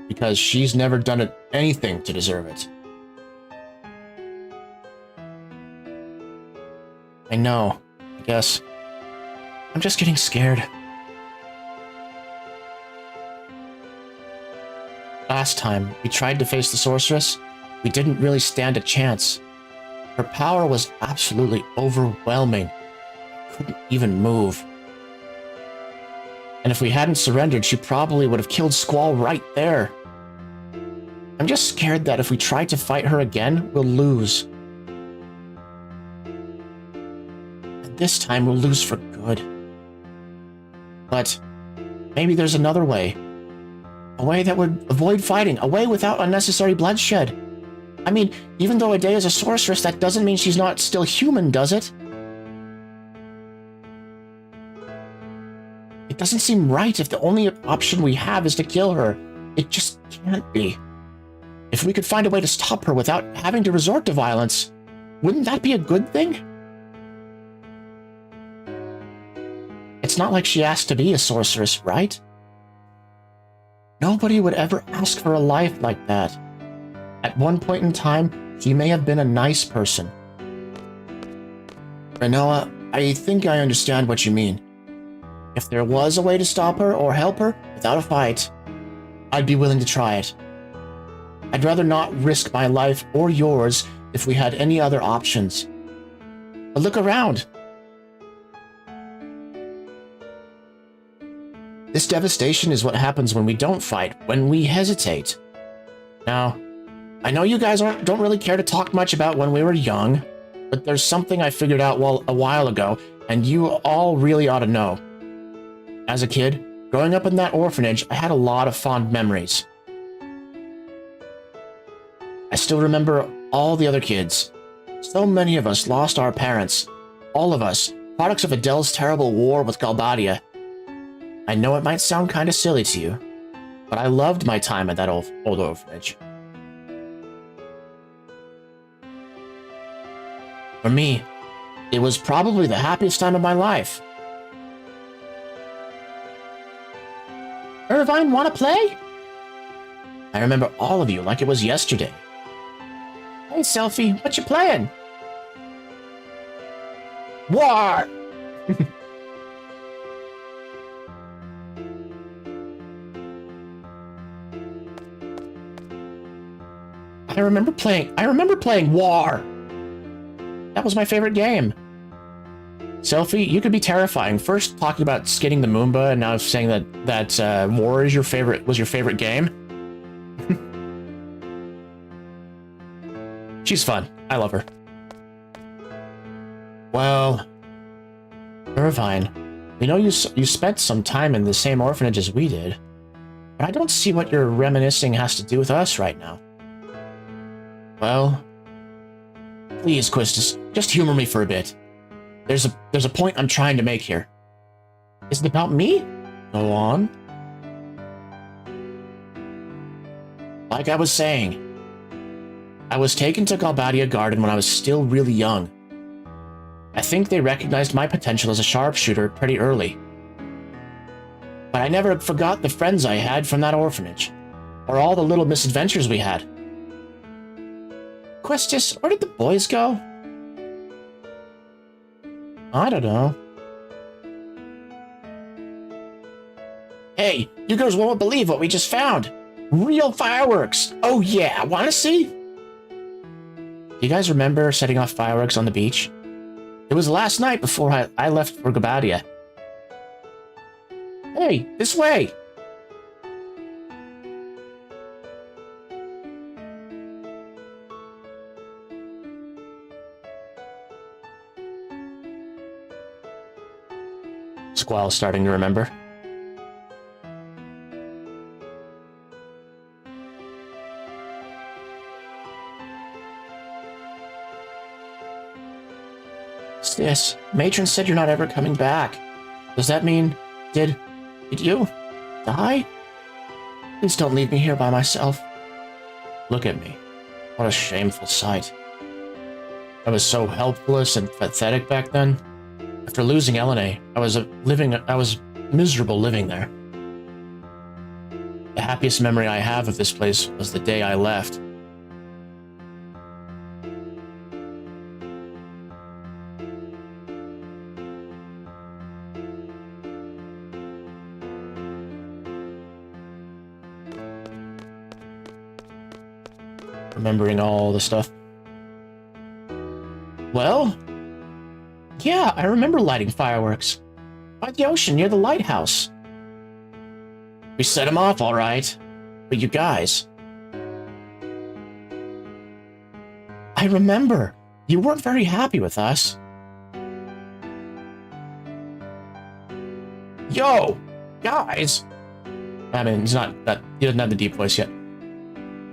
Because she's never done anything to deserve it. I know. I guess. I'm just getting scared. Last time we tried to face the sorceress, we didn't really stand a chance. Her power was absolutely overwhelming. Couldn't even move. And if we hadn't surrendered, she probably would have killed Squall right there. I'm just scared that if we try to fight her again, we'll lose. And this time we'll lose for good. But maybe there's another way. A way that would avoid fighting, a way without unnecessary bloodshed. I mean, even though Ade is a sorceress, that doesn't mean she's not still human, does it? It doesn't seem right if the only option we have is to kill her. It just can't be. If we could find a way to stop her without having to resort to violence, wouldn't that be a good thing? It's not like she asked to be a sorceress, right? Nobody would ever ask for a life like that. At one point in time, she may have been a nice person. Renoa, I think I understand what you mean. If there was a way to stop her or help her without a fight, I'd be willing to try it. I'd rather not risk my life or yours if we had any other options. But look around. This devastation is what happens when we don't fight, when we hesitate. Now, I know you guys don't really care to talk much about when we were young, but there's something I figured out a while ago, and you all really ought to know. As a kid, growing up in that orphanage, I had a lot of fond memories. I still remember all the other kids. So many of us lost our parents. All of us, products of Adele's terrible war with Galbadia. I know it might sound kind of silly to you, but I loved my time at that old orphanage. For me, it was probably the happiest time of my life. Irvine, wanna play? I remember all of you like it was yesterday. Hey, Selfie, what you playing? War! I remember playing War. That was my favorite game. Selfie, you could be terrifying. First talking about skinning the Moomba, and now saying that War is your favorite game. She's fun. I love her. Well, Irvine, we know you spent some time in the same orphanage as we did, but I don't see what your reminiscing has to do with us right now. Well, please, Quistis, just humor me for a bit. There's a point I'm trying to make here. Is it about me? Go on. Like I was saying, I was taken to Galbadia Garden when I was still really young. I think they recognized my potential as a sharpshooter pretty early. But I never forgot the friends I had from that orphanage, or all the little misadventures we had. Questis, where did the boys go? I don't know. Hey, you girls won't believe what we just found. Real fireworks. Oh yeah, wanna see? You guys remember setting off fireworks on the beach? It was last night before I left for Galbadia. Hey, this way! Squall's starting to remember. Sis, Matron said you're not ever coming back. Does that mean, did you die? Please don't leave me here by myself. Look at me. What a shameful sight. I was so helpless and pathetic back then. After losing Elena, I was miserable living there. The happiest memory I have of this place was the day I left. Remembering all the stuff. Well, yeah, I remember lighting fireworks. By the ocean near the lighthouse. We set them off, all right. But you guys... I remember. You weren't very happy with us. Yo, guys. I mean, he doesn't have the deep voice yet.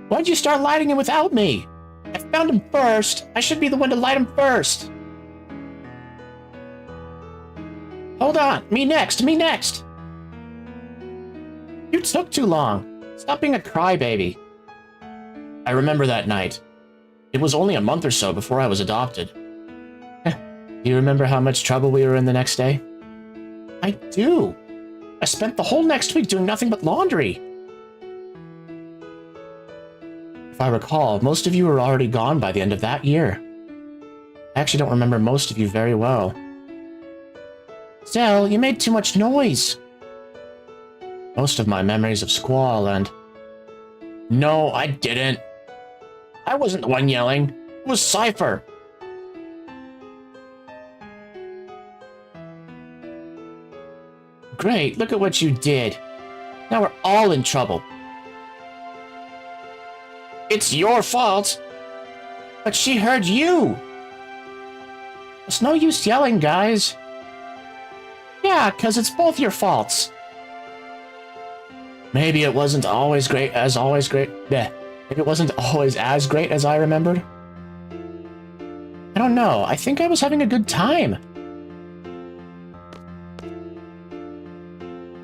Why'd you start lighting him without me? I found him first. I should be the one to light him first. Hold on. Me next. Me next. You took too long. Stop being a crybaby. I remember that night. It was only a month or so before I was adopted. Do you remember how much trouble we were in the next day? I do. I spent the whole next week doing nothing but laundry. If I recall, most of you were already gone by the end of that year. I actually don't remember most of you very well. Zell, you made too much noise. Most of my memories of Squall and... No, I didn't. I wasn't the one yelling. It was Cypher. Great, look at what you did. Now we're all in trouble. It's your fault. But she heard you. It's no use yelling, guys. Yeah, 'cause it's both your faults. Maybe it wasn't always great as Maybe it wasn't always as great as I remembered. I don't know. I think I was having a good time.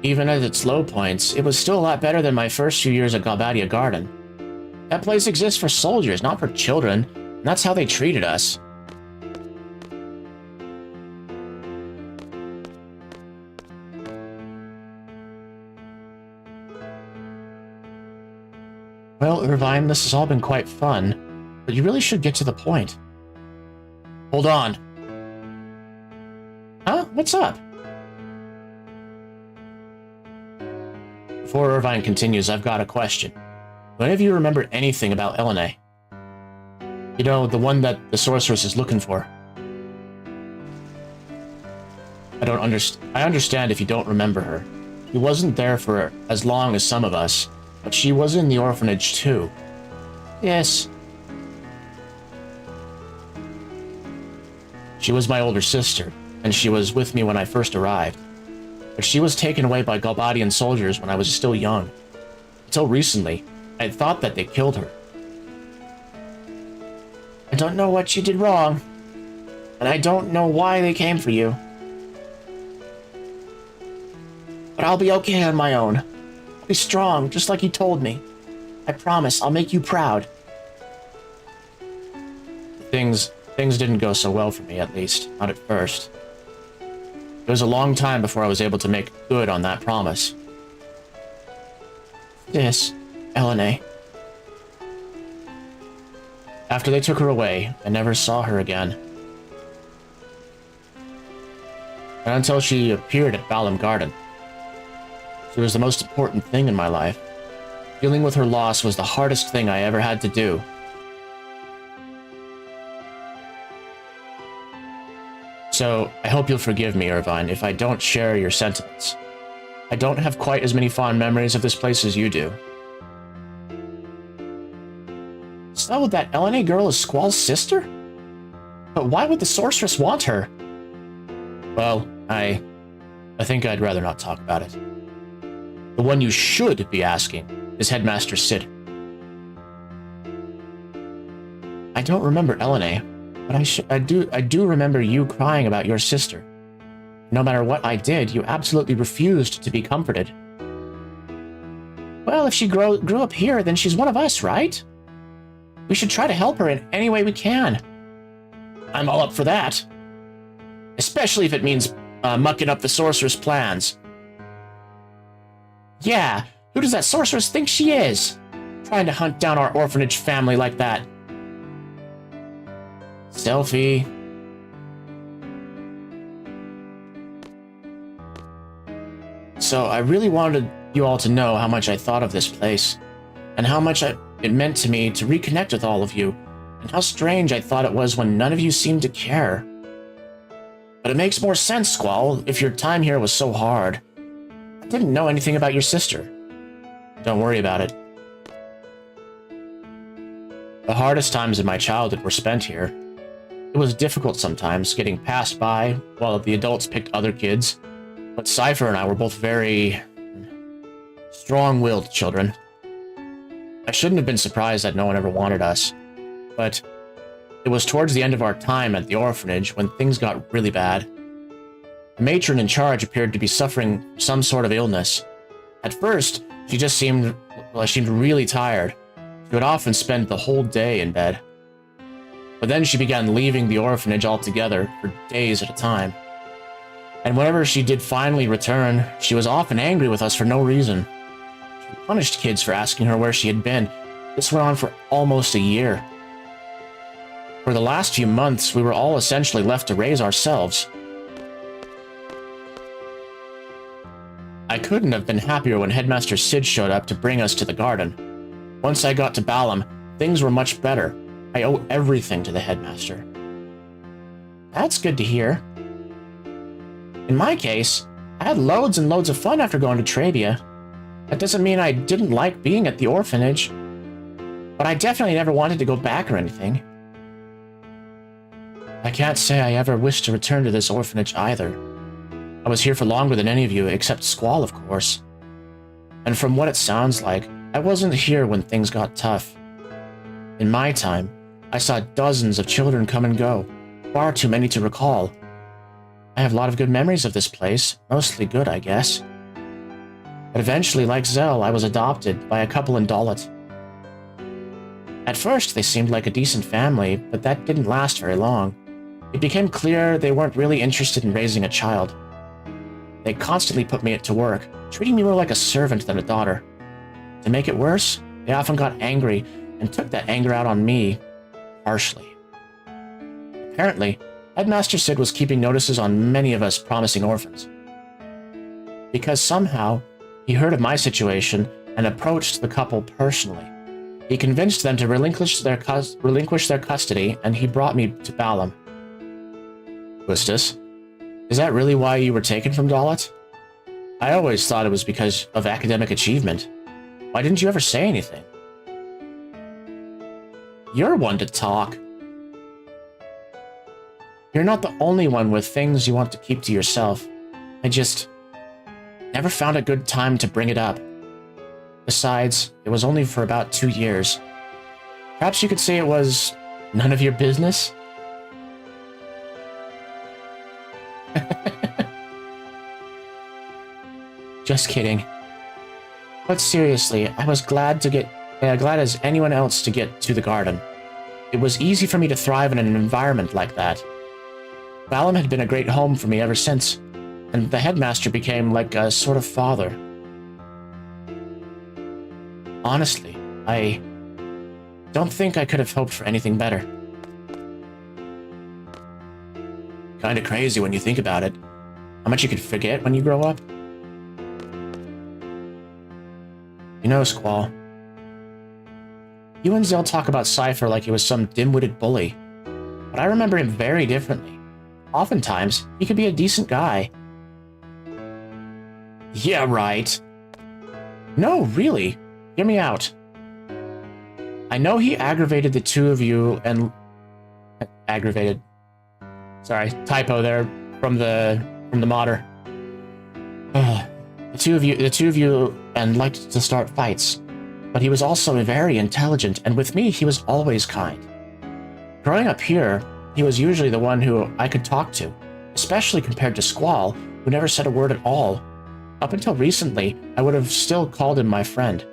Even at its low points, it was still a lot better than my first few years at Galbadia Garden. That place exists for soldiers, not for children, and that's how they treated us. Well, Irvine, this has all been quite fun, but you really should get to the point. Hold on. Huh? What's up? Before Irvine continues, I've got a question. Do any of you remember anything about Elena? You know, the one that the sorceress is looking for. I understand if you don't remember her. She wasn't there for as long as some of us, but she was in the orphanage too. Yes. She was my older sister, and she was with me when I first arrived. But she was taken away by Galbadian soldiers when I was still young. Until recently, I had thought that they killed her. I don't know what you did wrong, and I don't know why they came for you. But I'll be okay on my own. I'll be strong, just like you told me. I promise, I'll make you proud. Things didn't go so well for me, at least, not at first. It was a long time before I was able to make good on that promise. This, Elena. After they took her away, I never saw her again. And until she appeared at Balam Garden. She was the most important thing in my life. Dealing with her loss was the hardest thing I ever had to do. So, I hope you'll forgive me, Irvine, if I don't share your sentiments. I don't have quite as many fond memories of this place as you do. So, that Elena girl is Squall's sister? But why would the sorceress want her? Well, I think I'd rather not talk about it. The one you should be asking is Headmaster Sid. I don't remember Elena, but I do remember you crying about your sister. No matter what I did, you absolutely refused to be comforted. Well, if she grew up here, then she's one of us, right? We should try to help her in any way we can. I'm all up for that. Especially if it means mucking up the sorceress' plans. Yeah, who does that sorceress think she is? Trying to hunt down our orphanage family like that. Selfie. So I really wanted you all to know how much I thought of this place, and how much it meant to me to reconnect with all of you, and how strange I thought it was when none of you seemed to care. But it makes more sense, Squall, if your time here was so hard. I didn't know anything about your sister. Don't worry about it. The hardest times of my childhood were spent here. It was difficult sometimes, getting passed by while the adults picked other kids. But Cypher and I were both very strong-willed children. I shouldn't have been surprised that no one ever wanted us, but it was towards the end of our time at the orphanage when things got really bad. The matron in charge appeared to be suffering some sort of illness. At first, she just seemed really tired. She would often spend the whole day in bed. But then she began leaving the orphanage altogether for days at a time. And whenever she did finally return, she was often angry with us for no reason. She punished kids for asking her where she had been. This went on for almost a year. For the last few months, we were all essentially left to raise ourselves. I couldn't have been happier when Headmaster Sid showed up to bring us to the garden. Once I got to Balam, things were much better. I owe everything to the headmaster. That's good to hear. In my case, I had loads and loads of fun after going to Trabia. That doesn't mean I didn't like being at the orphanage, but I definitely never wanted to go back or anything. I can't say I ever wished to return to this orphanage either. I was here for longer than any of you, except Squall, of course. And from what it sounds like, I wasn't here when things got tough. In my time, I saw dozens of children come and go, far too many to recall. I have a lot of good memories of this place, mostly good, I guess. But eventually, like Zell, I was adopted by a couple in Dalit. At first, they seemed like a decent family, but that didn't last very long. It became clear they weren't really interested in raising a child. They constantly put me to work, treating me more like a servant than a daughter. To make it worse, they often got angry and took that anger out on me, harshly. Apparently, Headmaster Sid was keeping notices on many of us promising orphans. Because somehow, he heard of my situation and approached the couple personally. He convinced them to relinquish their custody, and he brought me to Balam. Quistis, is that really why you were taken from Dalit? I always thought it was because of academic achievement. Why didn't you ever say anything? You're one to talk. You're not the only one with things you want to keep to yourself. I just never found a good time to bring it up. Besides, it was only for about 2 years. Perhaps you could say it was none of your business? Just kidding. But seriously, I was glad as anyone else to get to the garden. It was easy for me to thrive in an environment like that. Balam had been a great home for me ever since, and the headmaster became like a sort of father. Honestly, I don't think I could have hoped for anything better. Kinda crazy when you think about it. How much you could forget when you grow up. You know, Squall, you and Zell talk about Cypher like he was some dim-witted bully, but I remember him very differently. Oftentimes, he could be a decent guy. Yeah, right. No, really. Hear me out. I know he aggravated the two of you and... Aggravated. Sorry, typo there from the modder. The two of you and liked to start fights. But he was also very intelligent, and with me, he was always kind. Growing up here, he was usually the one who I could talk to, especially compared to Squall, who never said a word at all. Up until recently, I would have still called him my friend.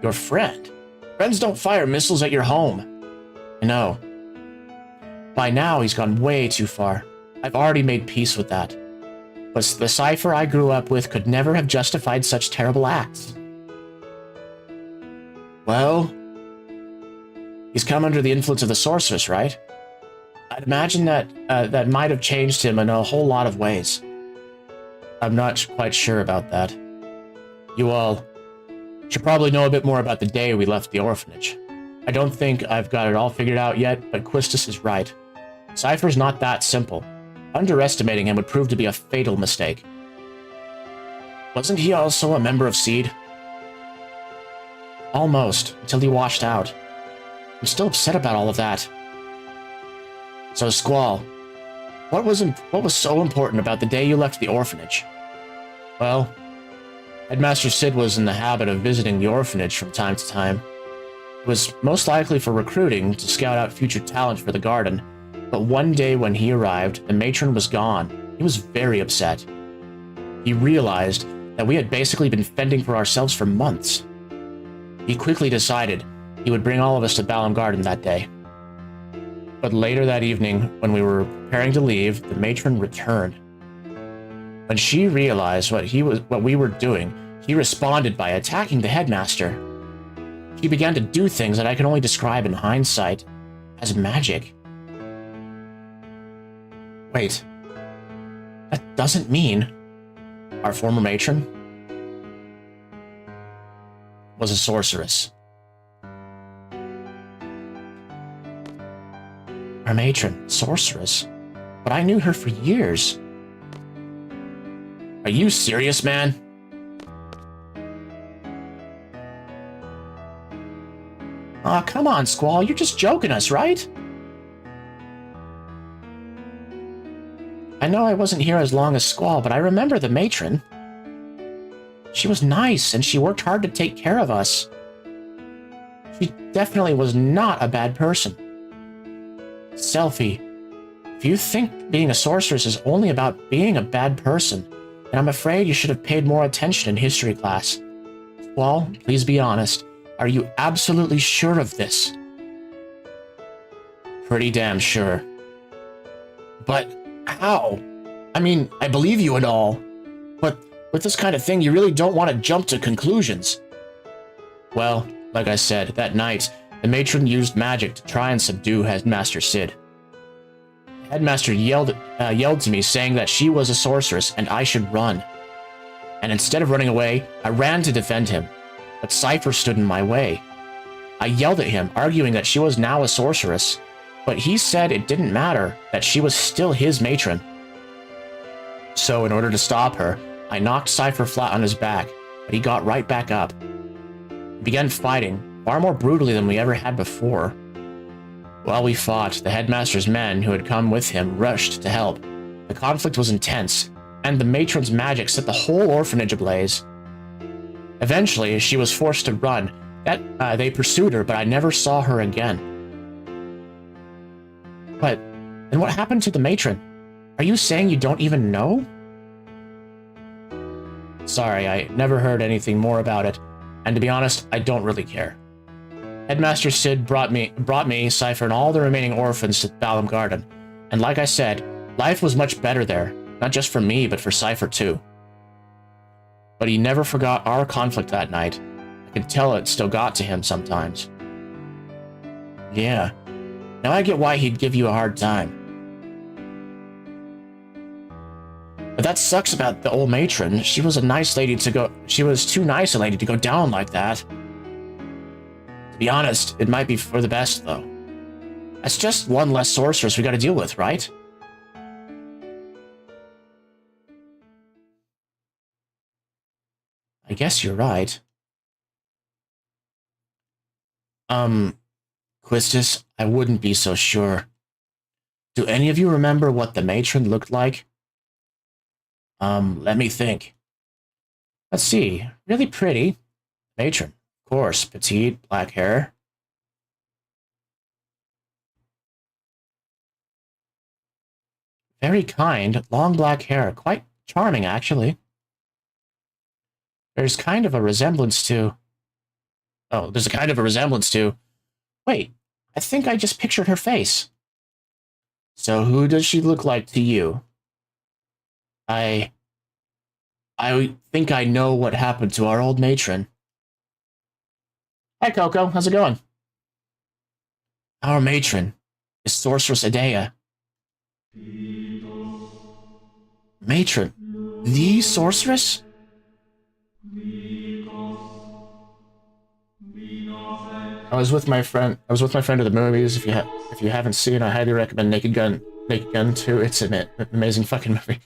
Your friend? Friends don't fire missiles at your home. I know. By now, he's gone way too far. I've already made peace with that. But the Cypher I grew up with could never have justified such terrible acts. Well, he's come under the influence of the sorceress, right? I'd imagine that that might have changed him in a whole lot of ways. I'm not quite sure about that. You all should probably know a bit more about the day we left the orphanage. I don't think I've got it all figured out yet, but Quistis is right. Cypher's not that simple. Underestimating him would prove to be a fatal mistake. Wasn't he also a member of Seed? Almost, until he washed out. I'm still upset about all of that. So, Squall, what was so important about the day you left the orphanage? Well, Headmaster Sid was in the habit of visiting the orphanage from time to time. It was most likely for recruiting to scout out future talent for the garden, but one day when he arrived, the matron was gone. He was very upset. He realized that we had basically been fending for ourselves for months. He quickly decided he would bring all of us to Balam Garden that day. But later that evening, when we were preparing to leave, the matron returned. When she realized what we were doing, he responded by attacking the headmaster. He began to do things that I can only describe in hindsight as magic. Wait, that doesn't mean our former matron was a sorceress. Our matron, sorceress? But I knew her for years. Are you serious, man? Aw, come on, Squall. You're just joking us, right? I know I wasn't here as long as Squall, but I remember the matron. She was nice, and she worked hard to take care of us. She definitely was not a bad person. Selphie, if you think being a sorceress is only about being a bad person, then I'm afraid you should have paid more attention in history class. Squall, please be honest. Are you absolutely sure of this? Pretty damn sure. But how? I mean, I believe you and all, but with this kind of thing, you really don't want to jump to conclusions. Well, like I said, that night, the matron used magic to try and subdue Headmaster Sid. The headmaster yelled to me, saying that she was a sorceress and I should run. And instead of running away, I ran to defend him, but Cypher stood in my way. I yelled at him, arguing that she was now a sorceress, but he said it didn't matter, that she was still his matron. So in order to stop her, I knocked Cypher flat on his back, but he got right back up. We began fighting, far more brutally than we ever had before. While we fought, the headmaster's men who had come with him rushed to help. The conflict was intense, and the matron's magic set the whole orphanage ablaze. Eventually, she was forced to run. They pursued her, but I never saw her again. But then what happened to the matron? Are you saying you don't even know? Sorry, I never heard anything more about it, and to be honest, I don't really care. Headmaster Sid brought me, Cypher, and all the remaining orphans to Balam Garden, and like I said, life was much better there, not just for me, but for Cypher too. But he never forgot our conflict that night. I could tell it still got to him sometimes. Yeah, now I get why he'd give you a hard time. But that sucks about the old matron. She was too nice a lady to go down like that. To be honest, it might be for the best, though. That's just one less sorceress we gotta deal with, right? I guess you're right. Quistis, I wouldn't be so sure. Do any of you remember what the matron looked like? Let me think. Let's see. Really pretty. Matron. Of course. Petite, black hair. Very kind, long black hair. Quite charming, actually. There's kind of a resemblance to... Oh, there's a kind of a resemblance to... Wait, I think I just pictured her face. So who does she look like to you? I think I know what happened to our old matron. Hi, Coco. How's it going? Our matron is Sorceress Adea. Matron? The sorceress? I was with my friend to the movies. If you haven't seen, I highly recommend Naked Gun 2. It's an amazing fucking movie.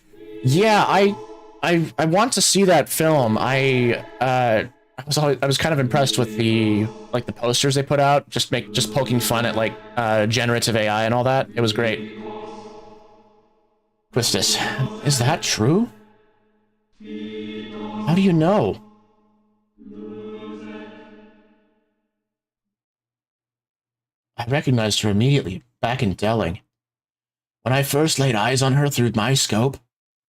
Yeah, I want to see that film. I was kind of impressed with the posters they put out, just poking fun at generative AI and all that. It was great. Quistis, is that true? How do you know? I recognized her immediately, back in Delling. When I first laid eyes on her through my scope,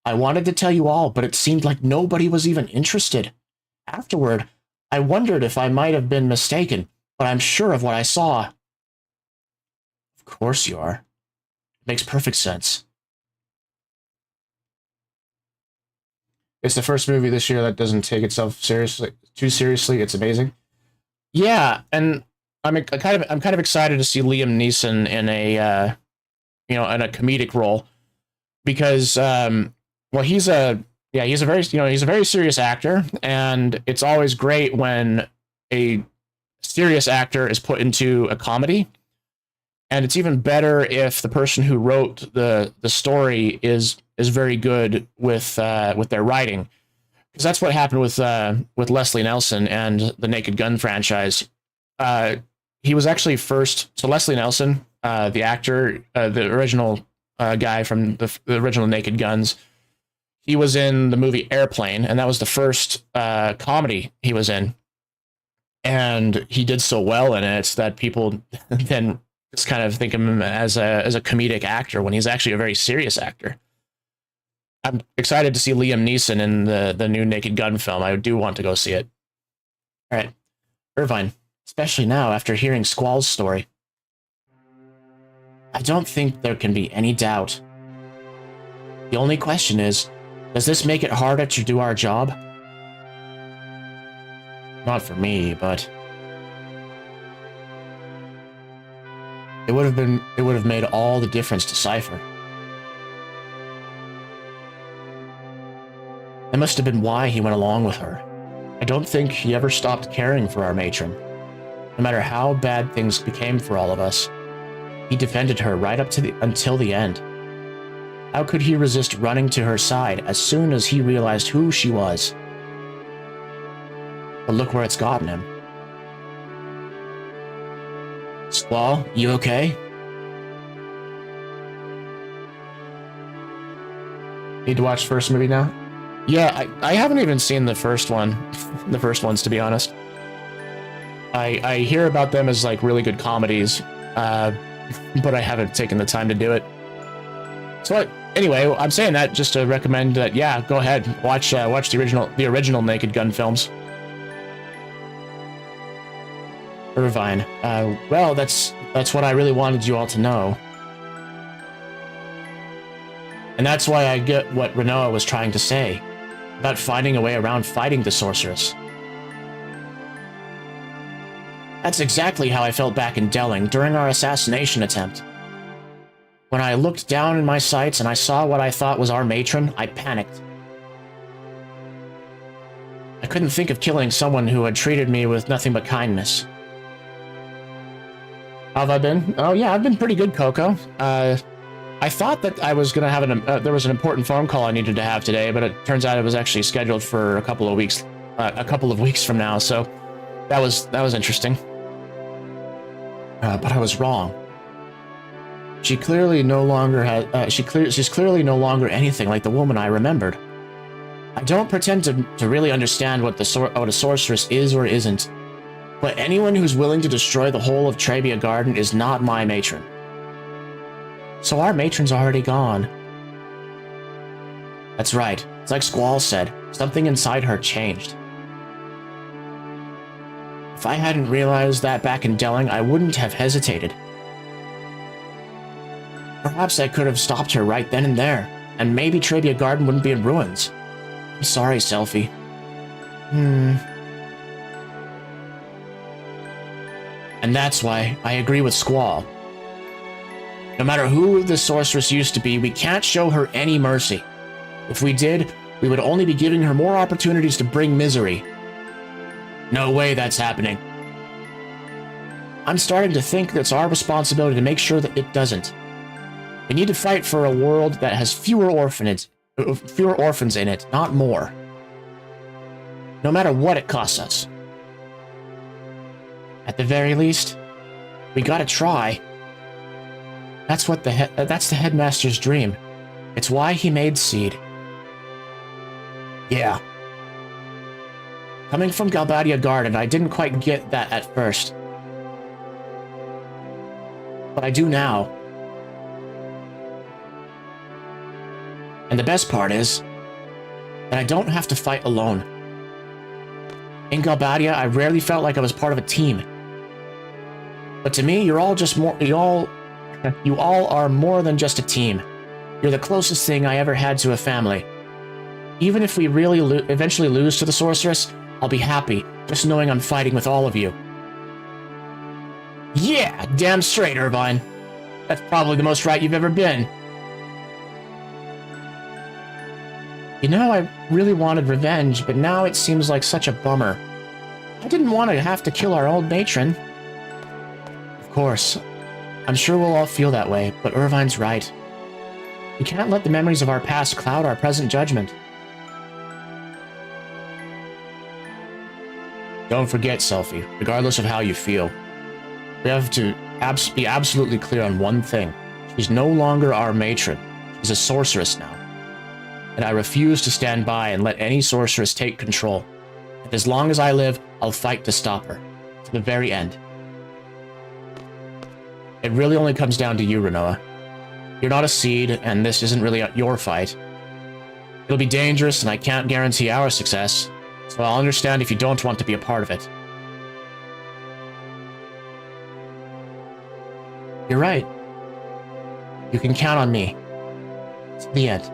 I wanted to tell you all, but it seemed like nobody was even interested. Afterward, I wondered if I might have been mistaken, but I'm sure of what I saw. Of course you are. It makes perfect sense. It's the first movie this year that doesn't take itself too seriously. It's amazing. Yeah, and I'm kind of excited to see Liam Neeson in a in a comedic role, because well, he's a very serious actor, and it's always great when a serious actor is put into a comedy. And it's even better if the person who wrote the story is very good with their writing, because that's what happened with Leslie Nelson and the Naked Gun franchise. He was actually first. So Leslie Nelson, the actor, the original guy from the original Naked Guns, he was in the movie Airplane, and that was the first comedy he was in. And he did so well in it that people then just kind of think of him as a comedic actor when he's actually a very serious actor. I'm excited to see Liam Neeson in the new Naked Gun film. I do want to go see it. All right, Irvine, especially now after hearing Squall's story. I don't think there can be any doubt. The only question is, does this make it harder to do our job? Not for me, but it would have made all the difference to Cypher. That must have been why he went along with her. I don't think he ever stopped caring for our matron. No matter how bad things became for all of us, he defended her right up to until the end. How could he resist running to her side as soon as he realized who she was? But look where it's gotten him. Squall, you okay? Need to watch first movie now? Yeah, I haven't even seen the first one. The first ones, to be honest. I hear about them as like really good comedies, but I haven't taken the time to do it. So anyway, I'm saying that just to recommend that. Yeah, go ahead, watch the original Naked Gun films. Irvine, well, that's what I really wanted you all to know. And that's why I get what Renoa was trying to say, about finding a way around fighting the sorceress. That's exactly how I felt back in Delling during our assassination attempt. When I looked down in my sights and I saw what I thought was our matron, I panicked. I couldn't think of killing someone who had treated me with nothing but kindness. How have I been? Oh yeah, I've been pretty good, Coco. I thought that I was gonna have there was an important phone call I needed to have today, but it turns out it was actually scheduled for a couple of weeks from now. So that was interesting. But I was wrong. She's clearly no longer anything like the woman I remembered. I don't pretend to really understand what a sorceress is or isn't, but anyone who's willing to destroy the whole of Trebia Garden is not my matron. So our matron's already gone. That's right. It's like Squall said, something inside her changed. If I hadn't realized that back in Delling, I wouldn't have hesitated. Perhaps I could have stopped her right then and there, and maybe Trebia Garden wouldn't be in ruins. I'm sorry, Selphie. And that's why I agree with Squall. No matter who the sorceress used to be, we can't show her any mercy. If we did, we would only be giving her more opportunities to bring misery. No way that's happening. I'm starting to think that it's our responsibility to make sure that it doesn't. We need to fight for a world that has fewer orphans in it, not more. No matter what it costs us. At the very least, we gotta try. That's the headmaster's dream. It's why he made Seed. Yeah. Coming from Galbadia Garden, I didn't quite get that at first. But I do now. And the best part is that I don't have to fight alone. In Galbadia, I rarely felt like I was part of a team. But to me, you're all just more... You all are more than just a team. You're the closest thing I ever had to a family. Even if we really eventually lose to the Sorceress, I'll be happy, just knowing I'm fighting with all of you. Yeah, damn straight, Irvine. That's probably the most right you've ever been. You know, I really wanted revenge, but now it seems like such a bummer. I didn't want to have to kill our old matron. Of course. I'm sure we'll all feel that way, but Irvine's right. We can't let the memories of our past cloud our present judgment. Don't forget, Selphie, regardless of how you feel, we have to be absolutely clear on one thing. She's no longer our matron. She's a sorceress now. And I refuse to stand by and let any sorceress take control. And as long as I live, I'll fight to stop her. To the very end. It really only comes down to you, Renoa. You're not a seed, and this isn't really your fight. It'll be dangerous, and I can't guarantee our success, so I'll understand if you don't want to be a part of it. You're right. You can count on me. To the end.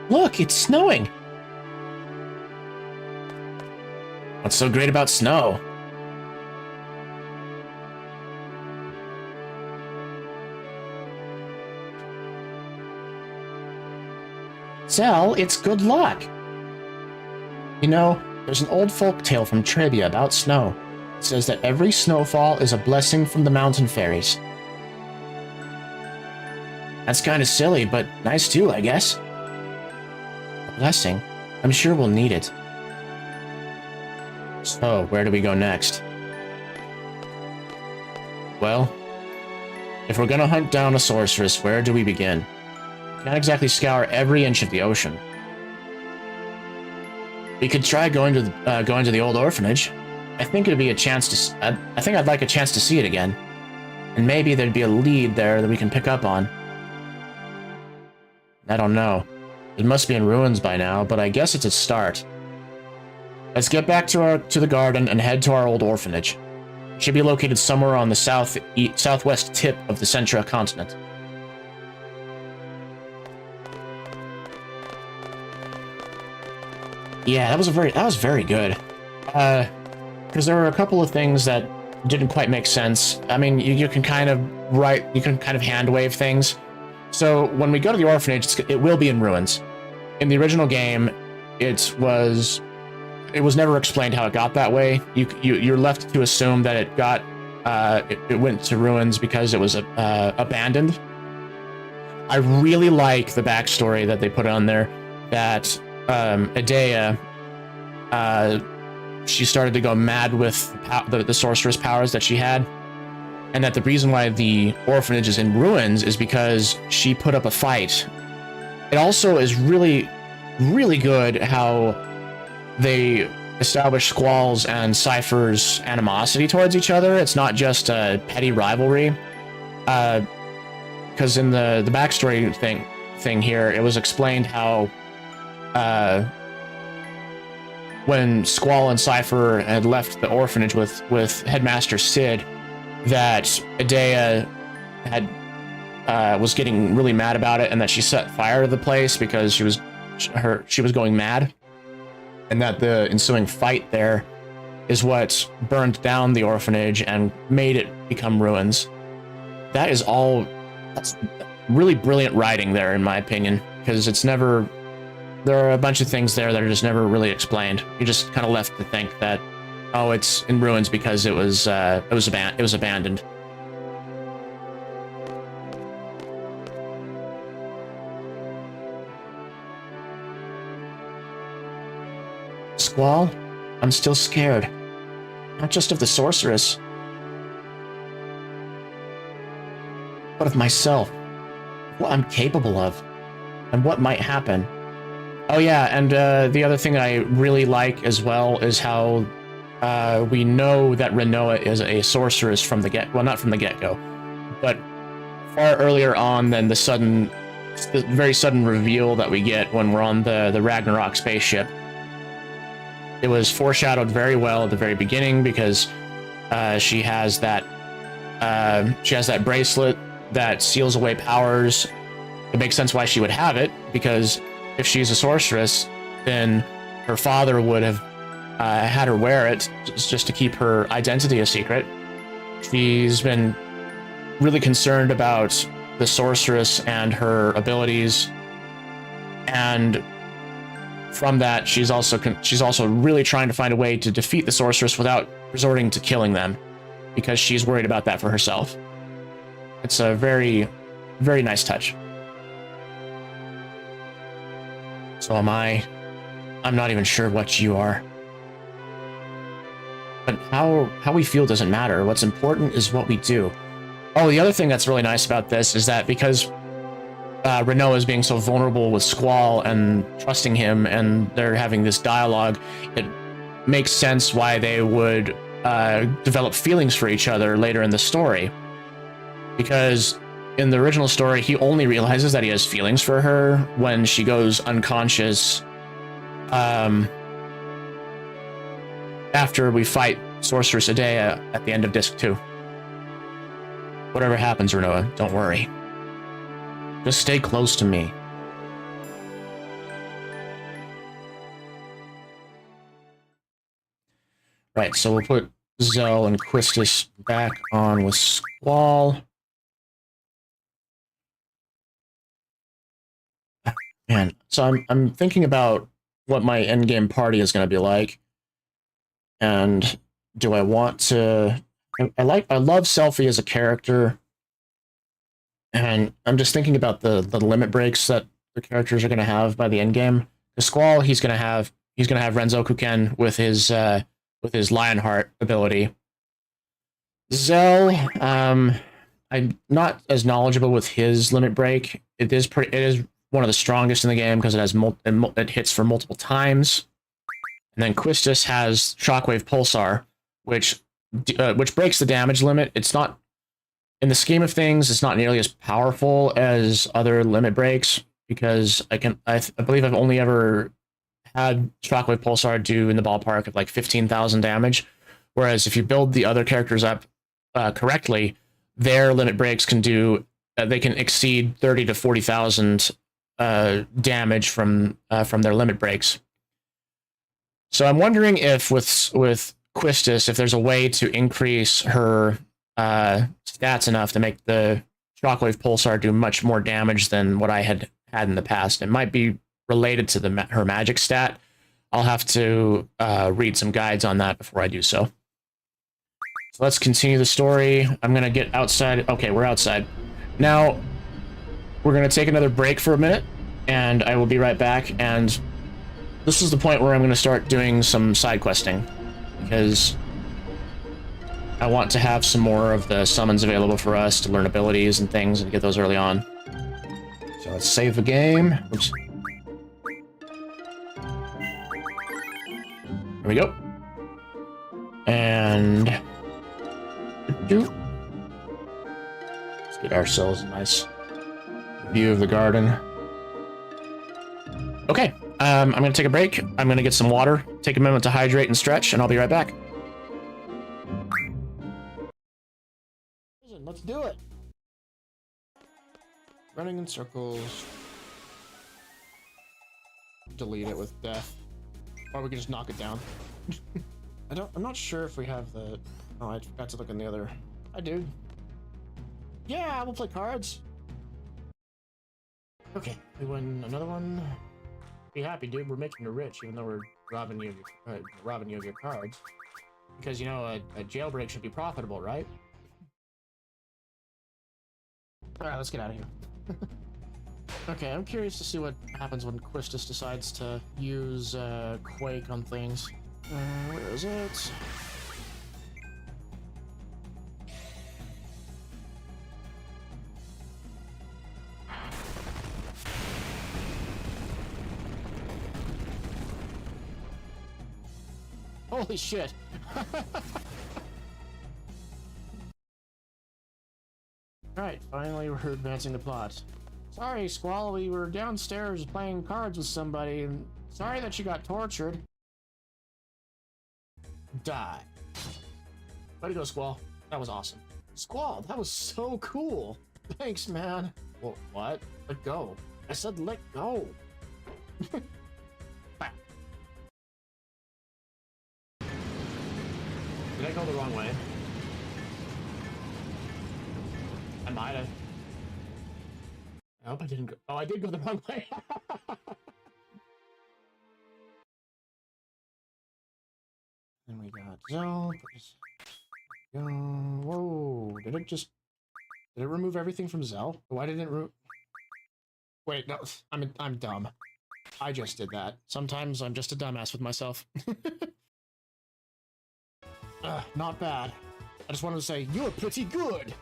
Look, it's snowing! What's so great about snow? Zell, it's good luck! You know, there's an old folk tale from Trivia about snow. It says that every snowfall is a blessing from the mountain fairies. That's kinda silly, but nice too, I guess. A blessing? I'm sure we'll need it. So, where do we go next? Well, if we're gonna hunt down a sorceress, where do we begin? We can't exactly scour every inch of the ocean. We could try going to the old orphanage. I think it'd be a chance to... I think I'd like a chance to see it again. And maybe there'd be a lead there that we can pick up on. I don't know. It must be in ruins by now, but I guess it's a start. Let's get back to the garden and head to our old orphanage. It should be located somewhere on the southwest tip of the Centra continent. Yeah, that was very good. Because there were a couple of things that didn't quite make sense. I mean, you can kind of hand wave things. So when we go to the orphanage, it will be in ruins. In the original game, it was never explained how it got that way. You're left to assume that it went to ruins because it was abandoned. I really like the backstory that they put on there, that Adea, she started to go mad with the sorceress powers that she had, and that the reason why the orphanage is in ruins is because she put up a fight. It also is really, really good how they establish Squall's and Cypher's animosity towards each other. It's not just a petty rivalry. Because in the backstory thing here, it was explained how when Squall and Cypher had left the orphanage with Headmaster Sid, that Adea was getting really mad about it, and that she set fire to the place because she was going mad, and that the ensuing fight there is what burned down the orphanage and made it become ruins. That's really brilliant writing there, in my opinion, because there are a bunch of things there that are just never really explained. You're just kind of left to think that, oh, it's in ruins because it was abandoned. Squall, I'm still scared. Not just of the sorceress, but of myself, what I'm capable of, and what might happen. Oh yeah, and the other thing that I really like as well is how we know that Rinoa is a sorceress from the well, not from the get-go, but far earlier on than the very sudden reveal that we get when we're on the Ragnarok spaceship. It was foreshadowed very well at the very beginning because she has that bracelet that seals away powers. It makes sense why she would have it, because if she's a sorceress, then her father would have had her wear it just to keep her identity a secret. She's been really concerned about the sorceress and her abilities, and from that, she's also really trying to find a way to defeat the sorceress without resorting to killing them, because she's worried about that for herself. It's a very, very nice touch. So am I. I'm not even sure what you are. But how we feel doesn't matter. What's important is what we do. Oh, the other thing that's really nice about this is that because Rinoa is being so vulnerable with Squall and trusting him, and they're having this dialogue, it makes sense why they would develop feelings for each other later in the story. Because in the original story, he only realizes that he has feelings for her when she goes unconscious after we fight Sorceress Adea at the end of Disc 2. Whatever happens, Rinoa, don't worry. Just stay close to me. Right, so we'll put Zell and Quistis back on with Squall. Man, so I'm thinking about what my endgame party is going to be like, and do I want to? I love Selphie as a character, and I'm just thinking about the limit breaks that the characters are going to have by the endgame. The Squall, he's going to have Renzo Kuken with his Lionheart ability. Zell, I'm not as knowledgeable with his limit break. It is one of the strongest in the game because it hits for multiple times. And then Quistis has Shockwave Pulsar, which breaks the damage limit. It's not, in the scheme of things, it's not nearly as powerful as other limit breaks, because I believe I've only ever had Shockwave Pulsar do in the ballpark of like 15,000 damage, whereas if you build the other characters up correctly, their limit breaks can do they can exceed 30 to 40,000 damage from their limit breaks. So I'm wondering if with Quistis, if there's a way to increase her stats enough to make the Shockwave Pulsar do much more damage than what I had in the past. It might be related to her magic stat. I'll have to read some guides on that before I do so. So let's continue the story. I'm gonna get outside. Okay, we're outside. Now, we're gonna take another break for a minute, and I will be right back, and this is the point where I'm gonna start doing some side questing, because I want to have some more of the summons available for us to learn abilities and things and get those early on. So let's save the game. Oops. Here we go. And let's get ourselves a nice view of the garden. Okay, I'm gonna take a break. I'm gonna get some water, take a moment to hydrate and stretch, and I'll be right back. Let's do it. Running in circles. Delete it with death. Or we can just knock it down. I'm not sure if we have the... Oh, I forgot to look in the other... Hi, dude. Yeah, we'll play cards. Okay, we win another one. Be happy, dude. We're making you rich, even though we're robbing you of your cards. Because, you know, a jailbreak should be profitable, right? Alright, let's get out of here. Okay, I'm curious to see what happens when Quistis decides to use Quake on things. Where is it? Holy shit. Alright, finally we're advancing the plot. Sorry, Squall, we were downstairs playing cards with somebody, and sorry that you got tortured. Die. Way to go, Squall. That was awesome. Squall, that was so cool. Thanks, man. Well, what? Let go. I said let go. Did I go the wrong way? I might have. I hope I didn't go. Oh, I did go the wrong way. Then we got Zell. Whoa! Did it remove everything from Zell? Why didn't it Wait, no. I'm dumb. I just did that. Sometimes I'm just a dumbass with myself. Not bad. I just wanted to say, you're pretty good!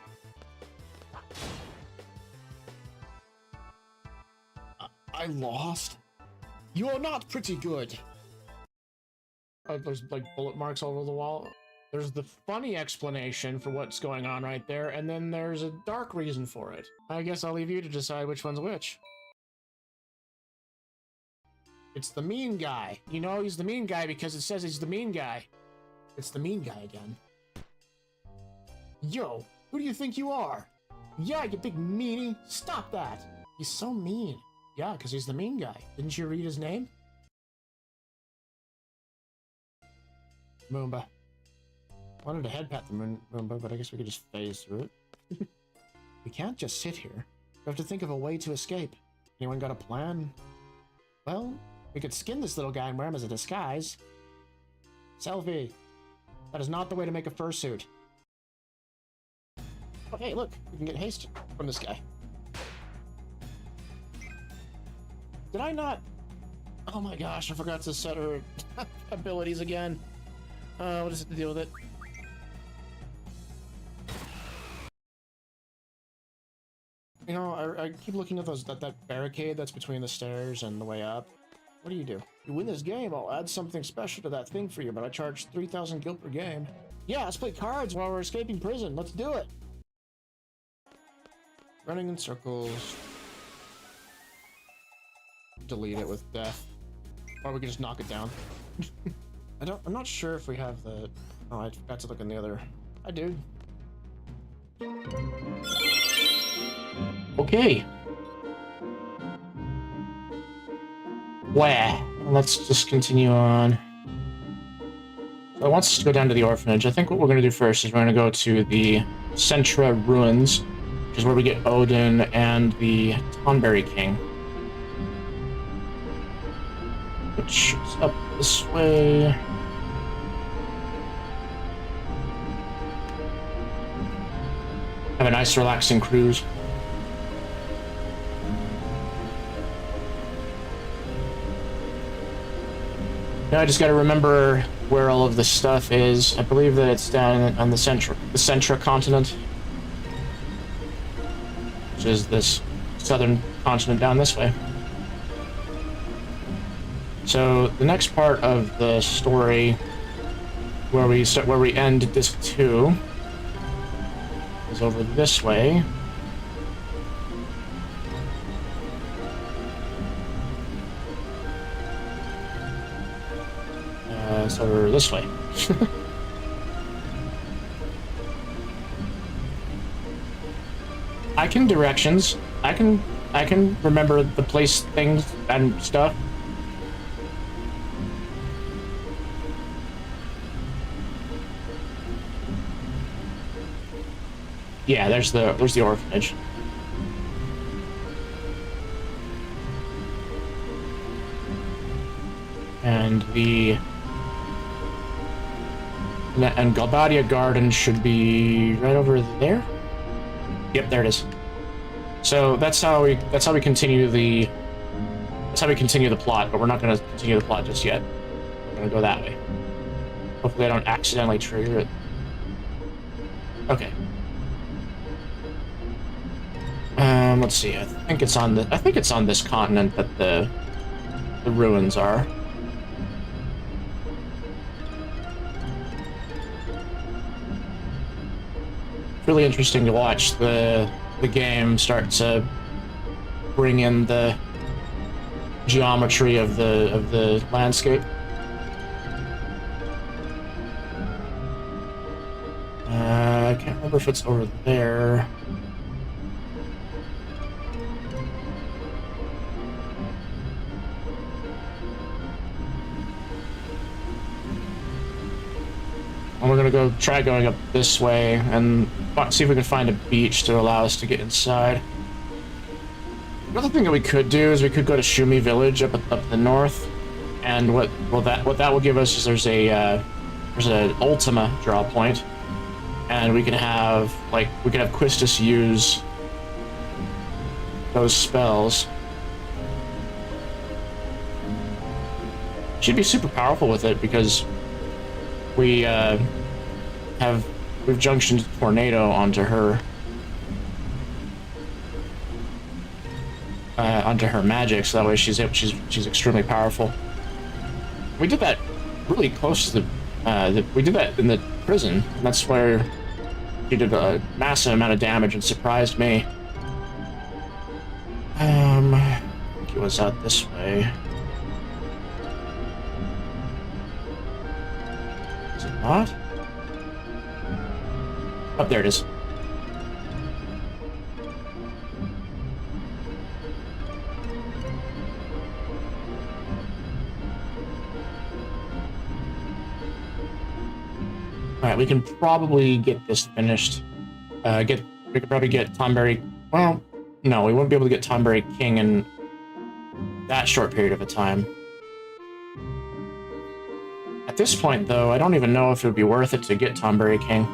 I lost? You're not pretty good! There's like bullet marks all over the wall. There's the funny explanation for what's going on right there, and then there's a dark reason for it. I guess I'll leave you to decide which one's which. It's the mean guy. You know he's the mean guy because it says he's the mean guy. It's the mean guy again. Yo, who do you think you are? Yeah, you big meanie. Stop that. He's so mean. Yeah, because he's the mean guy. Didn't you read his name? Moomba. Wanted to head pat the Moomba, but I guess we could just phase through it. We can't just sit here. We have to think of a way to escape. Anyone got a plan? Well, we could skin this little guy and wear him as a disguise. Selfie. That is not the way to make a fursuit. Oh, hey, look. We can get haste from this guy. Did I not? Oh my gosh, I forgot to set her abilities again. What is it to deal with it? You know, I keep looking at that barricade that's between the stairs and the way up. What do? You win this game, I'll add something special to that thing for you, but I charge 3,000 gil per game. Yeah, let's play cards while we're escaping prison. Let's do it. Running in circles. Delete it with death. Or we can just knock it down. I'm not sure if we have the... Oh, I forgot to look in the other... I do. Okay. Where? Let's just continue on. So it wants us to go down to the orphanage. I think what we're going to do first is we're going to go to the Centra Ruins, which is where we get Odin and the Tonberry King. Which is up this way. Have a nice relaxing cruise. Now I just gotta remember where all of this stuff is. I believe that it's down on the Centra continent. Which is this southern continent down this way. So the next part of the story, where we end disc 2, is over this way. It's over this way. I can directions. I can remember the place, things, and stuff. Yeah, there's the orphanage. And Galbadia Garden should be right over there. Yep, there it is. So that's how we continue the plot, but we're not going to continue the plot just yet. We're going to go that way. Hopefully I don't accidentally trigger it. Okay. Let's see. I think it's on this continent that the ruins are. really interesting to watch the game start to bring in the geometry of the landscape. I can't remember if it's over there. And we're gonna go try going up this way and see if we can find a beach to allow us to get inside. Another thing that we could do is we could go to Shumi Village up the north, and what that will give us is there's an Ultima draw point, and we can have Quistis use those spells. She'd be super powerful with it because we've junctioned Tornado onto her magic, so that way she's extremely powerful. We did that really close to we did that in the prison, and that's where she did a massive amount of damage and surprised me. I think it was out this way. Is it not? Oh, there it is. Alright, we can probably get this finished. We could probably get Tonberry... Well, no, we won't be able to get Tonberry King in that short period of a time. At this point, though, I don't even know if it would be worth it to get Tonberry King.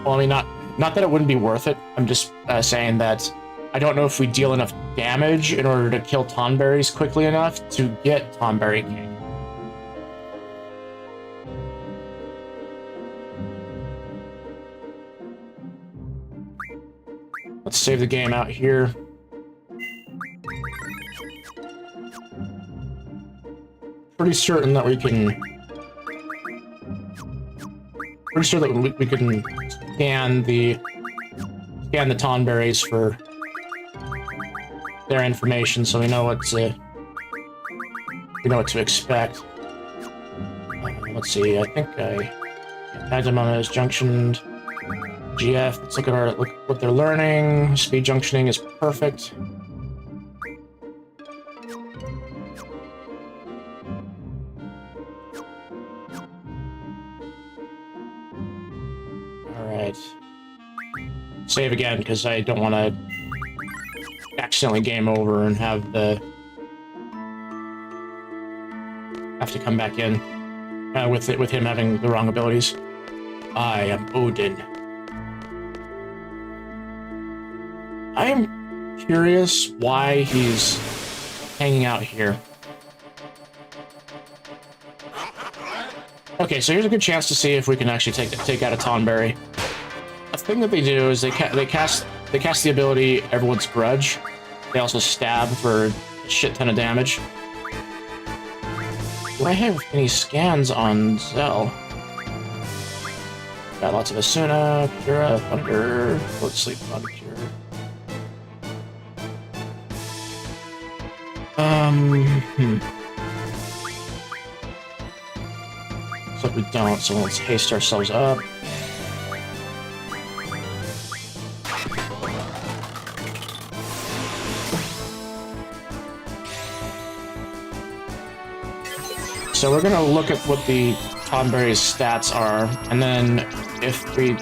Well, I mean, not that it wouldn't be worth it. I'm just saying that I don't know if we deal enough damage in order to kill Tonberries quickly enough to get Tonberry King. Let's save the game out here. Pretty certain that we can... Pretty sure that we can scan the Tonberries for their information, so we know what to expect. Let's see. I think I tagged them on as junctioned. GF. Let's look at what they're learning. Speed junctioning is perfect. Alright. Save again, because I don't want to accidentally game over and have to come back in with him having the wrong abilities. I am Odin. I am curious why he's hanging out here. Okay, so here's a good chance to see if we can actually take out a Tonberry. A thing that they do is they cast the ability Everyone's Grudge. They also stab for a shit ton of damage. Do I have any scans on Zell? Got lots of Asuna, Kira, Thunder, Float Sleep, Thunder, Cure. Looks like we don't, so let's haste ourselves up. So we're gonna look at what the Tonberry's stats are, and then if we...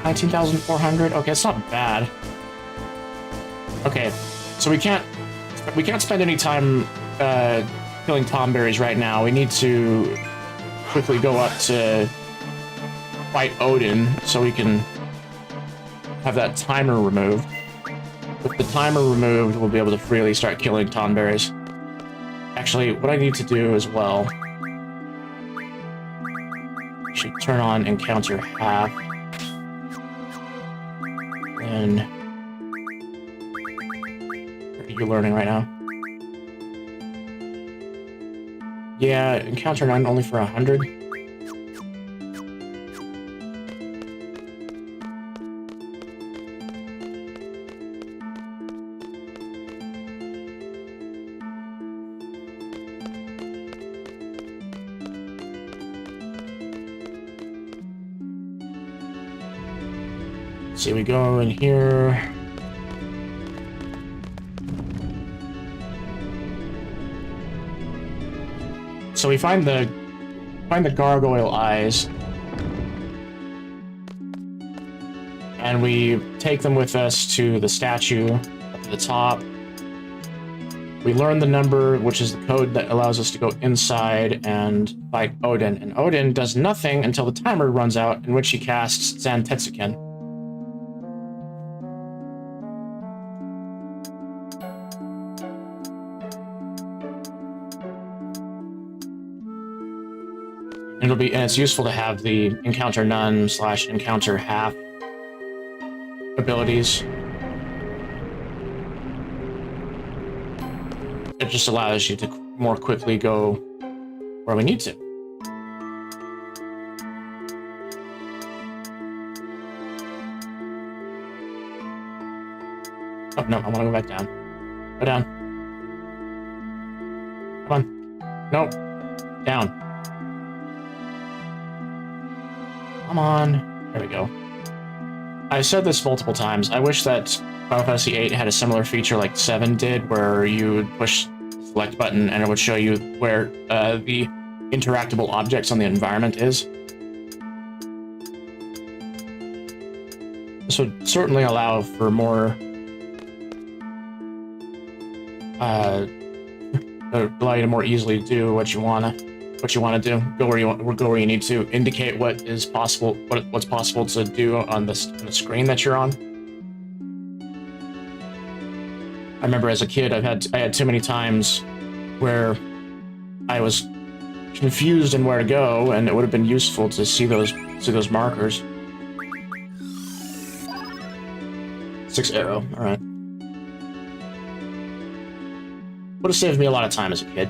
19,400? Okay, it's not bad. Okay, so we can't spend any time killing Tonberries right now. We need to quickly go up to fight Odin so we can have that timer removed. With the timer removed, we'll be able to freely start killing Tonberries. Actually, what I need to do as well... I should turn on Encounter Half. And... what are you learning right now? Yeah, Encounter 9 only for 100. Let's see, we go in here. So we find the gargoyle eyes, and we take them with us to the statue up at the top. We learn the number, which is the code that allows us to go inside and fight Odin. And Odin does nothing until the timer runs out, in which he casts Zantetsuken. And it's useful to have the encounter none / encounter half abilities. It just allows you to more quickly go where we need to. Oh, no, I want to go back down. Go down. Come on. No. Down. Come on. There we go. I've said this multiple times. I wish that Final Fantasy VIII had a similar feature like 7 did, where you would push the select button and it would show you where the interactable objects on the environment is. This would certainly allow for more allow you to more easily do what you wanna do. Go where you need to. Indicate what is possible, what's possible to do on the screen that you're on. I remember as a kid, I had too many times where I was confused in where to go, and it would have been useful to see those markers. 6 arrow. All right. Would have saved me a lot of time as a kid.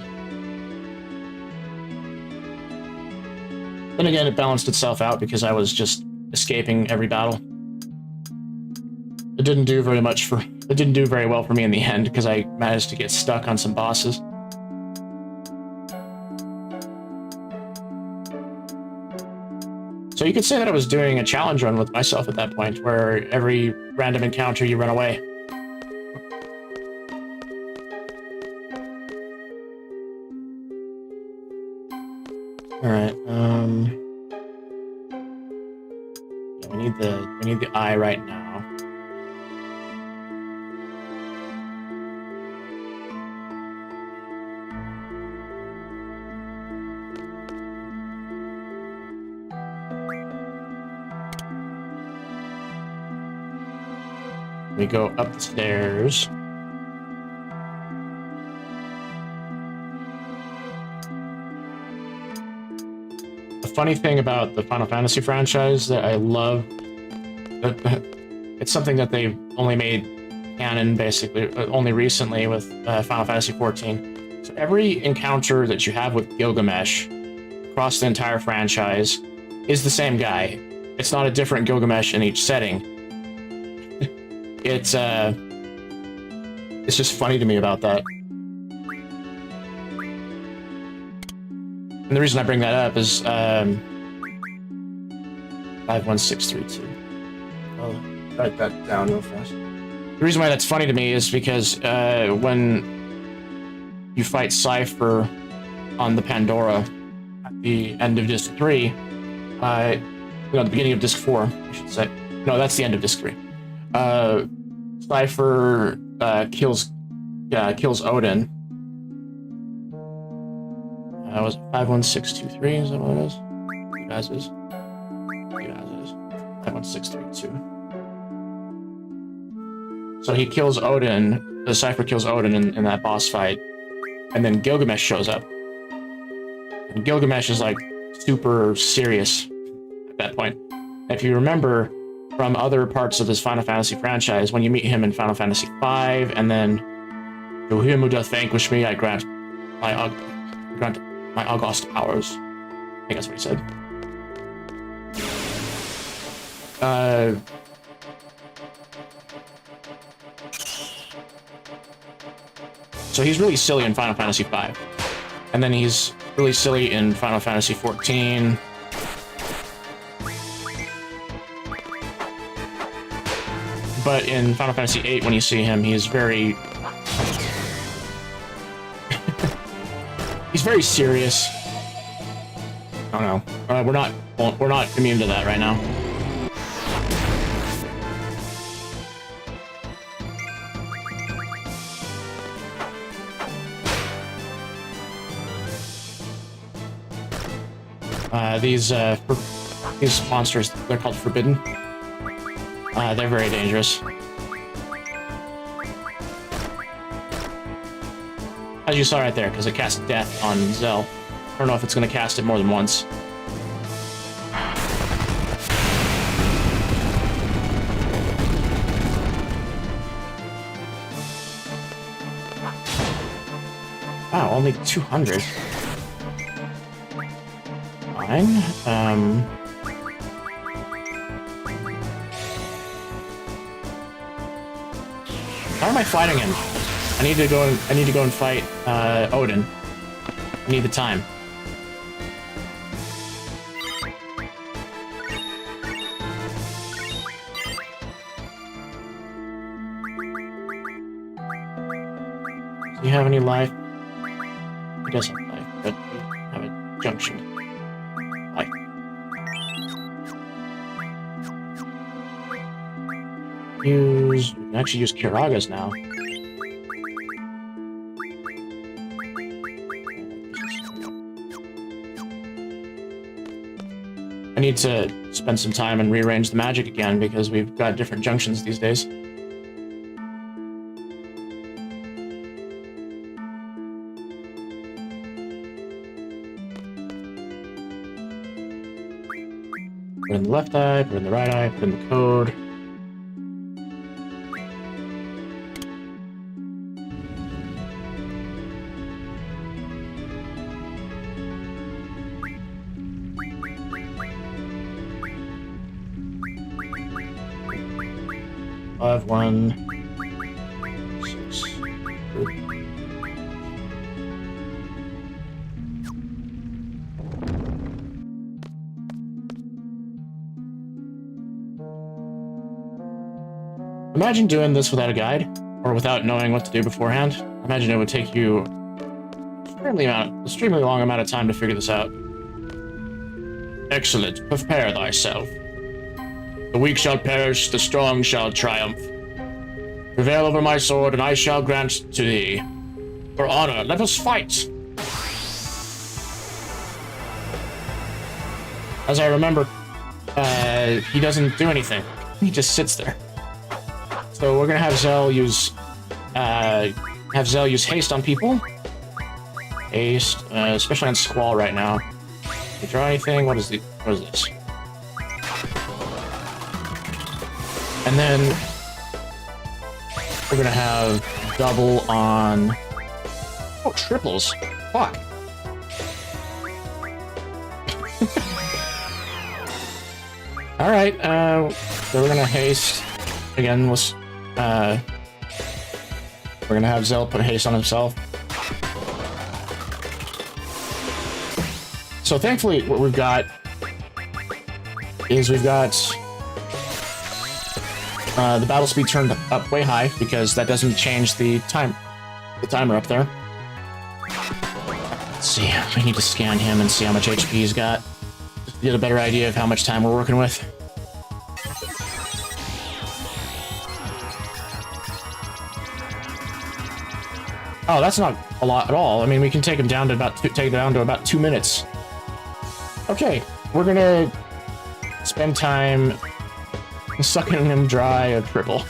Then again, it balanced itself out because I was just escaping every battle. It didn't do very well for me in the end because I managed to get stuck on some bosses. So you could say that I was doing a challenge run with myself at that point, where every random encounter you run away. Alright, yeah, we need the eye right now. We go up the stairs. The funny thing about the Final Fantasy franchise that I love, it's something that they've only made canon basically only recently with Final Fantasy 14. So every encounter that you have with Gilgamesh across the entire franchise is the same guy. It's not a different Gilgamesh in each setting. It's just funny to me about that. And the reason I bring that up is 51632. I'll write that down real fast. The reason why that's funny to me is because when you fight Cypher on the Pandora at the end of Disc 3, the beginning of Disc 4, I should say. No, that's the end of Disc 3. Cypher kills Odin. Was it 51623? Is that what it is? You guys is. 51632. So he kills Odin. The Cypher kills Odin in that boss fight, and then Gilgamesh shows up. And Gilgamesh is like super serious at that point. And if you remember from other parts of this Final Fantasy franchise, when you meet him in Final Fantasy V, and then to him who doth vanquish me, I grant my august powers. I think that's what he said. So he's really silly in Final Fantasy V, and then he's really silly in Final Fantasy 14. But in Final Fantasy VIII, when you see him, he's very... he's very serious. I don't know. We're not immune to that right now. These monsters, they're called Forbidden. They're very dangerous. As you saw right there, because it cast Death on Zell. I don't know if it's going to cast it more than once. Wow, only 200. Fine. How am I fighting him? I need to go and fight Odin. I need the time. Do you have any life? He does have life, but we have a junction. Life. We can actually use Kiraga's now. I need to spend some time and rearrange the magic again because we've got different junctions these days. Put in the left eye, put in the right eye, put in the code. Five, 1, 6, 3. Imagine doing this without a guide, or without knowing what to do beforehand. Imagine it would take you extremely long amount of time to figure this out. Excellent. Prepare thyself. The weak shall perish, the strong shall triumph. Prevail over my sword, and I shall grant to thee. For honor, let us fight! As I remember, he doesn't do anything. He just sits there. So we're gonna have Zell use haste on people. Haste, especially on Squall right now. Can you draw anything? What is this? And then we're gonna have double on... Oh, triples. Fuck. Alright, so we're gonna haste. Again, we're gonna have Zell put haste on himself. So thankfully, what we've got is the battle speed turned up way high because that doesn't change the timer up there. Let's see, we need to scan him and see how much HP he's got. Just to get a better idea of how much time we're working with. Oh, that's not a lot at all. I mean, we can take him down to about 2 minutes. Okay, we're gonna spend time sucking him dry a triple.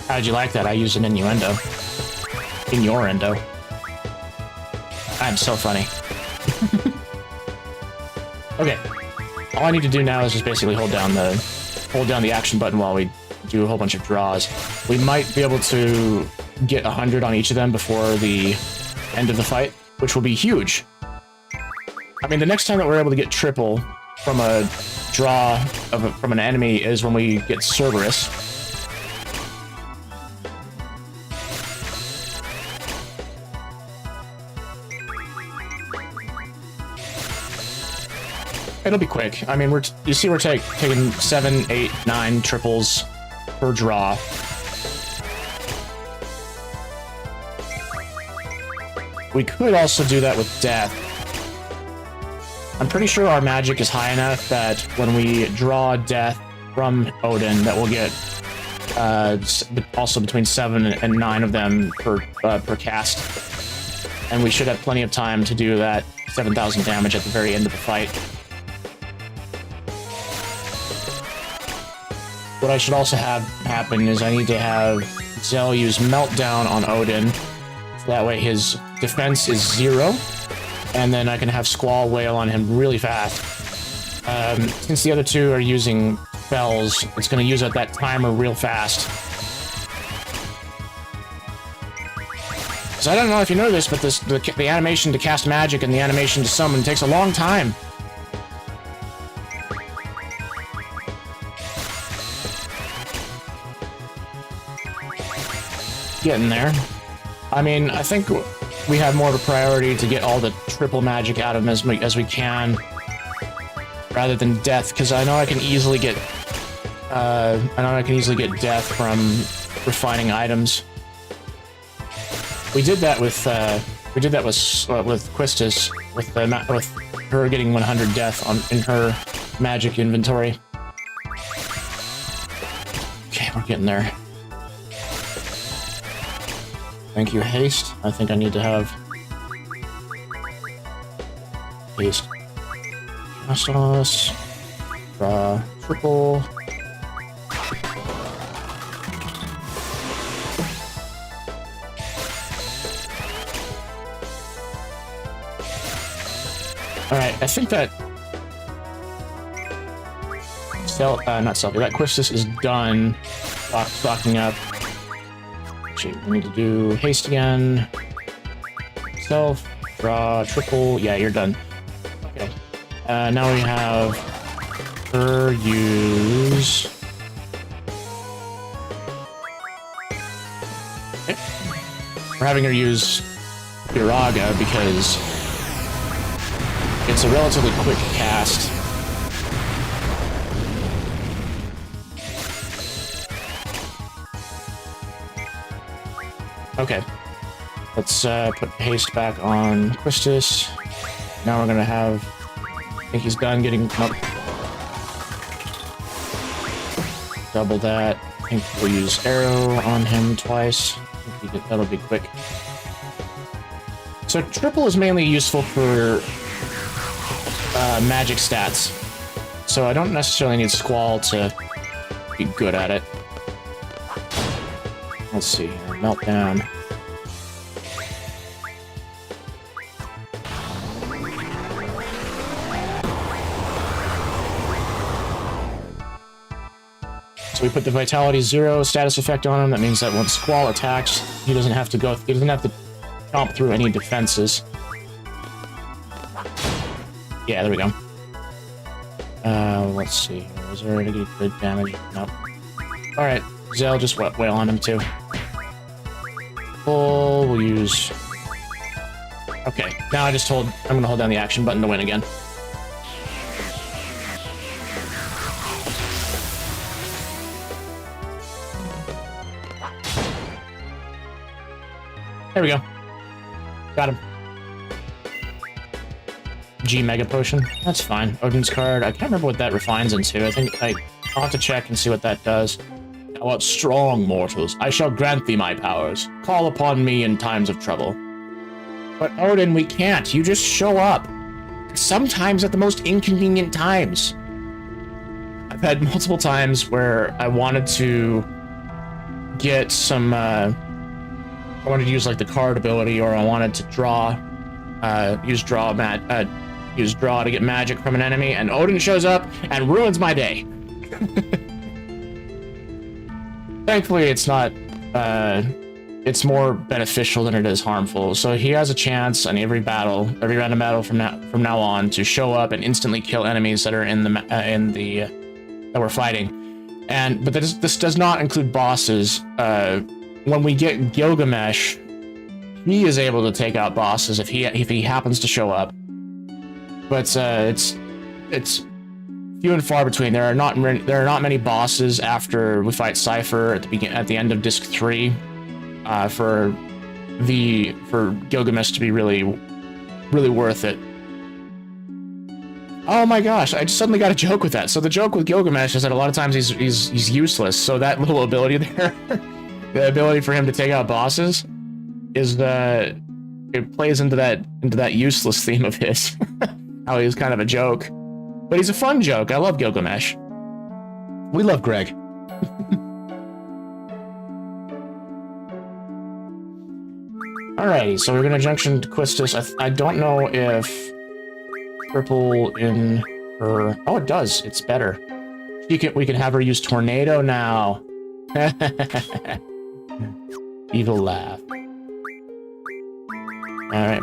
How'd you like that? I used an innuendo. Innuendo. I'm so funny. Okay. All I need to do now is just basically hold down the action button while we do a whole bunch of draws. We might be able to get 100 on each of them before the end of the fight, which will be huge. I mean, the next time that we're able to get triple from a draw from an enemy is when we get Cerberus. It'll be quick. I mean, you see we're taking 7, 8, 9 triples per draw. We could also do that with death. I'm pretty sure our magic is high enough that when we draw death from Odin, that we'll get also between 7 and 9 of them per cast. And we should have plenty of time to do that 7,000 damage at the very end of the fight. What I should also have happen is I need to have Zell use Meltdown on Odin. So that way his defense is 0. And then I can have Squall wail on him really fast. Since the other two are using spells, it's going to use up that timer real fast. So I don't know if you know this, but the animation to cast magic and the animation to summon takes a long time. Getting there. I mean, I think we have more of a priority to get all the triple magic out of him as we can, rather than death, because I know I can easily get death from refining items. We did that with Quistis, with her getting 100 death in her magic inventory. Okay, we're getting there. Thank you, haste. I think I need to have haste. Cast on us. Draw triple. Alright, I think that that Quistis is done stocking up. We need to do haste again. Self, draw, triple. Yeah, you're done. Okay. Now we have her use. Okay. We're having her use Iraga because it's a relatively quick cast. Okay, let's put haste back on Quistis. Now we're gonna have. I think he's done getting up. Double that. I think we'll use arrow on him twice. I think that'll be quick. So triple is mainly useful for magic stats. So I don't necessarily need Squall to be good at it. Let's see here. Meltdown. So we put the Vitality 0 status effect on him. That means that when Squall attacks, he doesn't have to chomp through any defenses. Yeah, there we go. Let's see. Is there any good damage? Nope. Alright, Zell just wail on him too. We'll use... Okay, now I'm gonna hold down the action button to win again. There we go. Got him. G Mega Potion. That's fine. Odin's card. I can't remember what that refines into. I think I'll have to check and see what that does. Thou art strong, mortals. I shall grant thee my powers. Call upon me in times of trouble. But Odin, we can't. You just show up. Sometimes at the most inconvenient times. I've had multiple times where I wanted to get some, I wanted to use like the card ability, or I wanted to draw, use draw to get magic from an enemy, and Odin shows up and ruins my day. Thankfully, it's not, it's more beneficial than it is harmful. So he has a chance on every random battle from now on to show up and instantly kill enemies that are that we're fighting. But this does not include bosses. When we get Gilgamesh, he is able to take out bosses if he happens to show up. But it's it's few and far between. There are not many bosses after we fight Cypher at the end of Disc 3 for Gilgamesh to be really worth it. Oh my gosh, I just suddenly got a joke with that. So the joke with Gilgamesh is that a lot of times he's useless. So that little ability there, the ability for him to take out bosses, is it plays into that useless theme of his. How he's kind of a joke. But he's a fun joke. I love Gilgamesh. We love Greg. Alrighty, so we're gonna junction to Quistis. I don't know if triple in her... Oh, it does. It's better. We can have her use Tornado now. Evil laugh. Alright,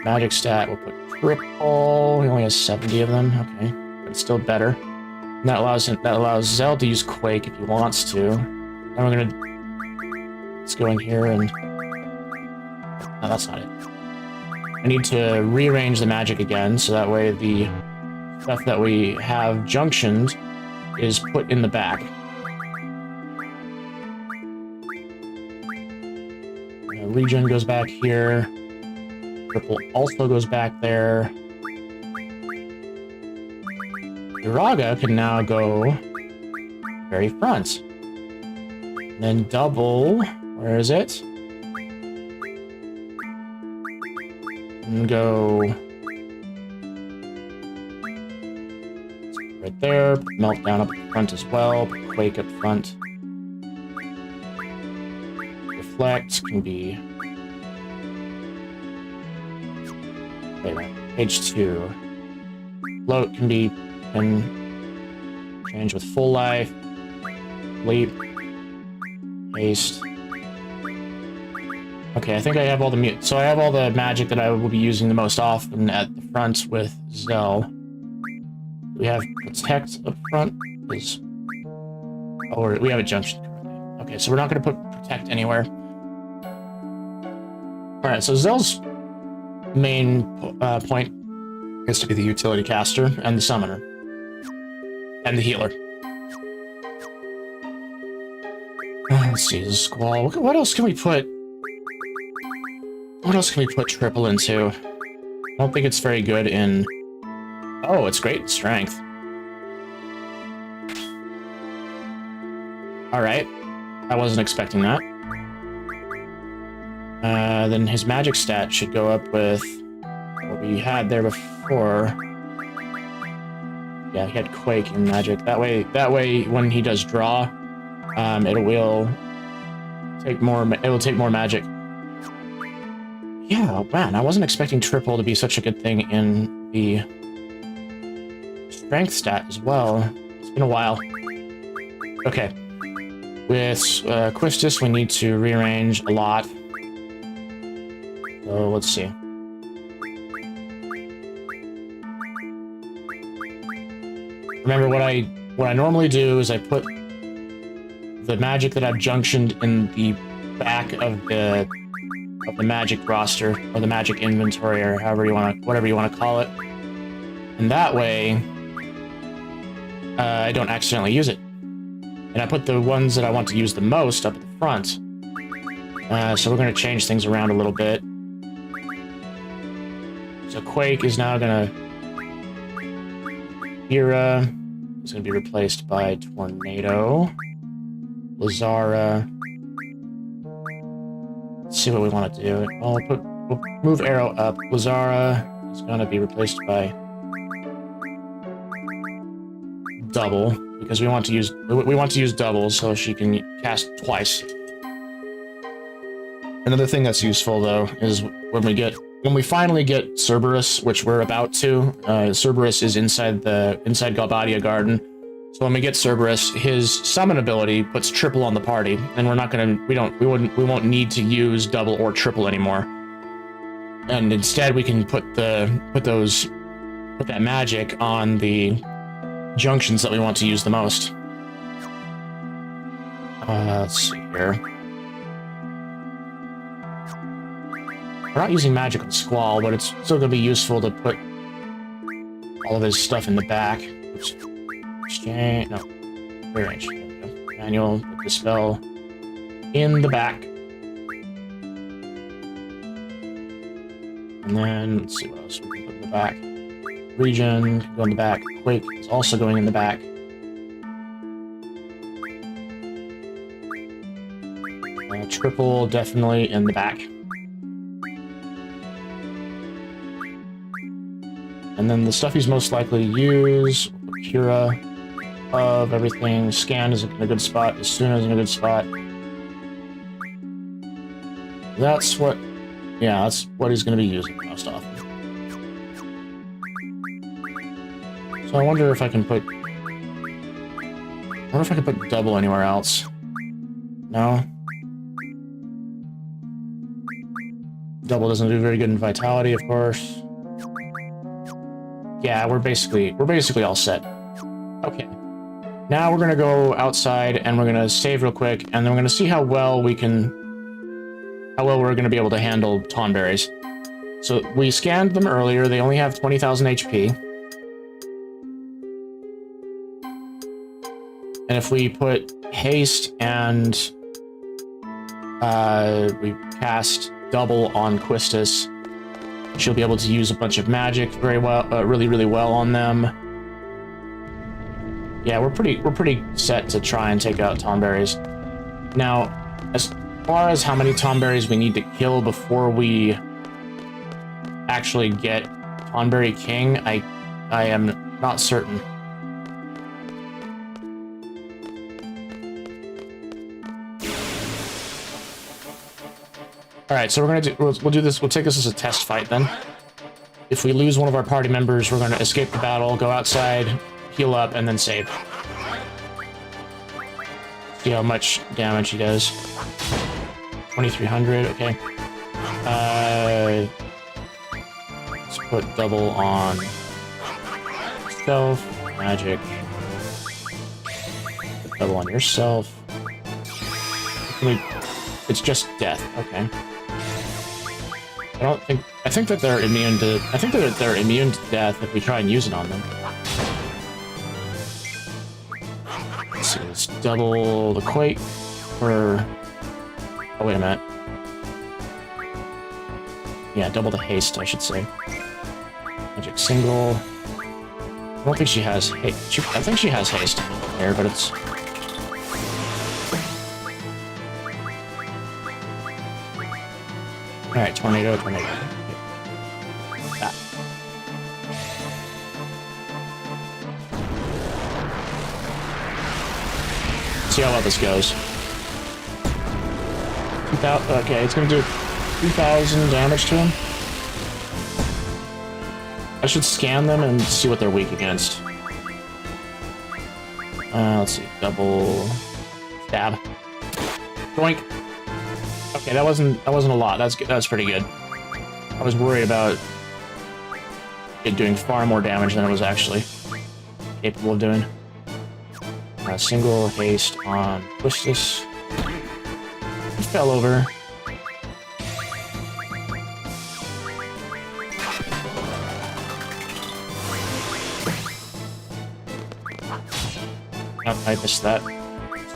magic stat, we'll put triple. He only has 70 of them. Okay, but it's still better. And that allows Zell to use Quake if he wants to. Now we're gonna... Let's go in here and... No, that's not it. I need to rearrange the magic again, so that way the stuff that we have junctioned is put in the back. Regen goes back here. Triple also goes back there. Uraga can now go very front. And then double, where is it? And go right there, put Meltdown up front as well, put Quake up front. Reflect can be... Wait a minute, page 2. Float can change with full life, leap, haste. Okay, I think I have all the so I have all the magic that I will be using the most often at the front with Zell. We have Protect up front. Or we have a junction currently. Okay, so we're not going to put Protect anywhere. Alright, so Zell's main point is to be the utility caster and the summoner. And the healer. Let's see, the Squall. What else can we put? What else can we put triple into? I don't think it's very good in... Oh, it's great in strength. Alright. I wasn't expecting that. Then his magic stat should go up with what we had there before. Yeah, he had Quake and magic. That way, when he does draw, it will take more magic. Yeah, man, I wasn't expecting triple to be such a good thing in the strength stat as well. It's been a while. Okay. With Quistis, we need to rearrange a lot. So, let's see. Remember, what I normally do is I put the magic that I've junctioned in the back of the magic roster, or the magic inventory, or whatever you want to call it. And that way, I don't accidentally use it. And I put the ones that I want to use the most up at the front. So we're going to change things around a little bit. So Quake is now going to... Hira is going to be replaced by Tornado. Lazara... Let's see what we want to do. We'll move Arrow up. Lazara is going to be replaced by Double, because we want to use Double so she can cast twice. Another thing that's useful though is when we finally get Cerberus, which we're about to. Cerberus is inside Galbadia Garden. So when we get Cerberus, his summon ability puts triple on the party, and we won't need to use double or triple anymore. And instead we can put that magic on the junctions that we want to use the most. Let's see here. We're not using magic on Squall, but it's still going to be useful to put all of his stuff in the back. Oops. Exchange, no, rearrange. There we go. Manual, dispel in the back. And then, let's see what else we can put in the back. Region can go in the back. Quake is also going in the back. Triple definitely in the back. And then the stuff he's most likely to use, Cura of everything. Scan is in a good spot. Asuna is in a good spot. That's what, yeah, that's what he's going to be using most often. So I wonder if I can put, double anywhere else. No. Double doesn't do very good in vitality, of course. Yeah, we're basically all set. Okay. Now we're gonna go outside and we're gonna save real quick, and then we're gonna see how well we're gonna be able to handle Tonberries. So we scanned them earlier. They only have 20,000 HP. And if we put haste and we cast double on Quistis, she'll be able to use a bunch of magic very well, really well on them. Yeah, we're pretty set to try and take out Tonberries. Now, as far as how many Tonberries we need to kill before we actually get Tonberry King, I am not certain. Alright, so we'll do this, we'll take this as a test fight then. If we lose one of our party members, we're gonna escape the battle, go outside, heal up, and then save. See how much damage he does. 2,300, okay. Let's put double on self, magic. Put double on yourself. It's just death, okay. I think that they're immune to death if we try and use it on them. Let's see, let's double the quake for, oh wait a minute. Yeah, double the haste, I should say. Magic single. I don't think she has haste. I think she has haste there, but it's... Alright, tornado. That. See how well this goes. 2,000, okay, it's gonna do 2,000 damage to him. I should scan them and see what they're weak against. Let's see, double stab. Boink. Okay, that wasn't a lot. That's pretty good. I was worried about it doing far more damage than it was actually capable of doing. Single haste on Quistis. He fell over. Oh, I missed that.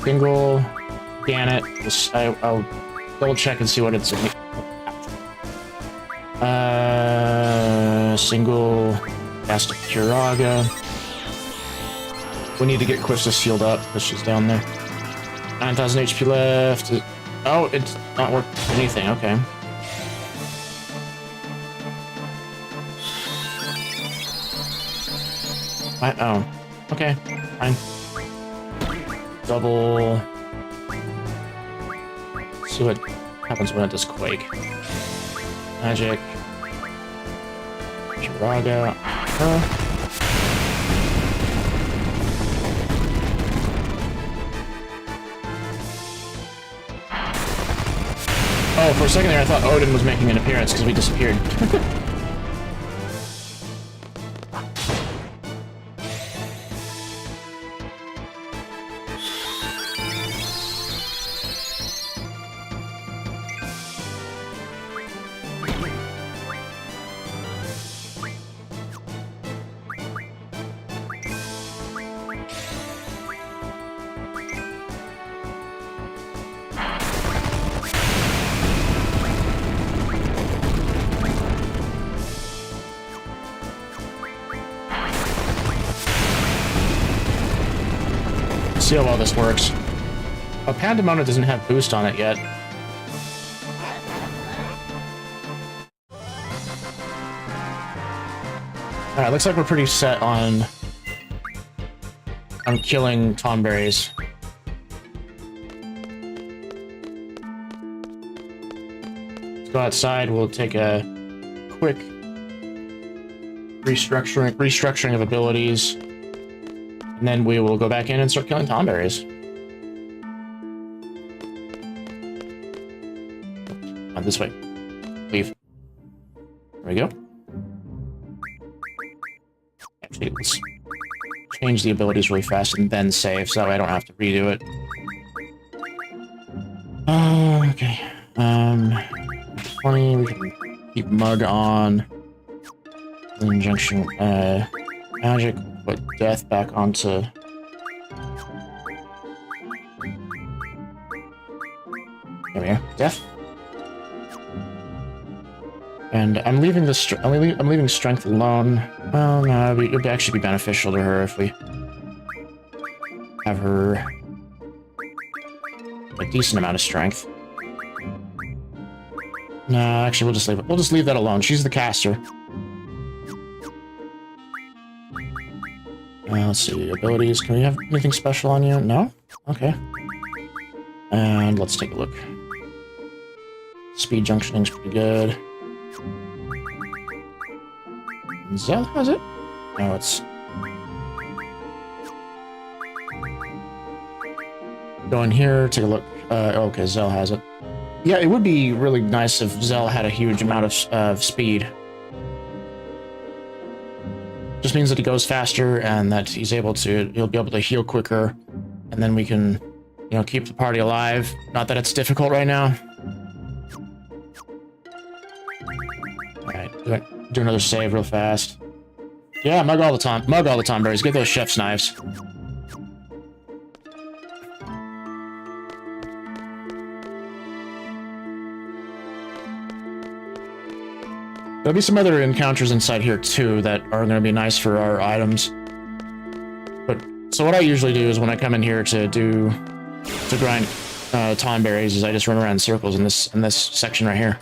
Single. Gan it. I'll double check and see what it's. Single cast a Curaga. We need to get Quistis healed up because she's down there. 9,000 HP left. Oh, it's not worth anything. Okay. Oh, okay, fine. Double. Let's see what happens when it does Quake. Magic. Chiraga. Oh, for a second there I thought Odin was making an appearance because we disappeared. See how well this works. Oh, Pandemonium doesn't have boost on it yet. Alright, looks like we're pretty set on killing Tomberries. Let's go outside, we'll take a quick restructuring of abilities, and then we will go back in and start killing Tomberries. On this way. Leave. There we go. Actually, let's change the abilities really fast and then save, so that way I don't have to redo it. Okay. 20, we can keep Mug on. Injunction, magic, put death back onto... There we go. Death. And I'm leaving the I'm leaving strength alone. Well, no, it would actually be beneficial to her if we have her a decent amount of strength. No, actually, we'll just leave it. We'll just leave that alone. She's the caster. Let's see, abilities. Can we have anything special on you? No? Okay. And let's take a look. Speed junctioning's pretty good. Zell has it? No, it's... Go in here, take a look. Okay, Zell has it. Yeah, it would be really nice if Zell had a huge amount of speed. Just means that he goes faster and that he'll be able to heal quicker, and then we can, you know, keep the party alive. Not that it's difficult right now. Alright, do another save real fast. Yeah, mug all the time. Mug all the time, berries. Get those chef's knives. There'll be some other encounters inside here too that are going to be nice for our items. But so what I usually do is when I come in here to grind Tomberries is I just run around in circles in this section right here.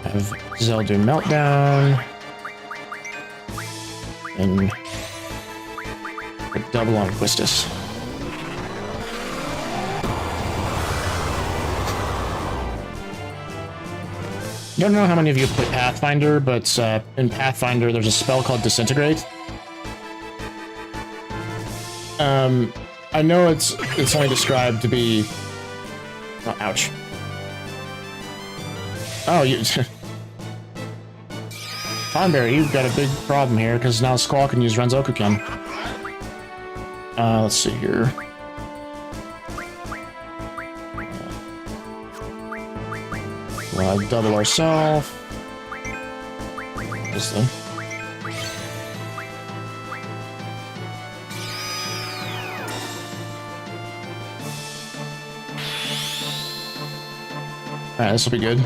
Have Zell do Meltdown. And double on Quistis. I don't know how many of you play Pathfinder, but in Pathfinder there's a spell called Disintegrate. I know it's only described to be... Oh, ouch. Oh, you... Tomberry, you've got a big problem here, because now Squall can use Renzokuken. Let's see here. We'll double ourselves. Just then. Alright, this will be good.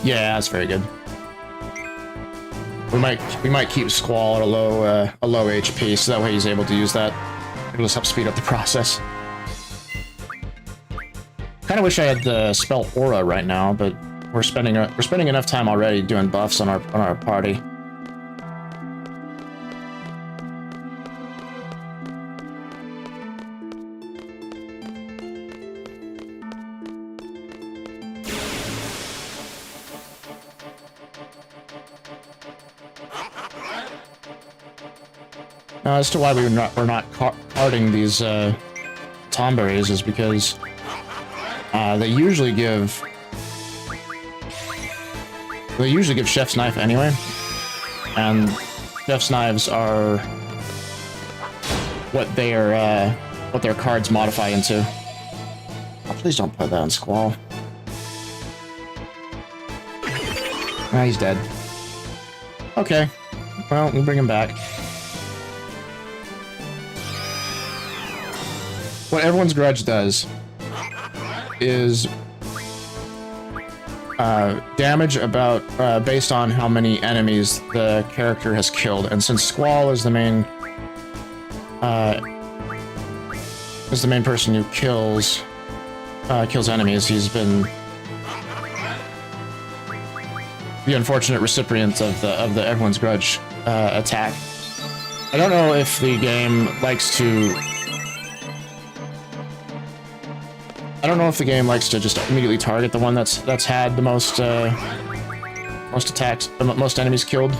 Yeah, that's very good. We might keep Squall at a low HP, so that way he's able to use that. It'll just help speed up the process. Kind of wish I had the spell Aura right now, but we're spending enough time already doing buffs on our party. As to why we're not carding these Tomberries is because they usually give Chef's Knife anyway, and Chef's Knives are what their cards modify into. Oh, please don't put that on Squall. Ah, he's dead. Okay, well, we'll bring him back. What everyone's grudge does is damage about based on how many enemies the character has killed, and since Squall is the main person who kills enemies, he's been the unfortunate recipient of the Everyone's Grudge attack. I don't know if the game likes to. I don't know if the game likes to just immediately target the one that's had the most attacks, most enemies killed.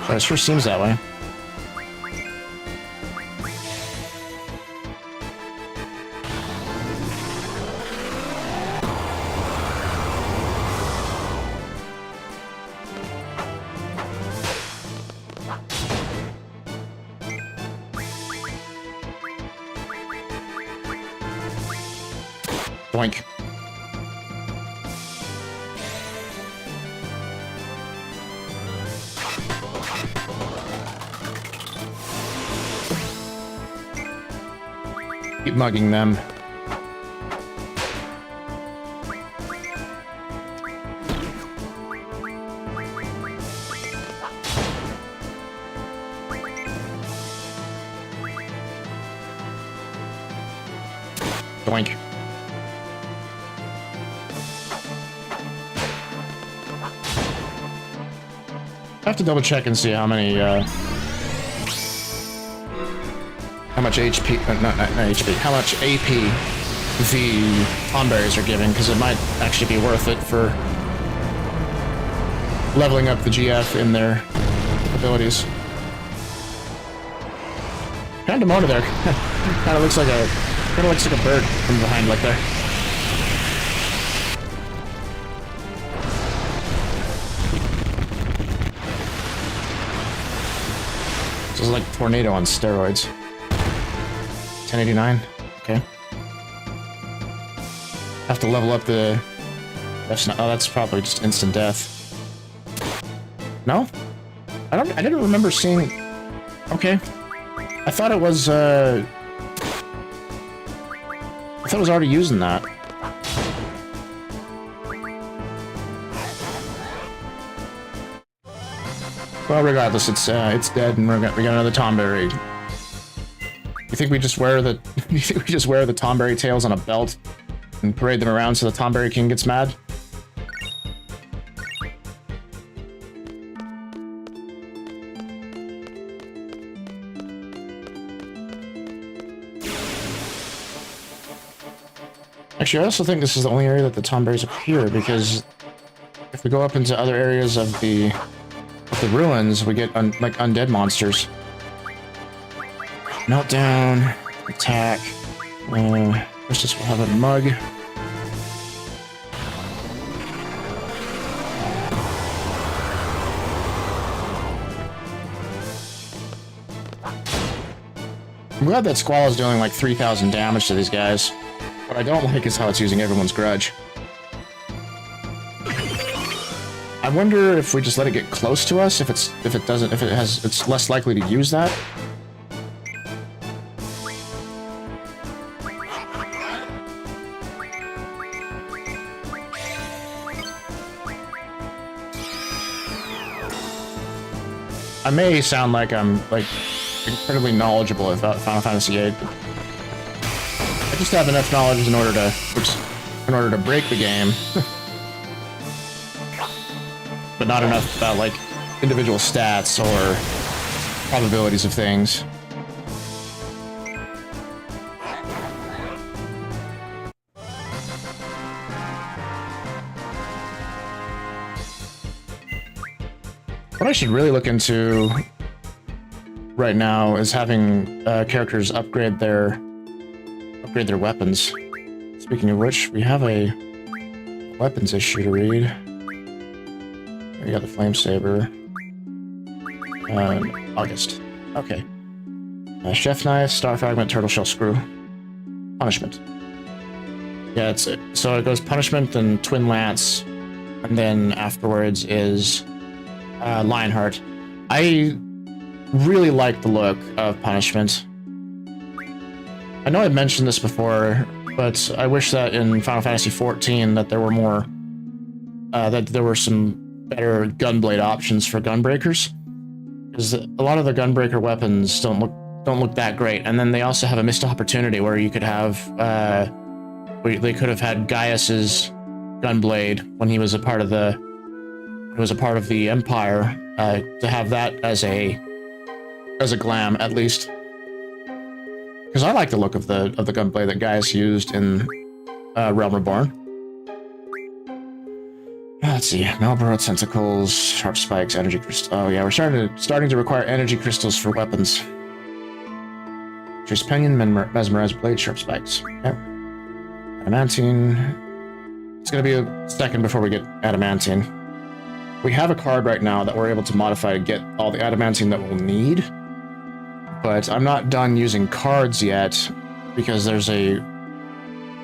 But it sure seems that way. Boink. Keep mugging them. Boink. I have to double check and see how many, how much HP, not HP, how much AP the Tomberries are giving, because it might actually be worth it for leveling up the GF in their abilities. Pandemona there, kind of looks like a bird from behind, like there. This is like Tornado on steroids. 1089. Okay. Have to level up the. That's not. Oh, that's probably just instant death. No, I didn't remember seeing. Okay. I thought it was. I thought it was already using that. Well, regardless, it's dead, and we got another Tomberry. You think we just wear the Tomberry tails on a belt and parade them around so the Tomberry King gets mad? Actually, I also think this is the only area that the Tomberries appear, because if we go up into other areas of the ruins, we get like undead monsters. Meltdown, attack. First, this will have a mug. I'm glad that Squall is dealing like 3,000 damage to these guys. What I don't like is how it's using Everyone's Grudge. I wonder if we just let it get close to us, if it's less likely to use that. I may sound like I'm like incredibly knowledgeable about Final Fantasy VIII. I just have enough knowledge in order to break the game. But not enough about, like, individual stats or probabilities of things. What I should really look into right now is having characters upgrade their weapons. Speaking of which, we have a weapons issue to read. We got the Flame Saber. August. Okay. Chef Knife, Star Fragment, Turtle Shell Screw. Punishment. Yeah, so it goes Punishment, then Twin Lance, and then afterwards is Lionheart. I really like the look of Punishment. I know I mentioned this before But I wish that in Final Fantasy XIV that there were more, that there were some better gunblade options for gunbreakers, because a lot of the gunbreaker weapons don't look that great. And then they also have a missed opportunity where you could have, they could have had Gaius's gunblade when he was a part of the, Empire, to have that as a glam at least. Because I like the look of the gunblade that Gaius used in Realm Reborn. Let's see, Malboro tentacles, sharp spikes, energy crystals. Oh yeah, we're starting to require energy crystals for weapons. Trace pinion, mesmerize blade, sharp spikes. Okay. Adamantine. It's gonna be a second before we get adamantine. We have a card right now that we're able to modify to get all the adamantine that we'll need. But I'm not done using cards yet, because there's a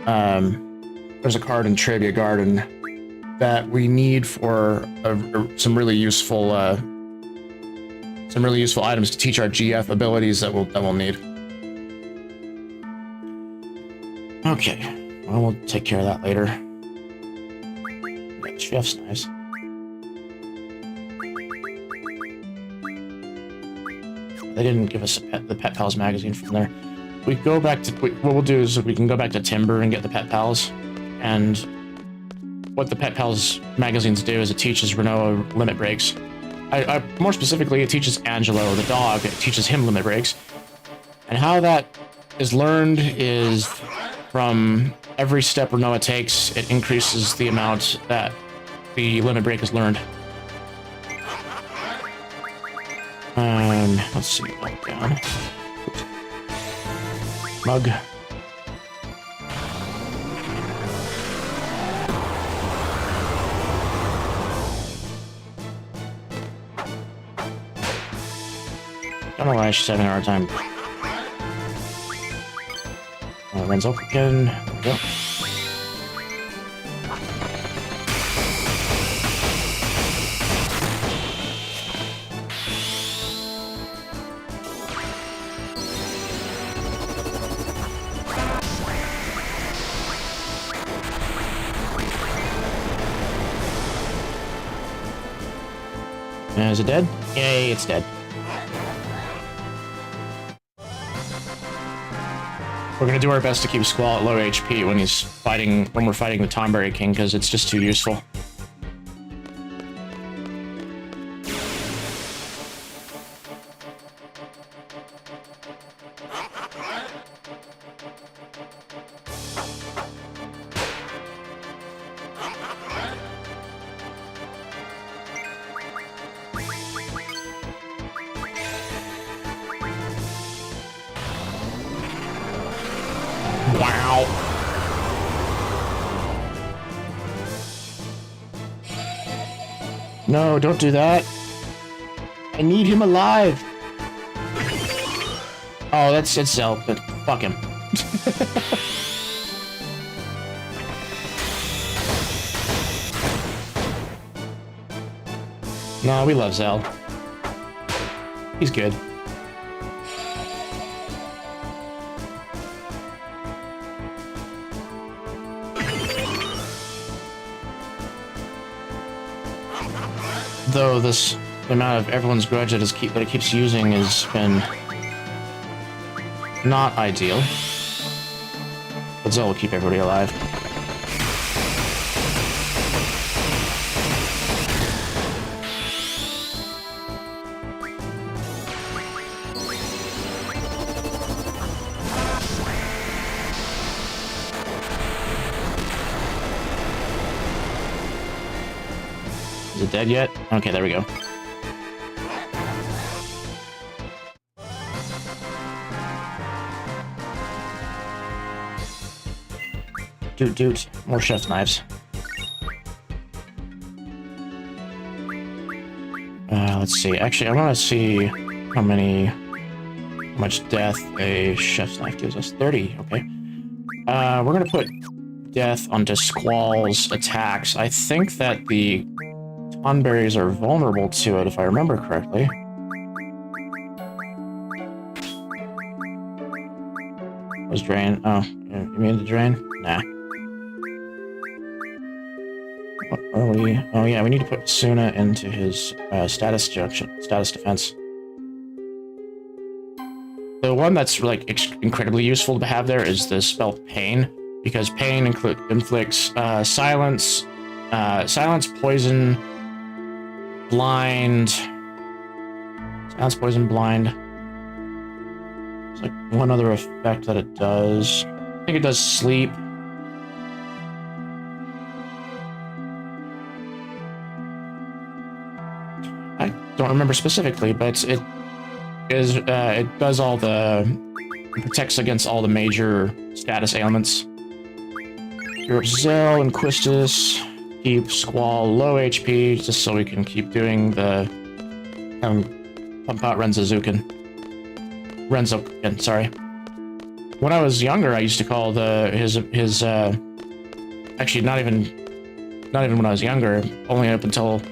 card in Trivia Garden that we need for some really useful items to teach our GF abilities that we'll need. Okay, well, we'll take care of that later. Yeah, GF's nice. They didn't give us the Pet Pals magazine from there. We go back to... what we'll do is we can go back to Timber and get the Pet Pals. And what the Pet Pals magazines do is it teaches Renault limit breaks. More specifically, it teaches Angelo, the dog, it teaches him limit breaks. And how that is learned is from every step Renault takes, it increases the amount that the limit break is learned. Let's see, down. Mug. Don't know why she's having a hard time. Renzo again. There we go. Is it dead? Yay, it's dead. We're gonna do our best to keep Squall at low HP when we're fighting the Tomberry King, because it's just too useful. Wow. No, don't do that. I need him alive. Oh, it's Zell, but fuck him. No, we love Zell. He's good. Though the amount of everyone's grudge that it keeps using has been not ideal. But Zell will keep everybody alive. Is it dead yet? Okay, there we go. Dude, more chef's knives. Let's see. Actually, I want to see how much death a chef's knife gives us. 30, okay. We're gonna put death onto Squall's attacks. I think that the Tonberries are vulnerable to it, if I remember correctly. Where's drain? Oh, you mean the drain? Nah. What are we? Oh yeah, we need to put Suna into his status defense. The one that's like incredibly useful to have there is the spell Pain, because Pain inflicts silence, poison, blind. Silence, poison, blind. There's like one other effect that it does. I think it does sleep. I don't remember specifically, but it does all the... It protects against all the major status ailments. Europe Zell and Quistis keep Squall low HP, just so we can keep doing the... pump out Renzozuken, sorry. When I was younger, I used to call his actually not even when I was younger, only up until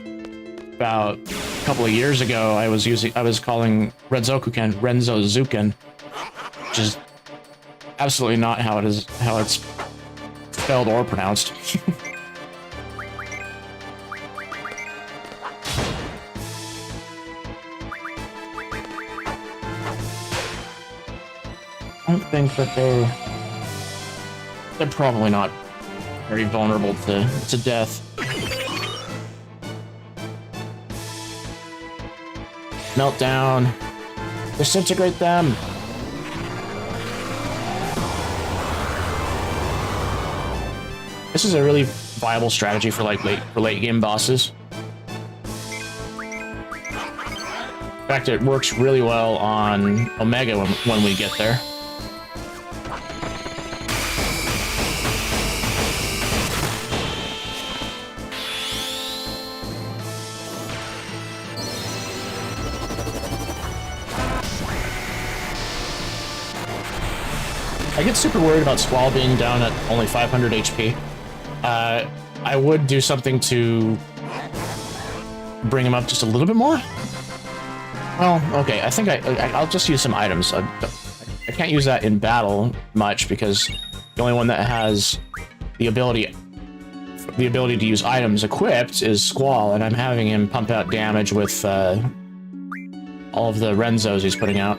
about a couple of years ago, I was calling Renzozuken, which is absolutely not how it's spelled or pronounced. I don't think that they're probably not very vulnerable to death. Meltdown. Disintegrate them. This is a really viable strategy for like late game bosses. In fact, it works really well on Omega when we get there. I get super worried about Squall being down at only 500 HP. I would do something to bring him up just a little bit more. Well, okay, I think I'll just use some items. I can't use that in battle much because the only one that has the ability to use items equipped is Squall, and I'm having him pump out damage with all of the Renzos he's putting out.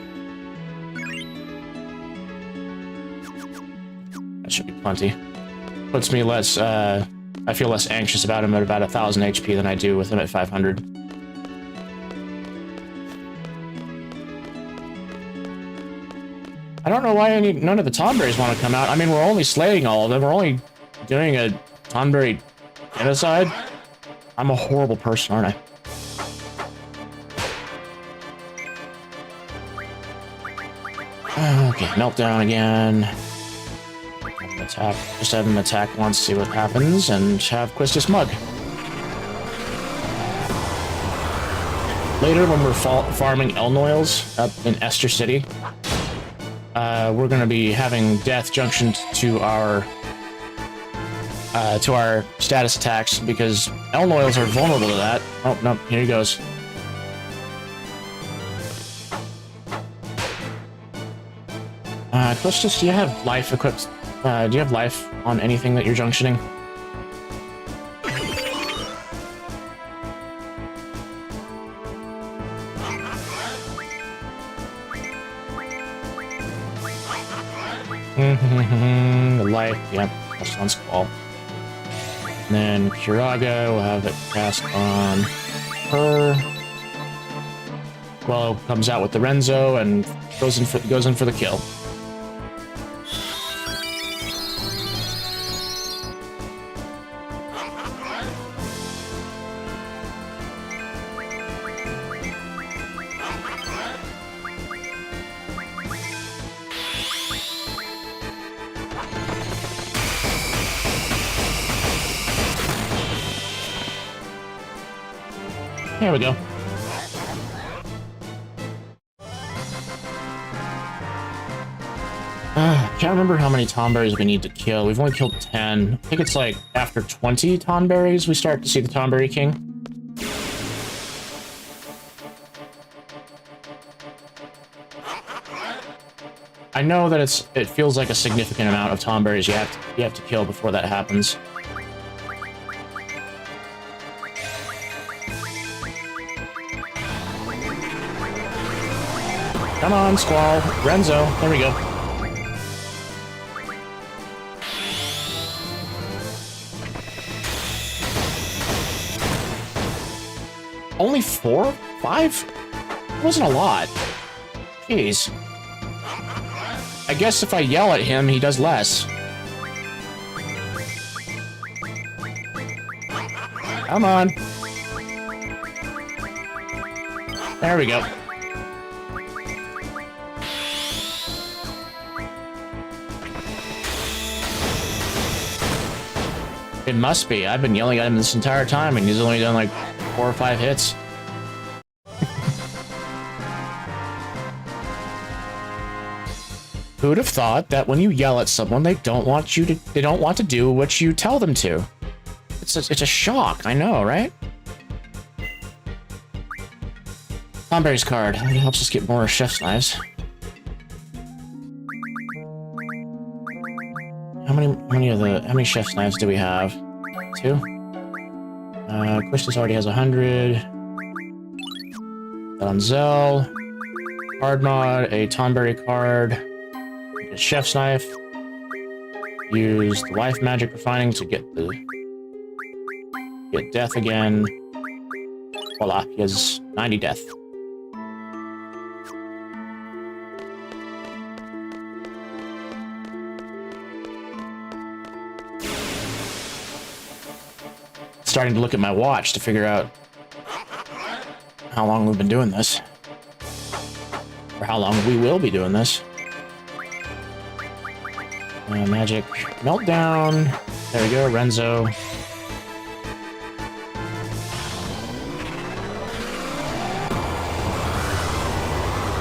That should be plenty. Puts me less, I feel less anxious about him at about 1000 HP than I do with him at 500. I don't know why none of the Tonberries want to come out. I mean, we're only slaying all of them. We're only doing a Tonberry genocide. I'm a horrible person, aren't I? Okay, meltdown again. Attack. Just have him attack once, see what happens, and have Quistis mug. Later, when we're farming Elnoils up in Esther City, we're going to be having death junctioned to our status attacks because Elnoils are vulnerable to that. Oh no, here he goes. Quistis, do you have life equipped? Do you have life on anything that you're junctioning? The life, yep, that's on Squall. And then Kiraga will have it cast on her. Squall comes out with the Renzo and goes in for the kill. There we go. Can't remember how many Tonberries we need to kill. We've only killed 10. I think it's like after 20 Tonberries we start to see the Tonberry King. I know that it feels like a significant amount of tomberries you have to kill before that happens. Come on, Squall. Renzo. There we go. Only 4? 5? It wasn't a lot. Jeez. I guess if I yell at him, he does less. Come on. There we go. It must be. I've been yelling at him this entire time, and he's only done like 4 or 5 hits. Who'd have thought that when you yell at someone, they don't want to do what you tell them to? It's a shock. I know, right? Tomberry's card. It helps us get more chef's knives. How many chef's knives do we have? 2? Quistis already has 100. Donzel. Card mod, a Tomberry card. A chef's knife. Use the life magic refining to get death again. Voila, he has 90 death. Starting to look at my watch to figure out how long we've been doing this. Or how long we will be doing this. Magic meltdown. There we go, Renzo.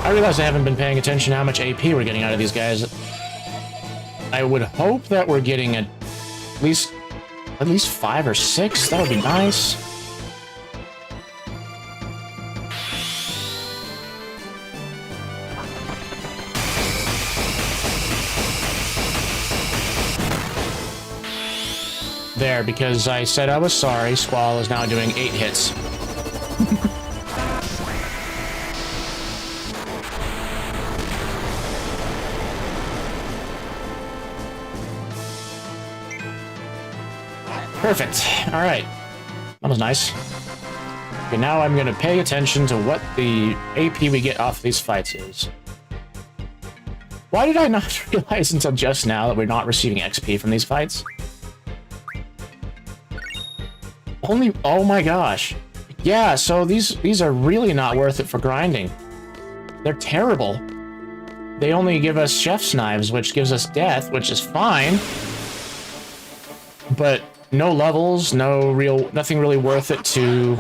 I realize I haven't been paying attention to how much AP we're getting out of these guys. I would hope that we're getting at least 5 or 6. That would be nice. There, because I said I was sorry, Squall is now doing 8 hits. Perfect. Alright. That was nice. Okay, now I'm going to pay attention to what the AP we get off these fights is. Why did I not realize until just now that we're not receiving XP from these fights? Oh my gosh. Yeah, so these are really not worth it for grinding. They're terrible. They only give us chef's knives, which gives us death, which is fine. But no levels, nothing really worth it to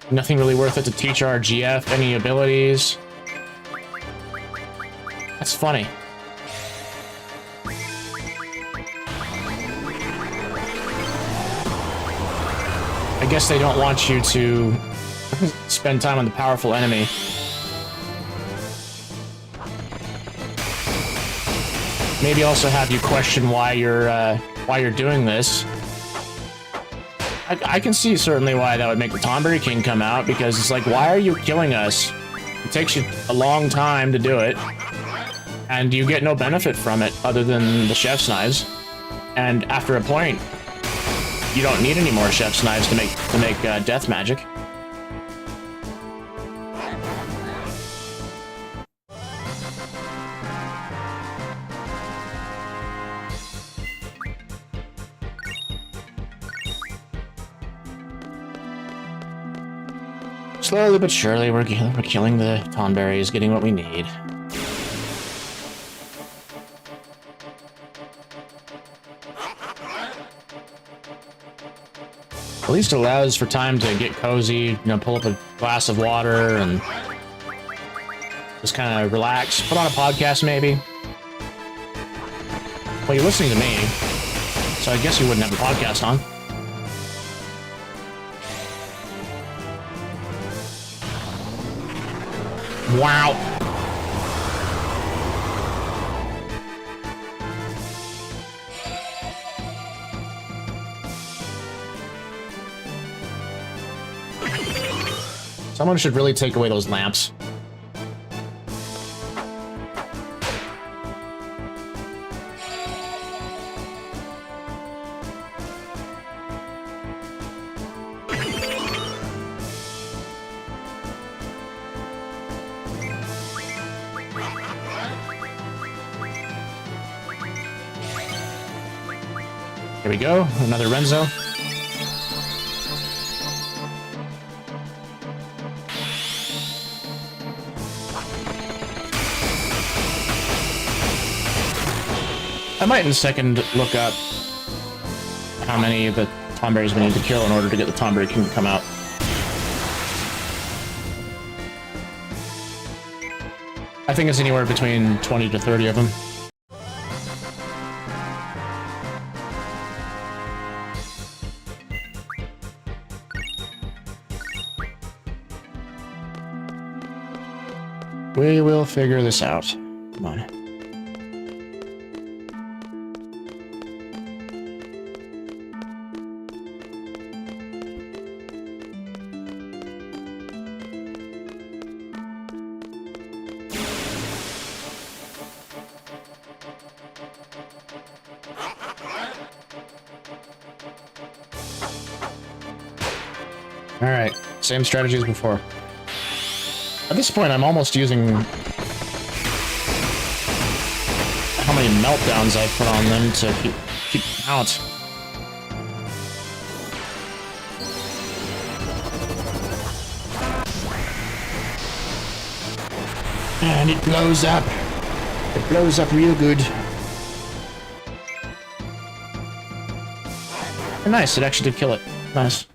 teach our GF any abilities. That's funny. I guess they don't want you to spend time on the powerful enemy. Maybe also have you question why you're doing this. I can see certainly why that would make the Tomberry King come out, because it's like, why are you killing us? It takes you a long time to do it, and you get no benefit from it other than the chef's knives. And after a point, you don't need any more chef's knives to make death magic. Slowly but surely, we're killing the Tomberries, getting what we need. At least it allows for time to get cozy, pull up a glass of water and just kind of relax. Put on a podcast, maybe. Well, you're listening to me, so I guess you wouldn't have a podcast on. Wow. Someone should really take away those lamps. Here we go, another Renzo. I might in a second look up how many of the Tomberries we need to kill in order to get the Tomberry King to come out. I think it's anywhere between 20 to 30 of them. We will figure this out. Come on. All right, same strategy as before. At this point, I'm almost using how many meltdowns I put on them to keep count. And it blows up. It blows up real good. And nice, it actually did kill it. Nice.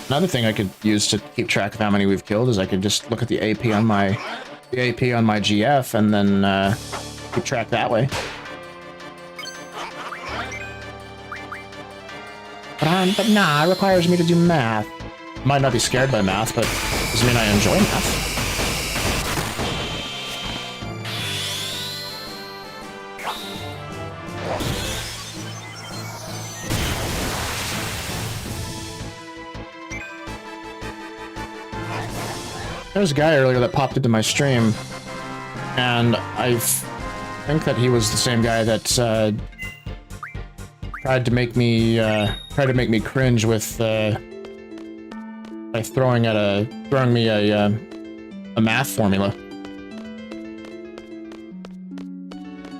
Another thing I could use to keep track of how many we've killed is I could just look at the AP on my GF and then keep track that way. But nah, it requires me to do math. Might not be scared by math, but doesn't mean I enjoy math. There was a guy earlier that popped into my stream, and I think that he was the same guy that tried to make me cringe with by throwing me a math formula.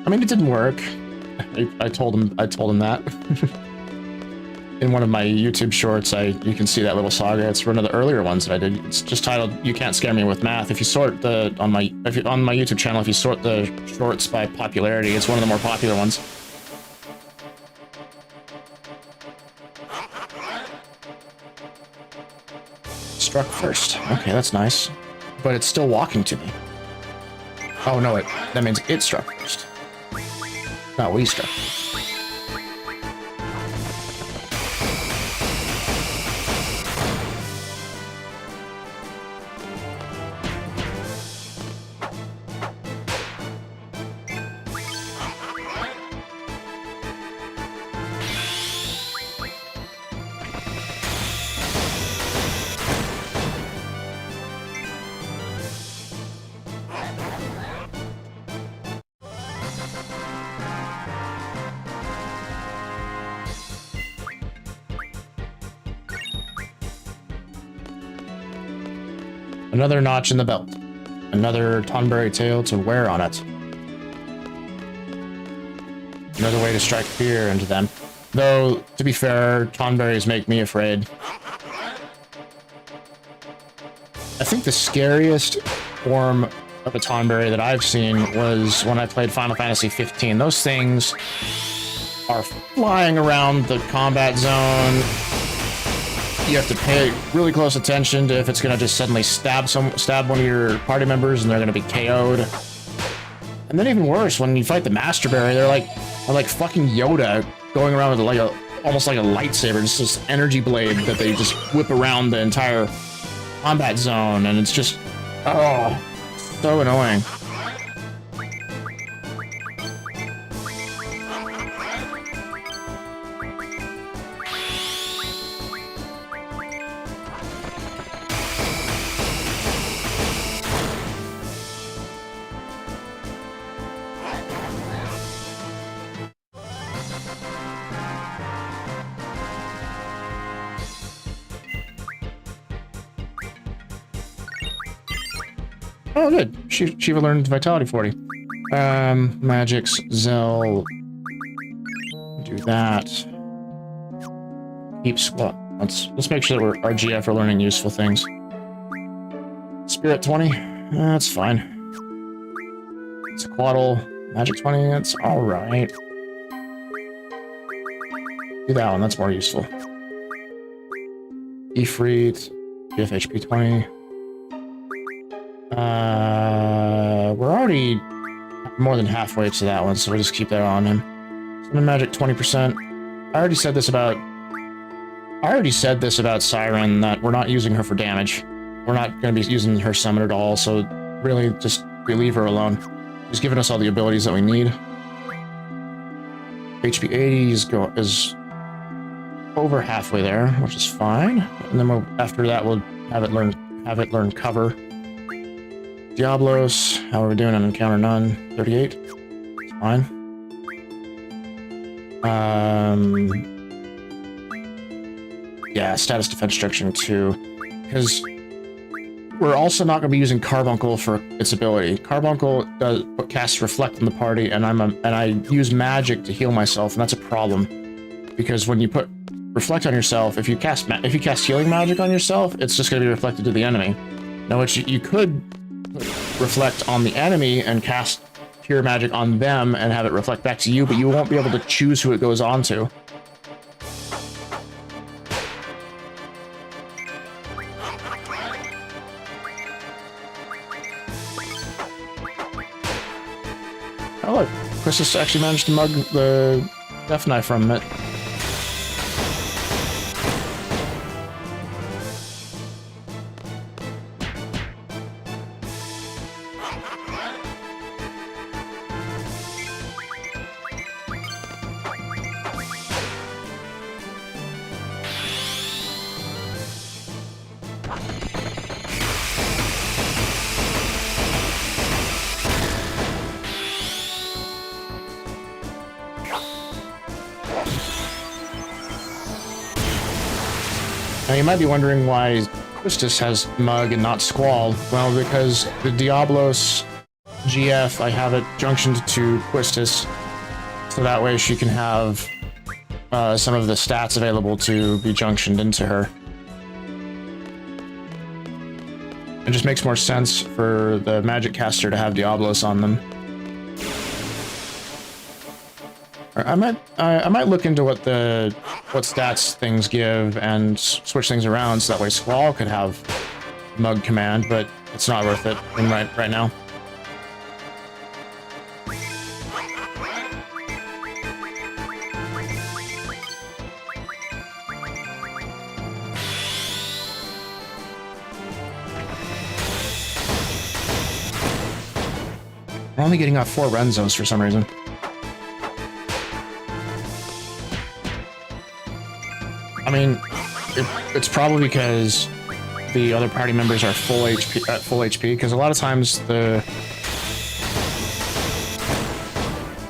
I mean, it didn't work. I told him that. In one of my YouTube shorts, you can see that little saga. It's one of the earlier ones that I did. It's just titled "You Can't Scare Me with Math." If you sort on my YouTube channel, if you sort the shorts by popularity, it's one of the more popular ones. Struck first. Okay, that's nice, but it's still walking to me. Oh no, that means it struck first. Not we struck. Another notch in the belt. Another Tonberry tail to wear on it. Another way to strike fear into them. Though, to be fair, Tonberries make me afraid. I think the scariest form of a Tonberry that I've seen was when I played Final Fantasy 15. Those things are flying around the combat zone. You have to pay really close attention to if it's going to just suddenly stab one of your party members and they're going to be KO'd. And then even worse, when you fight the Master Berry, they're like fucking Yoda going around with almost like a lightsaber, just this energy blade that they just whip around the entire combat zone, and it's just, oh, so annoying. Oh, good. Shiva learned Vitality 40. Magics, Zell. Do that. Keep squat. Let's make sure that our GF are learning useful things. Spirit 20. That's fine. Sequaddle. Magic 20. That's alright. Do that one. That's more useful. Ifrit. FF8 20. We're already more than halfway to that one, so we'll just keep that on him. Summon magic 20%. I already said this about Siren, that we're not using her for damage. We're not going to be using her summon at all, so really just leave her alone. She's given us all the abilities that we need. HP 80 is over halfway there, which is fine. And then after that, we'll have it learn cover. Diablos, how are we doing on encounter none? 38. It's fine. Yeah, status defense structure 2. Because we're also not going to be using Carbuncle for its ability. Carbuncle casts Reflect on the party, and I use magic to heal myself, and that's a problem. Because when you put Reflect on yourself, if you cast healing magic on yourself, it's just going to be reflected to the enemy. Now, which you could Reflect on the enemy and cast Pure Magic on them and have it reflect back to you, but you won't be able to choose who it goes on to. Oh look, Christus actually managed to mug the Death Knife from it. Now you might be wondering why Quistis has Mug and not Squall. Well, because the Diablos GF, I have it junctioned to Quistis, so that way she can have some of the stats available to be junctioned into her. It just makes more sense for the magic caster to have Diablos on them. I might look into what stats things give and switch things around so that way Squall could have Mug command, but it's not worth it right now. We're only getting off 4 Renzos for some reason. I mean, it's probably because the other party members are full HP, because a lot of times the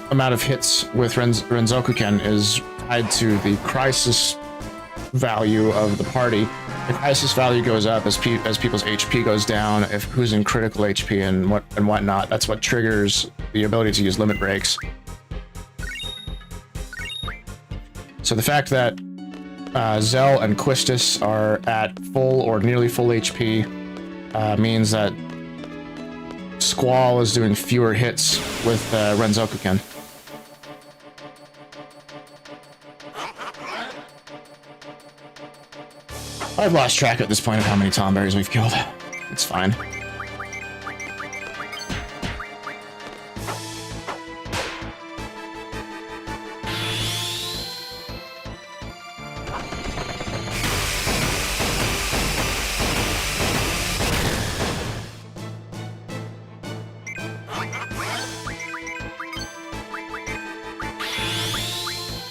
amount of hits with Renzokuken is tied to the crisis value of the party. The crisis value goes up as people's HP goes down, if who's in critical HP and whatnot. That's what triggers the ability to use limit breaks. So the fact that Zell and Quistis are at full or nearly full HP means that Squall is doing fewer hits with Renzokuken. I've lost track at this point of how many Tomberries we've killed. It's fine.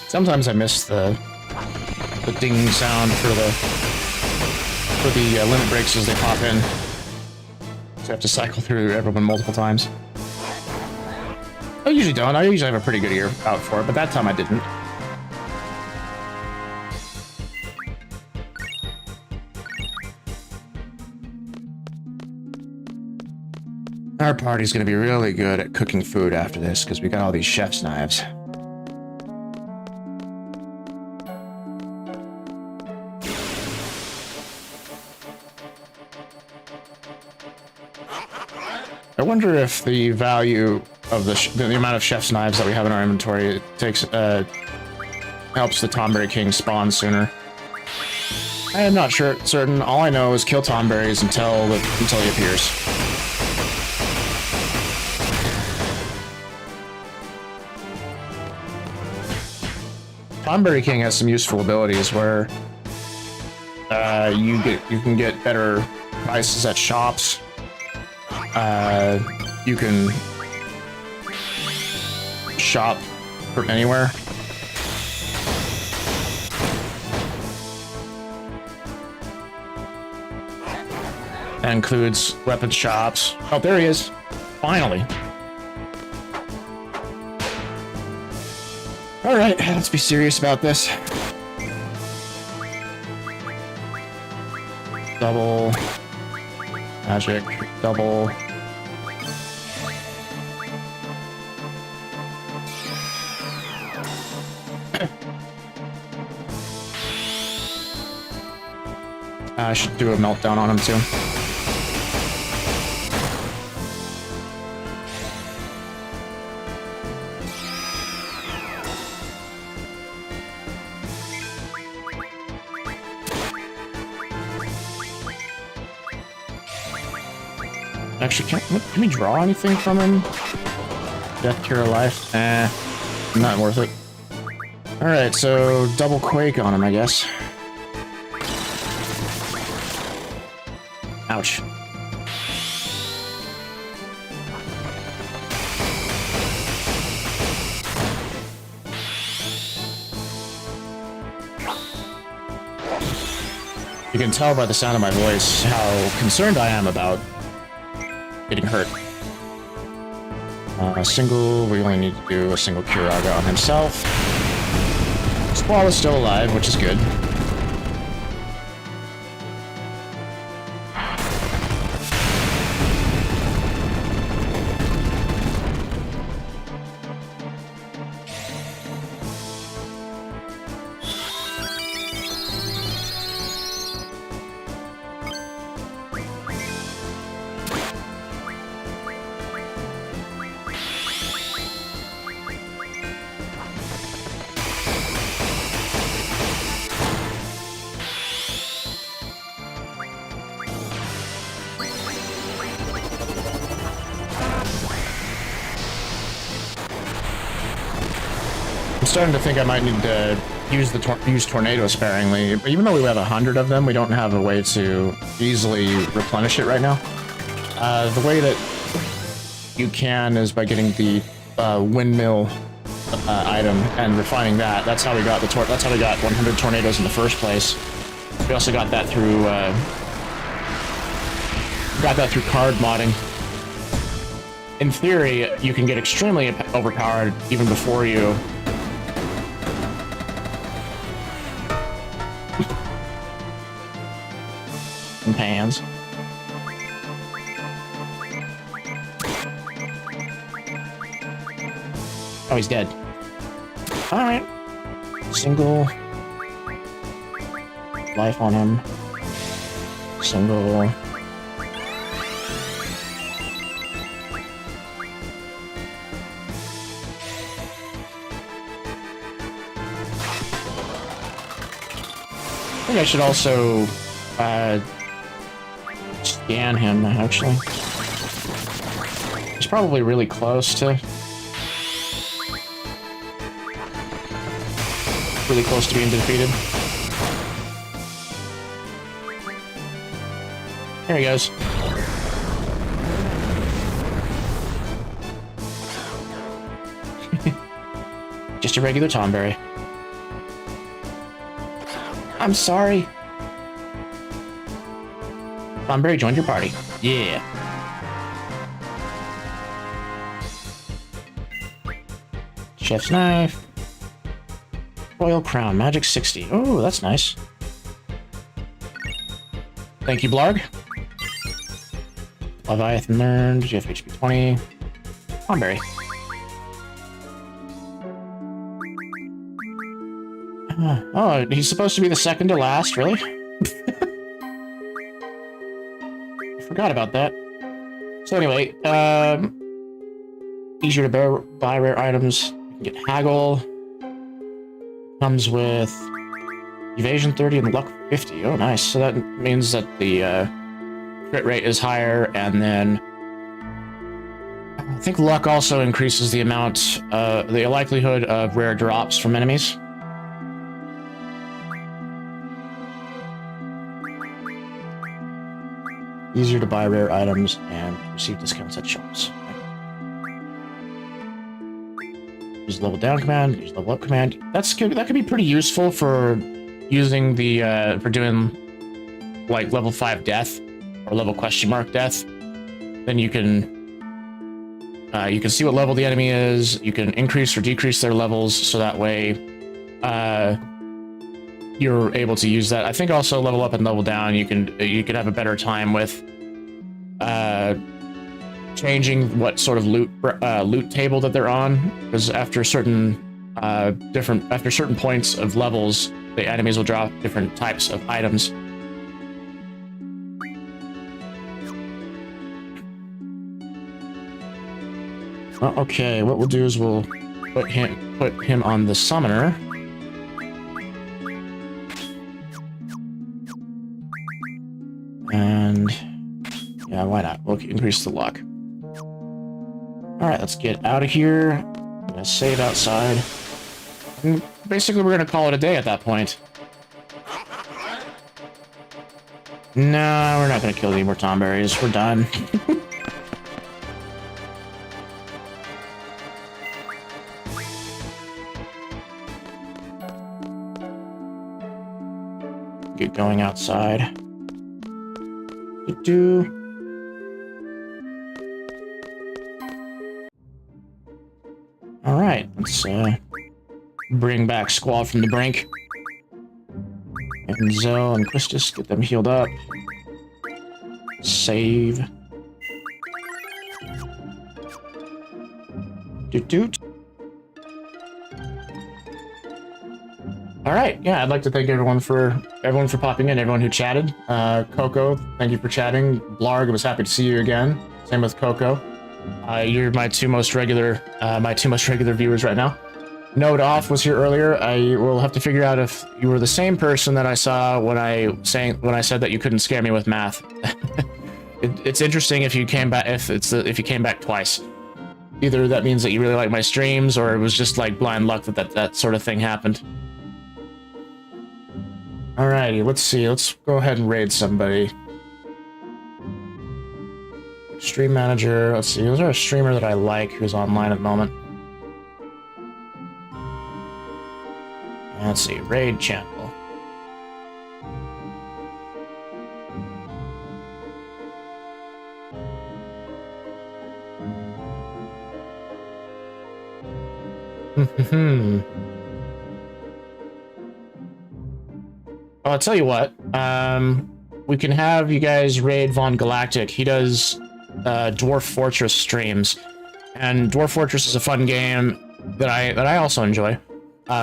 Sometimes I miss the ding sound for the limit breaks as they pop in. So I have to cycle through everyone multiple times. I usually don't. I usually have a pretty good ear out for it, but that time I didn't. Our party's gonna be really good at cooking food after this, because we got all these chef's knives. I wonder if the value of the amount of chef's knives that we have in our inventory takes helps the Tomberry King spawn sooner. I am not certain. All I know is kill Tomberries until he appears. Tomberry King has some useful abilities where you can get better prices at shops. You can shop from anywhere. That includes weapon shops. Oh, there he is. Finally. All right, let's be serious about this. Double. Magic. Double. I should do a meltdown on him too. Actually, can we draw anything from him? Death, cure, life? Not worth it. Alright, so double quake on him, I guess. Ouch. You can tell by the sound of my voice how concerned I am about getting hurt. We only need to do a single Curaga on himself. Squall is still alive, which is good. I'm starting to think I might need to use tornado sparingly. Even though we have 100 of them, we don't have a way to easily replenish it right now. The way that you can is by getting the windmill item and refining that. That's how we got that's how we got 100 tornadoes in the first place. We also got that through card modding. In theory, you can get extremely overpowered even before you pans. Oh, he's dead. Alright. Single life on him. Single. I think I should also scan him, actually. He's probably really close to being defeated. There he goes. Just a regular Tomberry. I'm sorry. Tomberry joined your party. Yeah. Chef's knife. Royal crown, magic 60. Oh, that's nice. Thank you, Blarg. Leviathan learned. GF HP 20. Thornberry. Oh, he's supposed to be the second to last, really? I forgot about that. So anyway, easier to buy rare items. You can get Haggle. Comes with evasion 30 and luck 50. Oh, nice. So that means that the crit rate is higher, and then I think luck also increases the amount, the likelihood of rare drops from enemies. Easier to buy rare items and receive discounts at shops. Use level down command, use level up command. That could be pretty useful for using the for doing like level 5 death or level question mark death. Then you can see what level the enemy is. You can increase or decrease their levels, so that way you're able to use that. I think also level up and level down, you can have a better time with changing what sort of loot table that they're on, because after certain points of levels, the enemies will drop different types of items. Well, okay, what we'll do is we'll put him on the summoner. And yeah, why not? We'll increase the luck. Alright, let's get out of here. I'm gonna save outside. And basically, we're gonna call it a day at that point. No, we're not gonna kill any more tomberries. We're done. Get going outside. Alright, let's bring back Squall from the brink. And Zell and Quistis, get them healed up. Save. Doot. Alright, yeah, I'd like to thank everyone for popping in, everyone who chatted. Coco, thank you for chatting. Blarg, I was happy to see you again. Same with Coco. You're my two most regular viewers right now. Node Off was here earlier. I will have to figure out if you were the same person that I saw when I said that you couldn't scare me with math. It's interesting if you came back if you came back twice. Either that means that you really like my streams, or it was just like blind luck that sort of thing happened. Alrighty, let's see. Let's go ahead and raid somebody. Stream manager. Let's see. Is there a streamer that I like who's online at the moment? Let's see. Raid channel. I'll tell you what. We can have you guys raid Von Galactic. He does Dwarf Fortress streams, and Dwarf Fortress is a fun game that I also enjoy.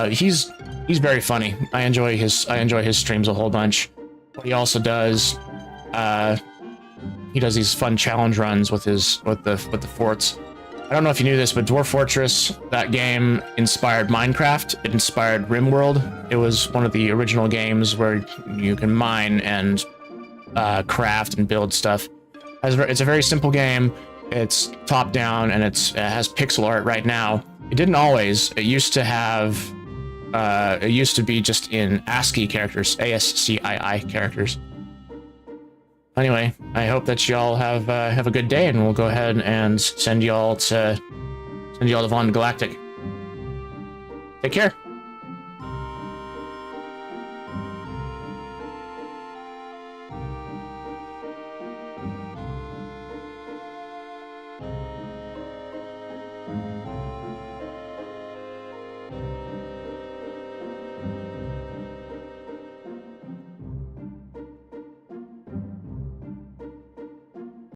He's very funny. I enjoy his streams a whole bunch. What he also does, he does these fun challenge runs with the forts. I don't know if you knew this, but Dwarf Fortress, that game inspired Minecraft. It inspired RimWorld. It was one of the original games where you can mine and craft and build stuff. It's a very simple game. It's top down, and it has pixel art right now. It didn't always. It used to have. It used to be just in ASCII characters, ASCII characters. Anyway, I hope that y'all have a good day, and we'll go ahead and send y'all to Von Galactic. Take care.